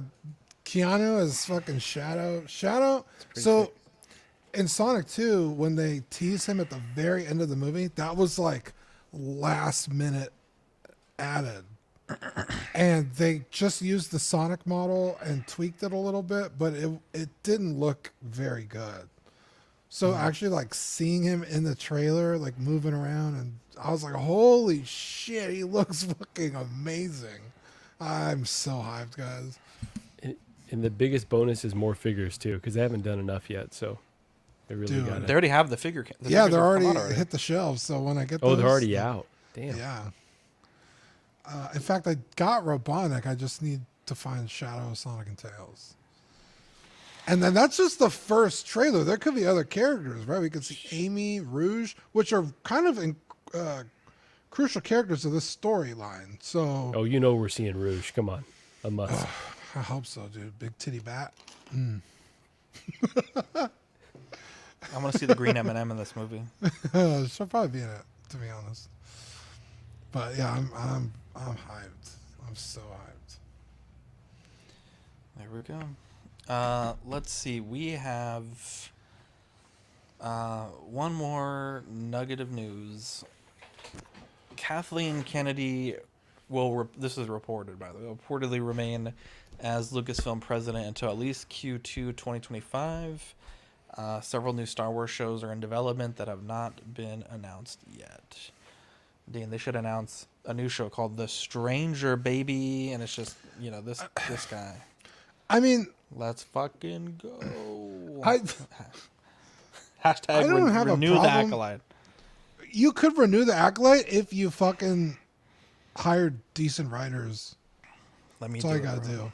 Keanu is fucking Shadow. So sick. in Sonic 2, when they tease him at the very end of the movie, that was like last minute added. And they just used the Sonic model and tweaked it a little bit, but it didn't look very good. So actually, like seeing him in the trailer, like moving around, and I was like, "Holy shit, he looks fucking amazing!" I'm so hyped, guys. And the biggest bonus is more figures too, because they haven't done enough yet. So they really got it. They already have the figure. Yeah, they're already hit the shelves. So when I get those, they're already out. Damn. Yeah. In fact, I got Robotnik. I just need to find Shadow, Sonic, and Tails. And then that's just the first trailer. There could be other characters, right? We could see Amy, Rouge, which are kind of crucial characters of this storyline. So, we're seeing Rouge. Come on, a must. I hope so, dude. Big titty bat. I want to see the green M&M in this movie. She'll probably be in it, to be honest. But yeah, I'm hyped. I'm so hyped. There we go. Let's see. We have one more nugget of news. Kathleen Kennedy this is reported, by the way, reportedly remain as Lucasfilm president until at least Q2 2025. Several new Star Wars shows are in development that have not been announced yet. Dean, they should announce a new show called The Stranger Baby, and it's just, this guy. I mean, let's fucking go. I don't have renew a the problem. acolyte. You could renew the acolyte if you fucking hired decent writers. That's all you gotta do.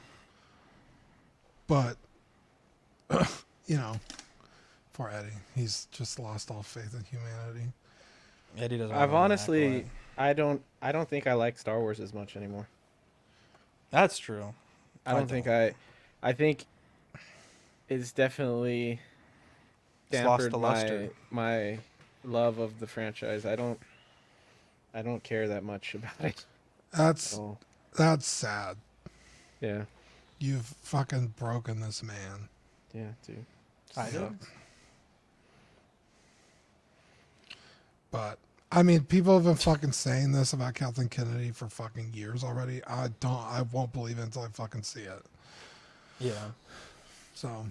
But poor Eddie. He's just lost all faith in humanity. Eddie doesn't. I've want an honestly, accolade. I don't think I like Star Wars as much anymore. That's true. I don't think I think it's definitely It's lost dampened the luster. my love of the franchise. I don't care that much about it. That's sad. Yeah. You've fucking broken this man. Yeah, dude. I do. But I mean, people have been fucking saying this about Kathleen Kennedy for fucking years already. I won't believe it until I fucking see it. Yeah. So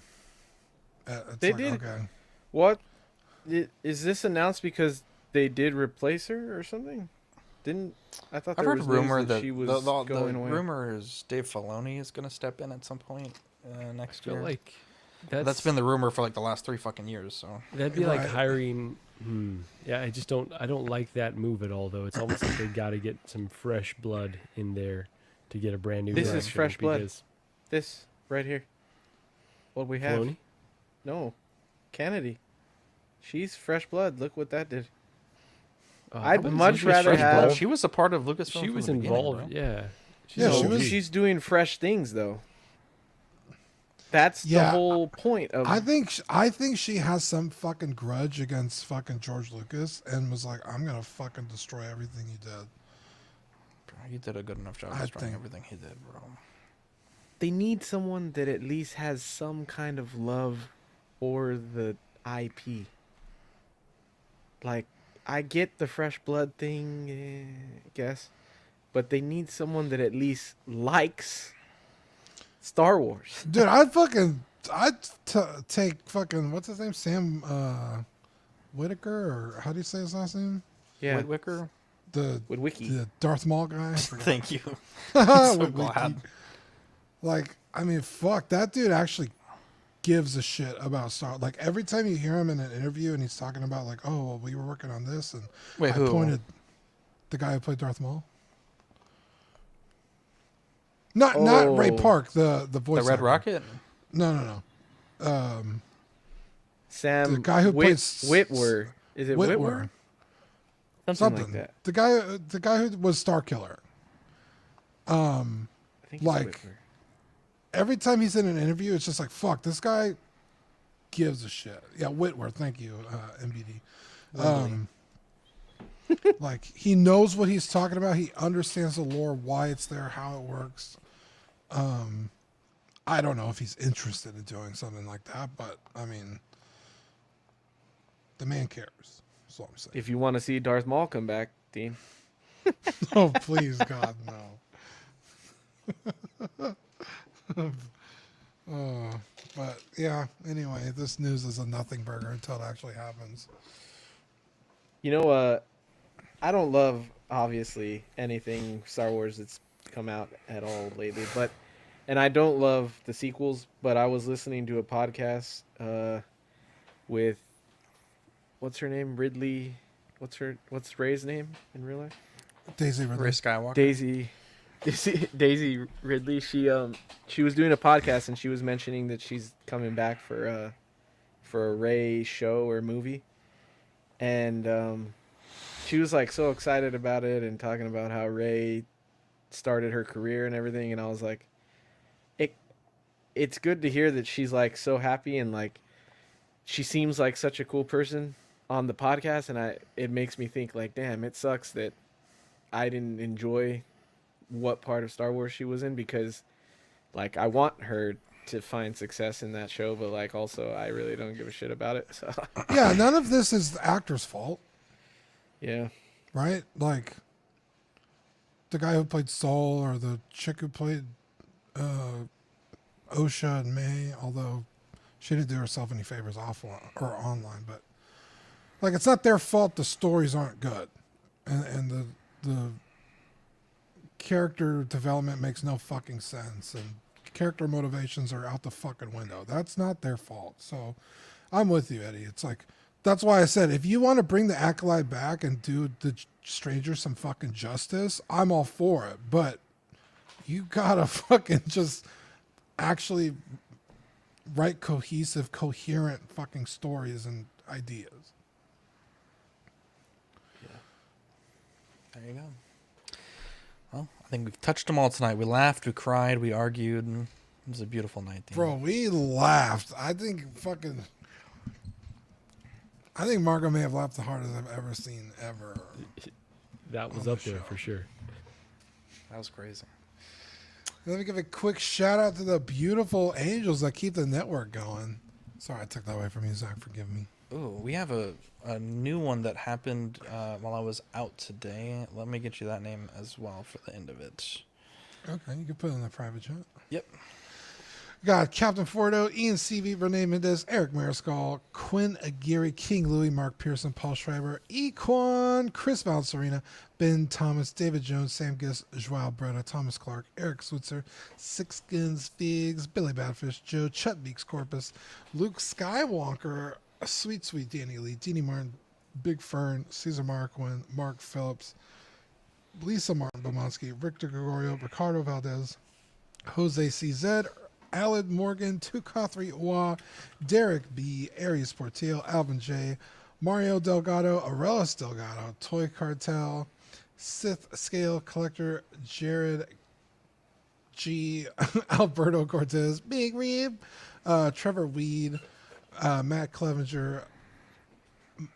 it's They like, did. okay. What is this announced because they did replace her or something? I thought I've there heard was rumor news that she was the going away. rumor is Dave Filoni is going to step in at some point next feel year. like that's been the rumor for like the last 3 fucking years. So that'd be like hiring. Yeah, I don't like that move at all. Though it's almost like they got to get some fresh blood in there to get a brand new. This is direction, fresh blood. because This right here. What we have? Filoni? No, Kennedy. She's fresh blood. Look what that did. I I'd wouldn't much say she was rather fresh have. blood. she was a part of Lucasfilm. She from was the beginning, involved. bro. Yeah. She's doing fresh things though. That's the whole point of. I think she has some fucking grudge against fucking George Lucas and was like, I'm gonna fucking destroy everything he did. Bro, he did a good enough job destroying everything he did, bro. They need someone that at least has some kind of love for the IP. Like, I get the fresh blood thing, I guess, but they need someone that at least likes Star Wars. Dude, I'd take fucking, what's his name? Sam Whitaker, or how do you say his last name? Yeah. Whitwicker? Wookiee. The Darth Maul guy. Thank you. I'm so Wookiee. glad. Like, I mean, fuck, that dude actually gives a shit about Star. Like, every time you hear him in an interview and he's talking about like, oh, well, we were working on this, and Wait, I who? pointed the guy who played Darth Maul. Not Ray Park, the voice. The Red actor. Rocket? No. Sam. The guy who plays Whitwer. Is it Whitwer? Something like that. The guy who was Star Killer. I think it's Like, Whitwer. every time he's in an interview, it's just like, fuck, this guy gives a shit. Yeah, Whitwer, thank you, MBD. Like, he knows what he's talking about. He understands the lore, why it's there, how it works. I don't know if he's interested in doing something like that, but I mean, the man cares. That's all I'm saying. If you want to see Darth Maul come back, Dean. Oh, please, God, no. But yeah, anyway, this news is a nothing burger until it actually happens. You know, I don't love, obviously, anything Star Wars that's come out at all lately, and I don't love the sequels, but I was listening to a podcast with, what's her name? Ridley. What's Rey's name in real life? Daisy Ridley. Ray Skywalker. Daisy Ridley. She was doing a podcast and she was mentioning that she's coming back for a Rey show or movie, and she was like so excited about it and talking about how Rey started her career and everything, and I was like, it's good to hear that she's like so happy, and like she seems like such a cool person on the podcast, and it makes me think like, damn, it sucks that I didn't enjoy what part of Star Wars she was in, because like I want her to find success in that show, but like also I really don't give a shit about it. So Yeah, none of this is the actor's fault. Yeah. Right? Like the guy who played Saul, or the chick who played Osha and May, although she didn't do herself any favors offline or online, but like it's not their fault the stories aren't good. And the character development makes no fucking sense, and character motivations are out the fucking window. That's not their fault. So I'm with you, Eddie. It's like, that's why I said, if you want to bring the Acolyte back and do the Stranger some fucking justice, I'm all for it. But you gotta fucking just actually write cohesive, coherent fucking stories and ideas. There you go. Well, I think we've touched them all tonight. We laughed, we cried, we argued. And it was a beautiful night. Bro, we laughed. I think Marco may have laughed the hardest I've ever seen ever. That was up there for sure. That was crazy. Let me give a quick shout out to the beautiful angels that keep the network going. Sorry, I took that away from you, Zach. Forgive me. Ooh, we have a new one that happened while I was out today. Let me get you that name as well for the end of it. Okay, you can put it in the private chat. Yep. Got Captain Fordo, Ian CV, Renee Mendez, Eric Mariscal, Quinn Aguirre, King Louis, Mark Pearson, Paul Schreiber, Equan, Chris Valserina, Ben Thomas, David Jones, Sam Giss, Joao Bretta, Thomas Clark, Eric Switzer, Sixskins Figs, Billy Badfish, Joe Chutbeaks Corpus, Luke Skywalker, Sweet Danny Lee, Deanie Martin, Big Fern, Caesar Marquin, Mark Phillips, Lisa Martin Bomonsky, Victor Gregorio, Ricardo Valdez, Jose CZ, Alad Morgan, Tukathri Wa, Derek B, Aries Portillo, Alvin J, Mario Delgado, Arelis Delgado, Toy Cartel, Sith Scale Collector, Jared G, Alberto Cortez, Big Reeb, Trevor Weed, Matt Clevenger,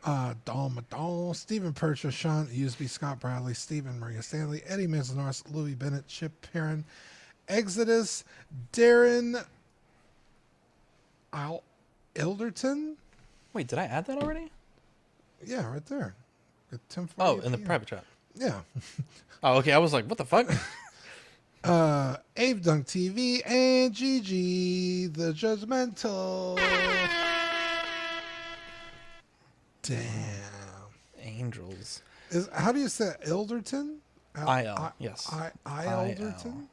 Don Madon, Stephen Percha, Sean Usby, Scott Bradley, Stephen Maria Stanley, Eddie Manzanares, Louis Bennett, Chip Perrin, Exodus, Darren Elderton. Wait, did I add that already? Yeah, right there. At 10:40 Oh, in the PM. private chat. Yeah. Oh, okay. I was like, what the fuck? Abe Dunk TV and Gigi the Judgmental. Damn. Angels. How do you say it? Elderton? IL, yes. Elderton?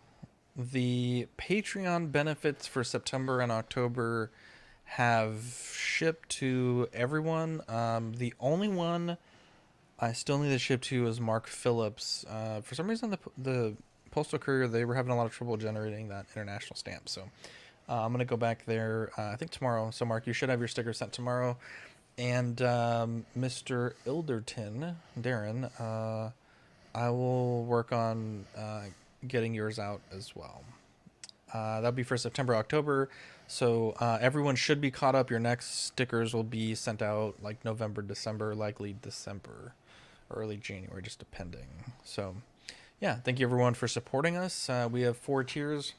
The Patreon benefits for September and October have shipped to everyone. The only one I still need to ship to is Mark Phillips. For some reason, the postal courier, they were having a lot of trouble generating that international stamp. So I'm going to go back there, I think tomorrow. So Mark, you should have your sticker sent tomorrow. And Mr. Ilderton, Darren, I will work on getting yours out as well. That'll be for September, October. So everyone should be caught up. Your next stickers will be sent out like November, December, likely December, early January, just depending. So yeah, thank you everyone for supporting us. We have 4 tiers.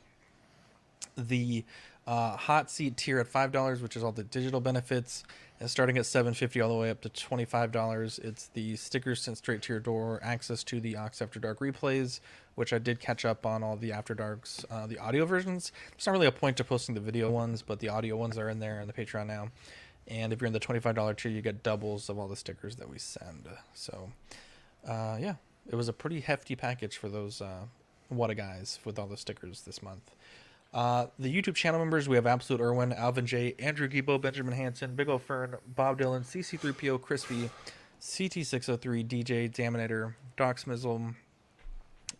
The hot seat tier at $5, which is all the digital benefits, and starting at $7.50 all the way up to $25. It's the stickers sent straight to your door, access to the Ox After Dark replays, which I did catch up on all the After Darks, the audio versions. There's not really a point to posting the video ones, but the audio ones are in there in the Patreon now. And if you're in the $25 tier, you get doubles of all the stickers that we send. So yeah, it was a pretty hefty package for those What-A guys with all the stickers this month. The YouTube channel members, we have Absolute Irwin, Alvin J, Andrew Gibo, Benjamin Hansen, Big Ol' Fern, Bob Dylan, CC3PO, Crispy, CT603, DJ, Daminator, Doc Smizzle,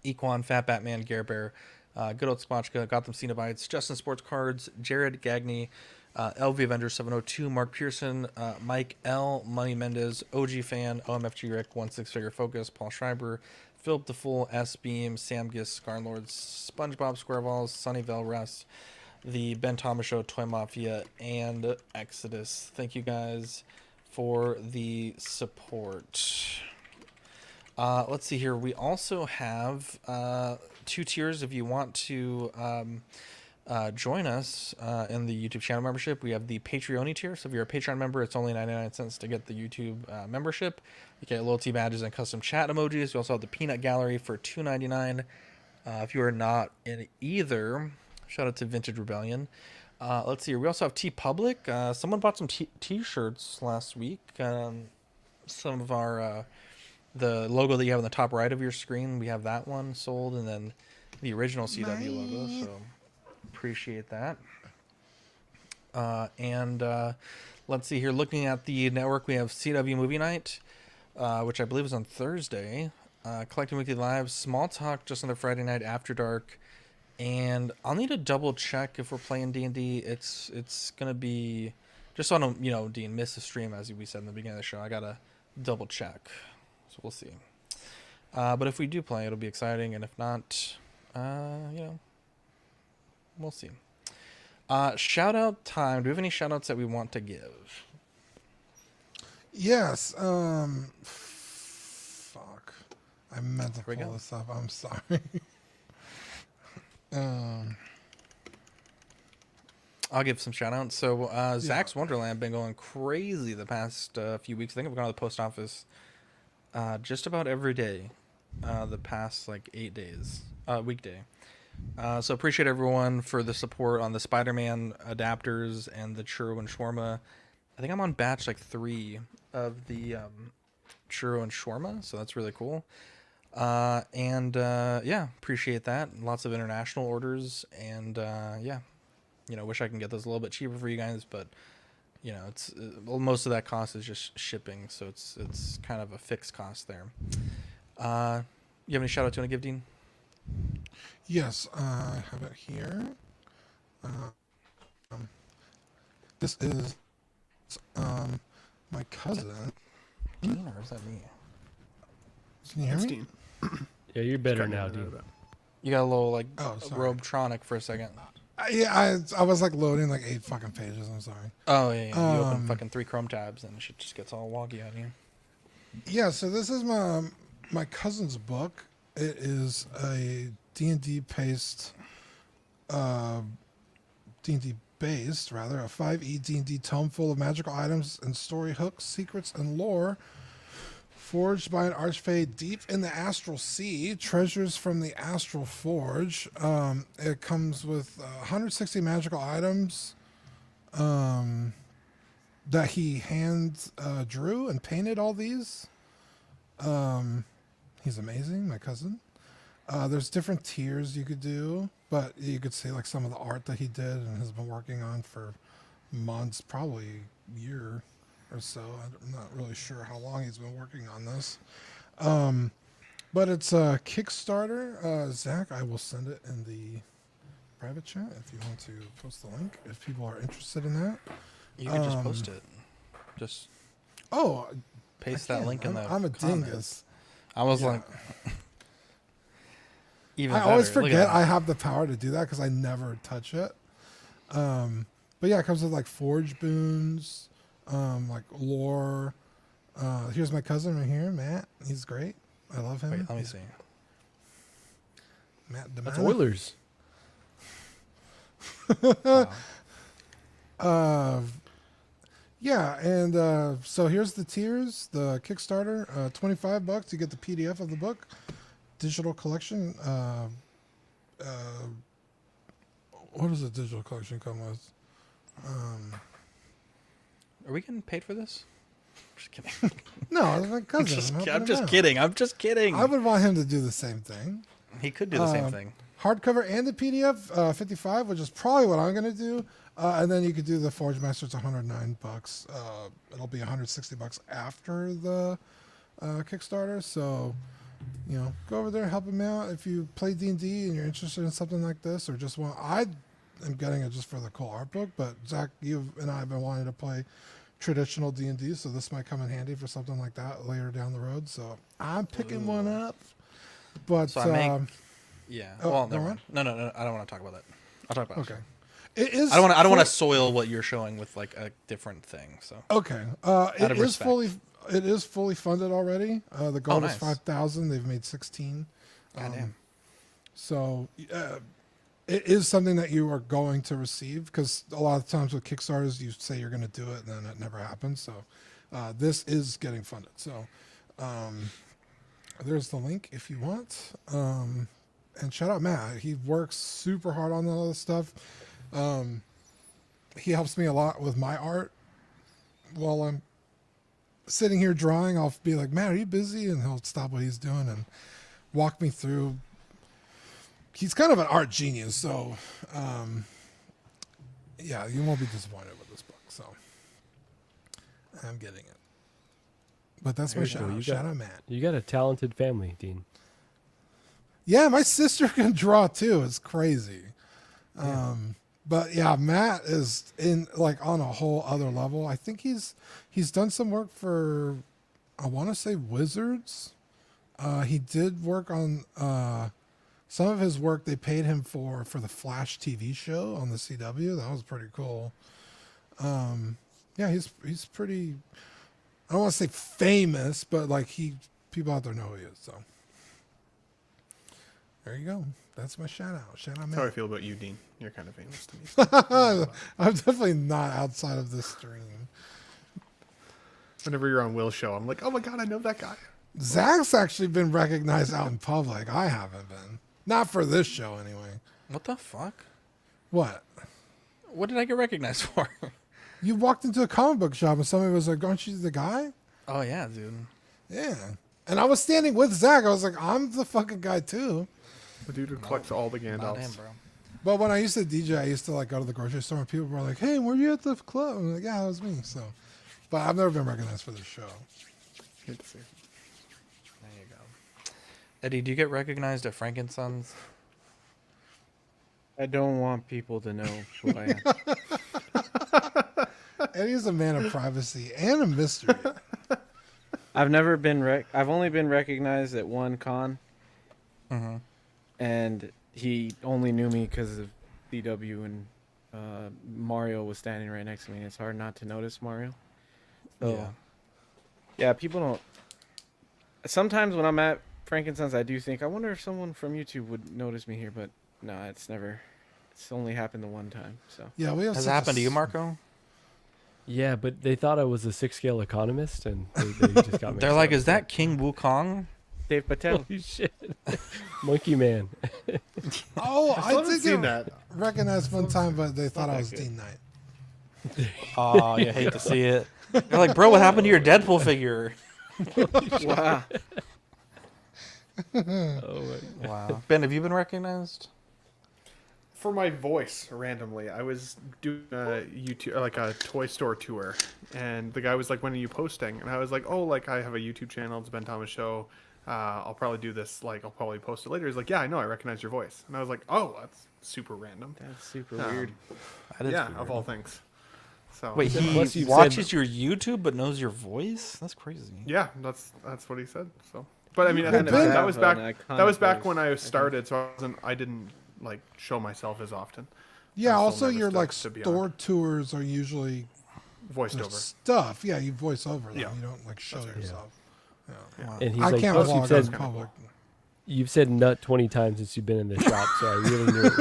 Equan, Fat Batman, Gare Bear, Good Old Spotchka, Gotham Cenobites, Justin Sports Cards, Jared Gagney, LV Avenger 702, Mark Pearson, Mike L, Money Mendez, OG Fan, OMFG Rick, 16 Figure Focus, Paul Schreiber, Philip the Fool, S-Beam, Sam Giss, Scarnlord, SpongeBob SquareBalls, Sunnyvale Russ, the Ben Thomas Show, Toy Mafia, and Exodus. Thank you guys for the support. Let's see here. We also have 2 tiers if you want to join us in the YouTube channel membership. We have the Patreon tier. So if you're a Patreon member, it's only 99 cents to get the YouTube membership. You get loyalty badges and custom chat emojis. We also have the Peanut Gallery for $2.99. If you are not in either, shout out to Vintage Rebellion. Let's see here. We also have TeePublic. Someone bought some t-shirts last week. Some of our the logo that you have on the top right of your screen, we have that one sold, and then the original CW logo. So appreciate that. And let's see here. Looking at the network, we have CW Movie Night, which I believe is on Thursday. Collecting Weekly Live, Small Talk just on the Friday night after dark. And I'll need to double check if we're playing D&D. It's gonna be just so I don't Dean miss a stream, as we said in the beginning of the show. I gotta double check, so we'll see. But if we do play, it'll be exciting, and if not, we'll see. Shout out time. Do we have any shout outs that we want to give? Yes. Fuck. I meant to pull this up. I'm sorry. I'll give some shout outs. So Zach's Wonderland been going crazy the past few weeks. I think I've gone to the post office just about every day the past like 8 days, weekday. So appreciate everyone for the support on the Spider-Man adapters and the churro and shawarma. I think I'm on batch like 3 of the churro and shawarma, so that's really cool. Appreciate that. Lots of international orders, and wish I can get those a little bit cheaper for you guys, but it's most of that cost is just shipping, so it's kind of a fixed cost there. You have any shout outs you want to give, Dean? Yes, I have it here. This is my cousin. Dean, or is that me? Can you hear me? Yeah, you're better now, Dean. You got a little robe-tronic for a second. I was like loading like 8 fucking pages. I'm sorry. Oh yeah. You open fucking 3 Chrome tabs and shit just gets all wonky on you. Yeah. So this is my cousin's book. It is a D&D based, a 5e D&D tome full of magical items and story hooks, secrets, and lore, forged by an archfey deep in the astral sea, treasures from the astral forge. It comes with 160 magical items that he hand drew and painted all these. He's amazing, my cousin. There's different tiers you could do, but you could see like some of the art that he did and has been working on for months, probably a year or so. I'm not really sure how long he's been working on this. But it's a Kickstarter. Zach, I will send it in the private chat if you want to post the link, if people are interested in that. You can just post it. Just paste that link in the I'm a comments. dingus. I was like... I always forget I have the power to do that because I never touch it. But yeah, it comes with like forge boons, like lore. Here's my cousin right here, Matt. He's great. I love him. Wait, let me see. Matt That's Oilers. Yeah, and so here's the tiers. The Kickstarter, $25. You get the PDF of the book. Digital collection. What does a digital collection come with? Are we getting paid for this? Just kidding. No, it's my cousin. I'm just kidding. I'm just kidding. I would want him to do the same thing. He could do the same thing. Hardcover and the PDF, 55, which is probably what I'm going to do. And then you could do the Forge Master. It's $109. It'll be $160 after the Kickstarter. So, go over there and help him out. If you play D&D and you're interested in something like this, or just I am getting it just for the cool art book. But Zach, you and I have been wanting to play traditional D&D, so this might come in handy for something like that later down the road. So I'm picking one up. But so yeah. Well, never mind. No. I don't want to talk about that. I'll talk about it. Okay. It is. I don't want to soil what you're showing with like a different thing. So okay. It is fully funded already. The goal is 5,000. They've made 16. Goddamn. So it is something that you are going to receive, because a lot of times with Kickstarters, you say you're going to do it and then it never happens. So this is getting funded. So there's the link if you want. And shout out Matt. He works super hard on all this stuff. He helps me a lot with my art while I'm sitting here drawing. I'll be like, Matt, are you busy? And he'll stop what he's doing and walk me through. He's kind of an art genius, so yeah, you won't be disappointed with this book. So I'm getting it. But that's my shout out. Shout out Matt. You got a talented family, Dean. Yeah, my sister can draw too. It's crazy. Yeah. But yeah, Matt is on a whole other level. I think he's done some work for, I want to say Wizards. He did work on some of his work. They paid him for the Flash TV show on the CW. That was pretty cool. Yeah, he's pretty. I don't want to say famous, but like people out there know who he is. So there you go. That's my shout out. Shout out, man. That's how I feel about you, Dean. You're kind of famous to me. I'm definitely not outside of this stream. Whenever you're on Will's show, I'm like, oh my god, I know that guy. Zach's actually been recognized out in public. I haven't been. Not for this show, anyway. What the fuck? What? What did I get recognized for? You walked into a comic book shop and somebody was like, aren't you the guy? Oh, yeah, dude. Yeah. And I was standing with Zach. I was like, I'm the fucking guy, too. The dude who collects all the Gandalfs. Him, bro. But when I used to DJ, I used to like go to the grocery store and people were like, hey, were you at the club? I'm like, yeah, that was me. So, but I've never been recognized for this show. Good to see. There you go. Eddie, do you get recognized at Frankensons? I don't want people to know who I am. Eddie is a man of privacy and a mystery. I've never been I've only been recognized at one con. Mm-hmm. And he only knew me because of DW, and Mario was standing right next to me, and it's hard not to notice Mario. So, yeah, people don't. Sometimes when I'm at Frankensons, I do think, I wonder if someone from YouTube would notice me here, but no, it's never. It's only happened the one time. So yeah, we have. Has it happened to you, Marco? Yeah, but they thought I was a 6-scale economist, and they just got me. They're like, is that King Wukong? Dave Patel. Holy shit. Monkey Man. Oh, I did seen get that. recognized one time, but they thought I was Dean Knight. Oh, you hate to see it. They're like, bro, what happened to your Deadpool figure? Wow. Wow. Ben, have you been recognized? For my voice, randomly, I was doing a YouTube, like a toy store tour, and the guy was like, "When are you posting?" And I was like, "Oh, like I have a YouTube channel. It's Ben Thomas Show. I'll probably do this. Like I'll probably post it later." He's like, "Yeah, I know. I recognize your voice." And I was like, "Oh, that's super random. That's super weird." That is yeah, weird. of all things. So wait, he watches your YouTube but knows your voice? That's crazy. Yeah, that's what he said. So, but I mean, Well, that was back. an That was iconic back voice, when I I started, so I didn't like show myself as often. Yeah, I'm also still nervous your like to be store on. tours are usually Voiced there's over. stuff. Yeah, you voice over them. Yeah. You don't like show yourself. Yeah. Wow. And he's I like, can't plus vlog you've in said, public. you've said nut 20 times since you've been in the shop, so I really knew it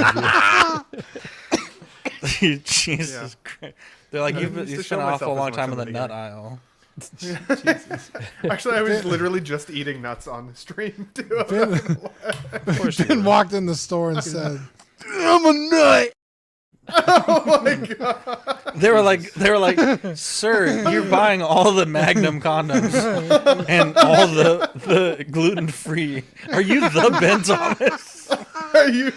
was you. Jesus Christ. They're like, I you've used to spent show an awful myself long as time in the much nut somebody aisle. Jesus. Actually, I was literally just eating nuts on the stream too. Ben walked in the store and said, "I'm a nut." Oh my god! They were like, sir, you're buying all the Magnum condoms and all the gluten free. Are you the Ben Thomas? Are you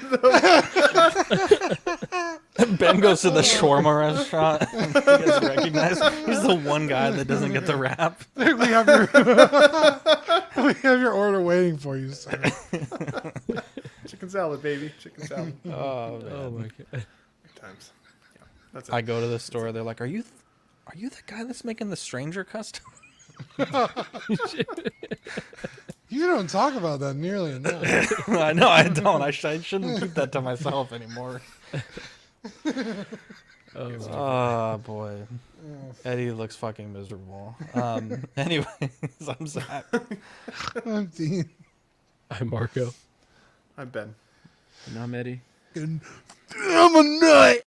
the Ben goes to the shawarma restaurant and he gets recognized. He's the one guy that doesn't get the rap. we have your order waiting for you, sir. chicken salad, baby? Chicken salad. Oh, man. Oh my god. Good times. Yeah, that's it. I go to the store. They're like, "Are you the guy that's making the Stranger custom?" You don't talk about that nearly enough. I know I don't. I shouldn't keep that to myself anymore. Oh boy, Eddie looks fucking miserable. Anyways, I'm Zach. I'm Dean. I'm Marco. I'm Ben. And I'm Eddie. I'm a nut.